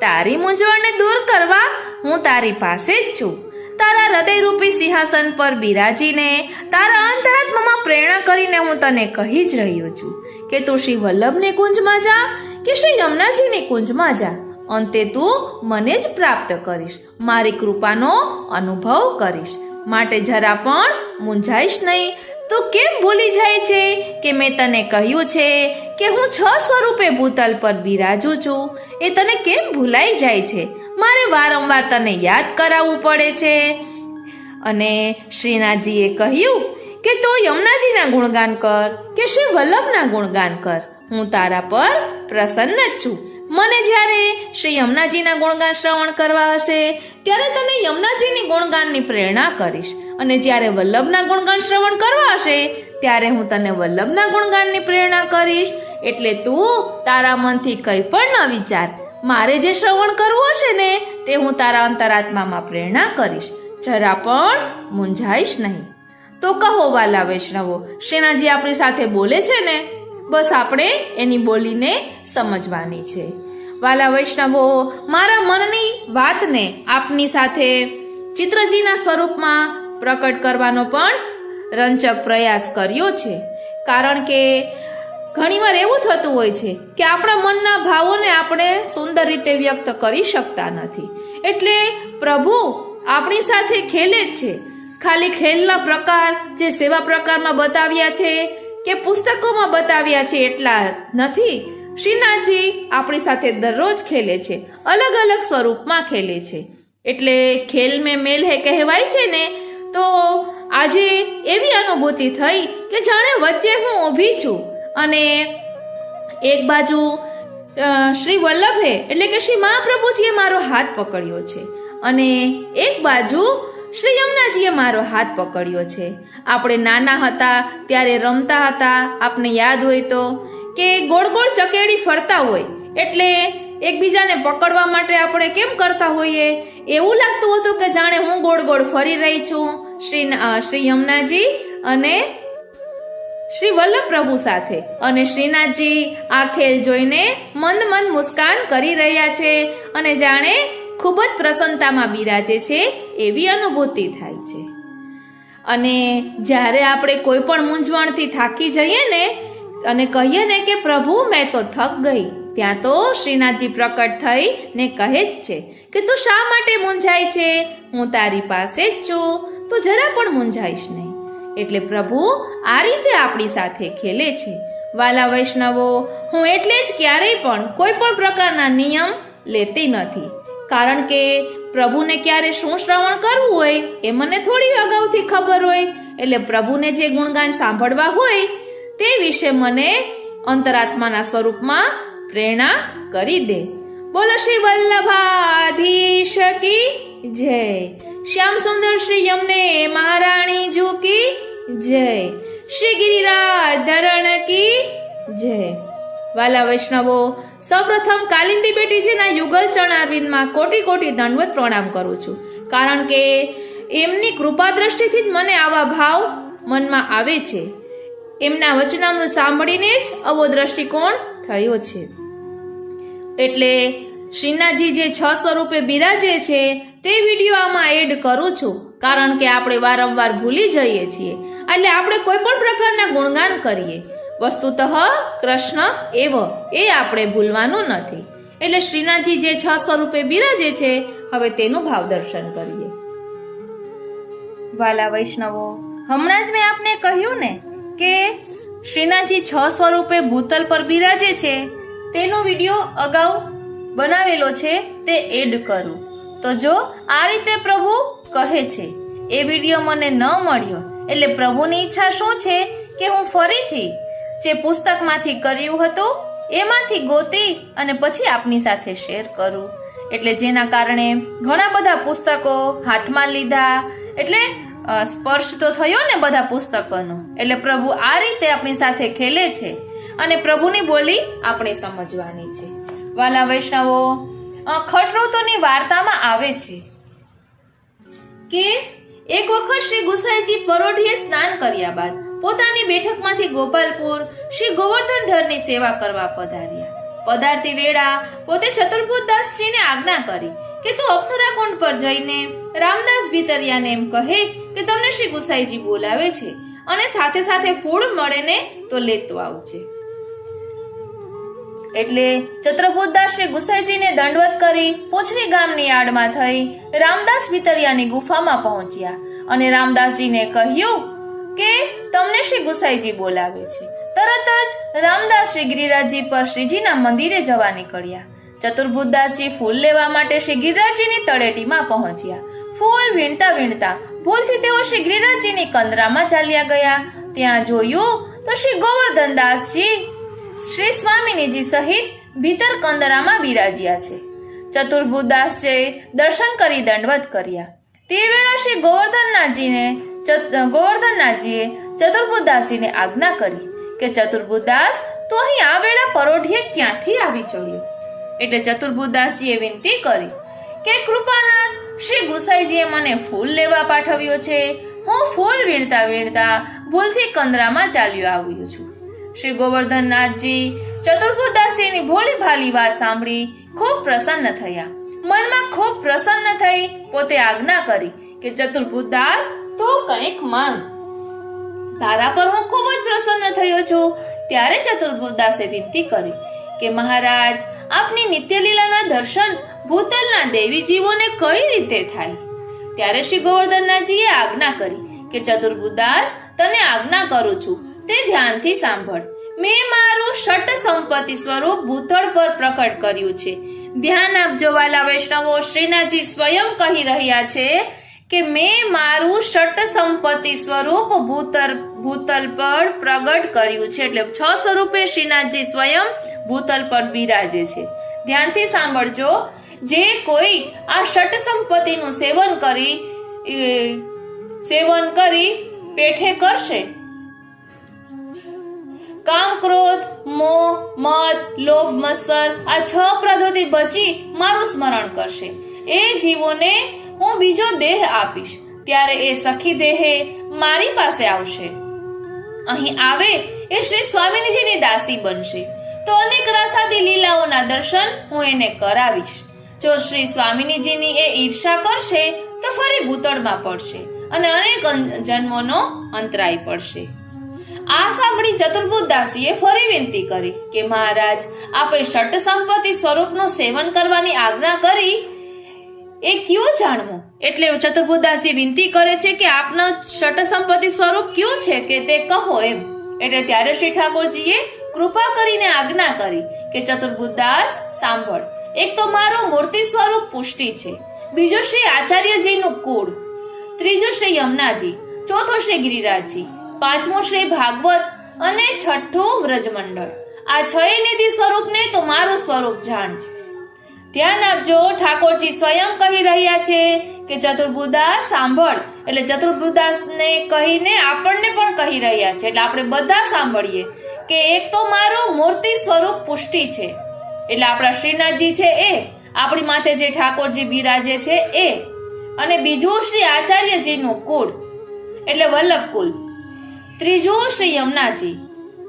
તારી મૂંઝવણને દૂર કરવા હું તારી પાસે જ છું. તારા હૃદયરૂપી સિંહાસન પર બિરાજીને તારા અંતરાત્મામાં પ્રેરણા કરીને હું તને કહી જ રહ્યો છું કે તું શ્રી વલ્લભની કુંજમાં જા કે શ્રી યમુનાજીની કુંજમાં જા. અંતે તું મને જ પ્રાપ્ત કરીશ, મારી કૃપાનો અનુભવ કરીશ. માટે જરા પણ મૂંઝાઈશ નહીં. તું કેમ ભૂલી જાય છે કે મેં તને કહ્યું છે કે હું 6 સ્વરૂપે ભૂતલ પર બિરાજું છું? એ તને કેમ ભૂલાઈ જાય છે? મારે વારંવાર તને યાદ કરાવવું પડે છે. અને શ્રીનાથજીએ કહ્યું કે તું યમુનાજીના ગુણગાન કર કે શ્રી વલ્લભના ગુણગાન કર, હું તારા પર પ્રસન્ન જ છું. મને જ્યારે શ્રી યમુનાજીના ગુણગાન શ્રવણ કરવા હશે ત્યારે તને યમુનાજીની ગુણગાનની પ્રેરણા કરીશ અને જ્યારે વલ્લભના ગુણગાન શ્રવણ કરવા હશે ત્યારે હું તને વલ્લભના ગુણગાનની પ્રેરણા કરીશ. એટલે તું તારા મનથી કંઈ પણ ન વિચાર. મારે જે શ્રવણ કરવું હશે ને તે હું તારા અંતરાત્મામાં પ્રેરણા કરીશ. જરા પણ મૂંઝાઈશ નહીં. તો કહો વાલા વૈષ્ણવો, શ્રીનાથજી આપણી સાથે બોલે છે ને? બસ આપણે એની બોલીને સમજવાની છે. વાલા વૈષ્ણવો, મારા મનની વાતને આપની સાથે ચિત્રજીના સ્વરૂપમાં પ્રકટ કરવાનો પણ રંચક પ્રયાસ કર્યો છે. કારણ કે ઘણીવાર એવું થતું હોય છે કે આપણા મનના ભાવોને આપણે સુંદર રીતે વ્યક્ત કરી શકતા નથી. એટલે પ્રભુ આપણી સાથે ખેલે જ છે. ખાલી ખેલના પ્રકાર જે સેવા પ્રકારમાં બતાવ્યા છે કે પુસ્તકોમાં બતાવ્યા છે એટલા નથી. શ્રીનાથજી આપણી સાથે દરરોજ ખેલે છે, અલગ અલગ સ્વરૂપમાં ખેલે છે. એટલે ખેલ મેં મેલ હે કહેવાય છે ને, તો આજે એવી અનુભૂતિ થઈ કે જાણે વચ્ચે હું ઊભી છું અને એક બાજુ શ્રી વલ્લભે એટલે કે શ્રી મહાપ્રભુજીએ મારો હાથ પકડ્યો છે અને એક બાજુ શ્રી યમુનાજીએ મારો હાથ પકડ્યો છે. આપણે નાના હતા ત્યારે રમતા હતા, આપને યાદ હોય તો, કે ગોળ ગોળ ચકેડી ફરતા હોય એટલે એકબીજાને પકડવા માટે આપણે કેમ કરતા હોઈએ? એવું લાગતું હતું કે જાણે હું ગોળ ગોળ ફરી રહી છું શ્રી યમુનાજી અને શ્રી વલ્લભ પ્રભુ સાથે. અને શ્રીનાથજી આ ખેલ જોઈને મંદ મંદ મુસ્કાન કરી રહ્યા છે અને જાણે ખૂબ જ પ્રસન્નતામાં બિરાજે છે એવી અનુભૂતિ થાય છે. અને જ્યારે આપણે કોઈ પણ મૂંઝવણથી થાકી જઈએ ને અને કહીએ ને કે પ્રભુ મેં તો થક ગઈ, ત્યાં તો શ્રીનાથજી પ્રકટ થઈ ને કહે જ છે કે તું શા માટે મૂંઝાય છે, હું તારી પાસે જ છું, તું જરા પણ મૂંઝાઈશ નહીં. એટલે પ્રભુ આ રીતે આપણી સાથે ખેલે છે. વાલા વૈષ્ણવો, હું એટલે જ ક્યારેય પણ કોઈ પણ પ્રકારના નિયમ લેતી નથી, કારણ કે પ્રભુને ક્યારે શું શ્રવણ કરવું હોય એ મને થોડી અગાઉથી ખબર હોય. એટલે પ્રભુને જે ગુણગાન સાંભળવા હોય તે વિશે મને અંતરાત્માના સ્વરૂપમાં પ્રેરણા કરી દે. બોલો શ્રી વલ્લભાધીશ કી જય. શ્યામ સુંદર શ્રી યમને મહારાણી જુ કી જય. શ્રી ગિરિરાજ ધરણ કી જય. વાલા વૈષ્ણવો, સૌપ્રથમ કાલિંદી બેટીજીના યુગલ ચરણારવિંદમાં કોટી કોટી દંડવત પ્રણામ કરું છું, કારણ કે એમની કૃપા દ્રષ્ટિથી જ મને આવા ભાવ મનમાં આવે છે. એમના વચનામૃત સાંભળીને જ આવો દ્રષ્ટિકોણ થયો છે. એટલે શ્રીનાથજી જે 6 સ્વરૂપે બિરાજે છે તે વિડીયો આમાં એડ કરું છું, કારણ કે આપણે વારંવાર ભૂલી જઈએ છીએ. એટલે આપણે કોઈ પણ પ્રકારના ગુણગાન કરીએ, વસ્તુતઃ કૃષ્ણ એવ એ આપણે ભૂલવાનું નથી. એટલે શ્રીનાથજી જે 6 સ્વરૂપે બિરાજે છે, હવે તેનું ભાવ દર્શન કરીએ. વાલા વૈષ્ણવો, હમણાં જ મેં આપને કહ્યું ને કે શ્રીનાથજી 6 સ્વરૂપે ભૂતલ પર બિરાજે છે, તેનો વિડીયો અગાઉ બનાવેલો છે, તે એડ કરું. તો જો આ રીતે પ્રભુ કહે છે, એ વિડીયો મને ન મળ્યો, એટલે પ્રભુની ઈચ્છા શું છે કે હું ફરીથી જે પુસ્તકમાંથી કર્યું હતું એમાંથી ગોતી અને પછી આપની સાથે શેર કરું. એટલે જેના કારણે ઘણા બધા પુસ્તકો હાથમાં લીધા, એટલે સ્પર્શ તો થયો ને બધા પુસ્તકોનો. એટલે પ્રભુ આ રીતે આપણી સાથે ખેલે છે અને પ્રભુની બોલી આપણે સમજવાની છે. વાલા વૈષ્ણવો, ખટઋતુની વાર્તામાં આવે છે કે એક વખત શ્રી ગુસાઈજી પરોઢીએ સ્નાન કર્યા બાદ પોતાની બેઠકમાંથી ગોપાલપુર શ્રી ગોવર્ધનધરની સેવા કરવા પધાર્યા. પધારતી વેળા પોતે ચતુર્ભુજદાસજીને આજ્ઞા કરી કે તું અપ્સરાકુંડ પર જઈને રામદાસ ભીતરિયાને એમ કહે કે તમને શ્રી ગુસાઈજી બોલાવે છે અને સાથે સાથે ફૂલ મળે ને તો લેતો આવજે. એટલે ચતુર્ભુજદાસ શ્રી ગુસાઈજીને દંડવત કરી પોછરી ગામની આડમાં થઈ રામદાસ ભીતરિયાની ગુફામાં પહોંચ્યા અને રામદાસજીને કહ્યું કે તમને શ્રી ગુસાઈજી બોલાવે છે. તરત જ રામદાસ શ્રી ગિરિરાજજી પર શ્રીજીના મંદિરે જવા નીકળ્યા. ચતુર્ભુજદાસજી ફૂલ લેવા માટે શ્રી ગિરિરાજજીની તળેટીમાં પહોંચ્યા. ફૂલ વીણતા વીણતા ભૂલથી તેઓ શ્રી ગિરિરાજજીની કંદરામાં ચાલ્યા ગયા. ત્યાં જોયું તો શ્રી ગોવર્ધનદાસજી શ્રી સ્વામિનીજી સહિત ભીતર કંદરામાં બિરાજ્યા છે. ચતુર્ભુજદાસજીએ દર્શન કરી દંડવત કર્યા. તે વેળા શ્રી ગોવર્ધનનાથજીએ ચતુર્ભુજદાસજીને આજ્ઞા કરી કે ચતુર્ભુજદાસ તો અહીં આ વેળા પરોઢીએ ક્યાંથી આવી ચડ્યો. એટલે ચતુર્ભુજદાસજીએ વિનંતી કરી કે કૃપાનાથ, શ્રી ગુસાઈજીએ મને ફૂલ લેવા પાઠવ્યો છે. હું ફૂલ વીણતા વીણતા ભૂલથી કંદરામાં ચાલ્યો આવ્યો છું. શ્રી ગોવર્ધનનાથજી ચતુર્ભુજદાસજીની ભોળી ભાલી વાત સાંભળી ખૂબ પ્રસન્ન થયા. મનમાં ખૂબ પ્રસન્ન થઈ પોતે આજ્ઞા કરી કે ચતુર્ભુજદાસ તો કંઈક માંગ, તારા પર હું ખૂબ જ પ્રસન્ન થયો છું. ત્યારે ચતુર્ભુજદાસે વિનંતી કરી કે મહારાજ, આપની નિત્ય લીલાના દર્શન ભૂતલના દેવી જીવોને કઈ રીતે થાય? ત્યારે શ્રી ગોવર્ધનનાથજીએ આજ્ઞા કરી કે ચતુર્ભુજદાસ, તને આજ્ઞા કરું છું, તે ધ્યાનથી સાંભળ. મેં મારું ષટ સંપત્તિ સ્વરૂપ ભૂતળ પર પ્રકટ કર્યું છે. ધ્યાન આપજો વાલા વૈષ્ણવો, શ્રીનાથજી સ્વયં કહી રહ્યા છે કે મેં મારું ષટ સંપત્તિ સ્વરૂપ ભૂતલ પર પ્રગટ કર્યું છે. એટલે 6 સ્વરૂપે શ્રીનાથજી સ્વયં ભૂતલ પર બિરાજે છે. ધ્યાનથી સાંભળજો. જે કોઈ આ ષટ સંપત્તિનું સેવન કરી પેઠે કરશે, કામ, ક્રોધ, મોહ, મદ, લોભ, મત્સર આ 6 પ્રવૃત્તિ બચી મારું સ્મરણ કરશે, એ જીવોને હું બીજો દેહ આપીશ. ત્યારે એ સખી દેહે મારી પાસે આવશે. અહીં આવે એ શ્રી સ્વામિનીજીની દાસી બનશે. તો અનેક રાસાદી લીલાઓના દર્શન હું એને કરાવીશ. જો શ્રી સ્વામિનીજીની એ ઈર્ષા કરશે તો ફરી ભૂતળમાં પડશે અને અનેક જન્મોનો અંતરાય પડશે. આ સાંભળી ચતુર્બુદ્ધદાસજીએ ફરી વિનંતી કરી કે મહારાજ, આપે ષટ સંપત્તિ સ્વરૂપનું સેવન કરવાની આજ્ઞા કરી, એ કયું જાણવું? એટલે ચતુર્બુદ્ધદાસજી વિનંતી કરે છે કે આપનો ષટ સંપત્તિ સ્વરૂપ કયું છે કે તે કહો એમ. એટલે ત્યારે શ્રી ઠાકોરજીએ કૃપા કરીને આજ્ઞા કરી કે ચતુર્બુદ્ધદાસ સાંભળ, એક તો મારું મૂર્તિ સ્વરૂપ પુષ્ટિ છે, બીજું શ્રી આચાર્યજીનું કુળ, ત્રીજું શ્રી યમુનાજી, ચોથું શ્રી ગિરિરાજજી, પાંચમું શ્રી ભાગવત અને છઠ્ઠું વ્રજમંડળ. આ છ નિધિ સ્વરૂપને તો મારું સ્વરૂપ જાણજે. ધ્યાન આપજો, ઠાકોરજી સ્વયં કહી રહ્યા છે કે ચતુર્બુદ્ધદાસ સાંભળ. એટલે ચતુર્બુદ્ધદાસને કહીને આપણને પણ કહી રહ્યા છે. એટલે આપણે બધા સાંભળીએ કે એક તો મારું મૂર્તિ સ્વરૂપ પુષ્ટિ છે, એટલે આપણા શ્રીનાથજી છે એ, આપણી માથે જે ઠાકોરજી બિરાજે છે એ, અને બીજું શ્રી આચાર્યજીનું કુળ એટલે વલ્લભ કુલ, ત્રીજું શ્રી યમુનાજી,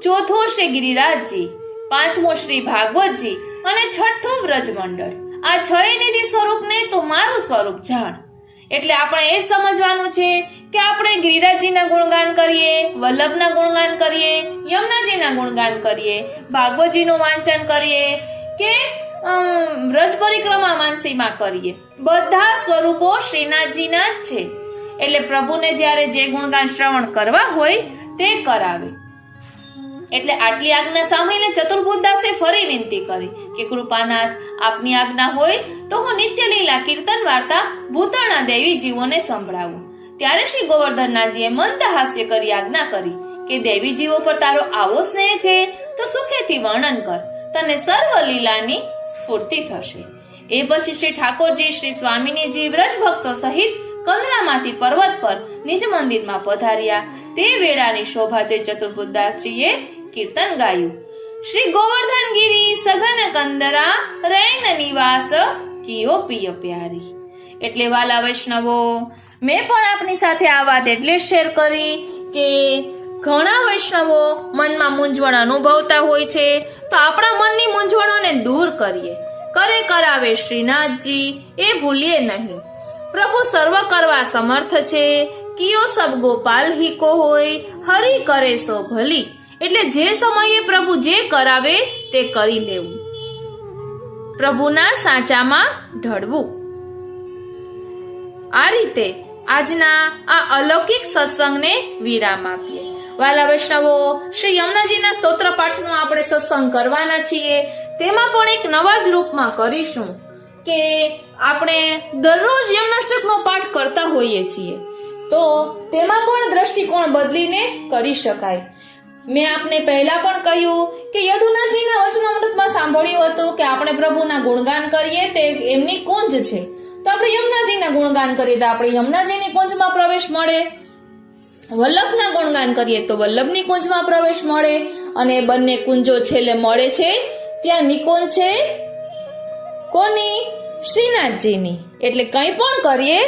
ચોથું શ્રી ગિરિરાજજી, પાંચમું શ્રી ભાગવતજી અને છઠ્ઠું વ્રજમંડળ. આ છ નિધિ સ્વરૂપને તો મારું સ્વરૂપ જાણ. એટલે આપણે એ સમજવાનું છે કે આપણે ગિરિરાજજીના ગુણગાન કરીએ, વલ્લભના ગુણગાન કરીએ, યમુનાજીના ગુણગાન કરીએ, ભાગવતજીનું વાંચન કરીએ કે વ્રજ પરિક્રમા માનસીમાં કરીએ, બધા સ્વરૂપો શ્રીનાથજીના જ છે. એટલે પ્રભુને જ્યારે જે ગુણગાન શ્રવણ કરવા હોય તે કરાવે. એટલે આટલી આજ્ઞા સાંભળીને ચતુર્બુદ્ધદાસે ફરી વિનંતી કરી કે કૃપાનાથ, આપની આજ્ઞા હોય તો હું નિત્ય લીલા કીર્તન વાર્તા ભૂતળના દેવી જીવોને સંભળાવું. ત્યારે શ્રી ગોવર્ધનનાથજીએ મંદ હાસ્ય કરી આજ્ઞા કરી કે દેવી જીવો પર તારો આવો સ્નેહ છે તો સુખેથી વર્ણન કર, તને સર્વ લીલાની સ્ફૂર્તિ થશે. એ પછી શ્રી ઠાકોરજી શ્રી સ્વામિનીજી વ્રજ ભક્તો સહિત કંદરામાંથી પર્વત પર નિજ મંદિરમાં પધાર્યા. તે વેળાની શોભા જોઈ ચતુર્બુદ્ધદાસજીએ કીર્તન ગાયું, શ્રી ગોવર્ધન ગિરી સઘન કંદરા રૈન નિવાસ કિયો પિય પ્યારી. એટલે વાલા વૈષ્ણવો, મેં પણ આપની સાથે આ વાત એટલે શેર કરી કે ઘણા વૈષ્ણવો મનમાં મૂંઝવણ અનુભવતા હોય છે, તો આપણા મનની મૂંઝવણોને દૂર કરીએ. કરે કરાવે શ્રીનાથજી, એ ભૂલીએ નહીં. પ્રભુ સર્વ કરવા સમર્થ છે, કિયો સબ ગોપાલ હિકો હોય, હરી કરે સો ભલી. એટલે જે સમયે પ્રભુ જે કરાવે તે કરી લેવું, પ્રભુના સાચામાં ઢળવું. આ રીતે આજના આ અલૌકિક સત્સંગને વિરામ આપીએ. વાલા વૈષ્ણવો, શ્રી યમુનાજીના સ્તોત્ર પાઠનો આપણે સત્સંગ કરવાના છીએ. તેમાં પણ એક નવા જ રૂપમાં કરીશું કે આપણે દરરોજ યમુનાષ્ટકનો પાઠ કરતા હોઈએ છીએ, તો તેમાં પણ દ્રષ્ટિકોણ બદલીને કરી શકાય. મેં આપને પહેલા પણ કહ્યું કે યદુનાથજીના વચનામૃતમાં સાંભળ્યું હતું કે આપણે પ્રભુના ગુણગાન કરીએ તે એમની કુંજ છે, તો આપણે યમુનાજીના ગુણગાન કરીએ તો આપણે યમુનાજીની કુંજમાં પ્રવેશ મળે, વલ્લભના ગુણગાન કરીએ તો વલ્લભની કુંજમાં પ્રવેશ મળે. અને બંને કુંજો છેલ્લે મળે છે ત્યાં નિકુંજ છે કોની? શ્રીનાથજીની. એટલે કંઈ પણ કરીએ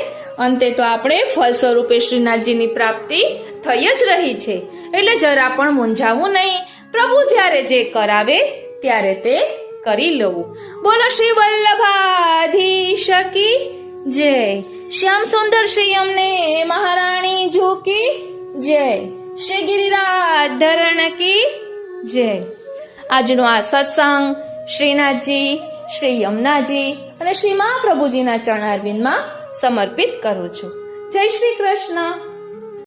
અંતે તો આપણે ફળ સ્વરૂપે શ્રીનાથજીની પ્રાપ્તિ થઈ જ રહી છે. એટલે જરા પણ મૂંઝાવું નહીં, પ્રભુ જ્યારે જે કરાવે ત્યારે તે કરી લેવું. બોલો શ્રી વલ્લભાધીશ કી જય, શ્યામ સુંદર શ્રી અમને મહારાણી ઝૂકી જય, શ્રી ગિરિરાજ ધરણ કી જય. આજનો આ સત્સંગ શ્રીનાથજી, શ્રી યમુનાજી અને શ્રી મહાપ્રભુજીના ચરણારવિંદમાં સમર્પિત કરું છું. જય શ્રી કૃષ્ણ.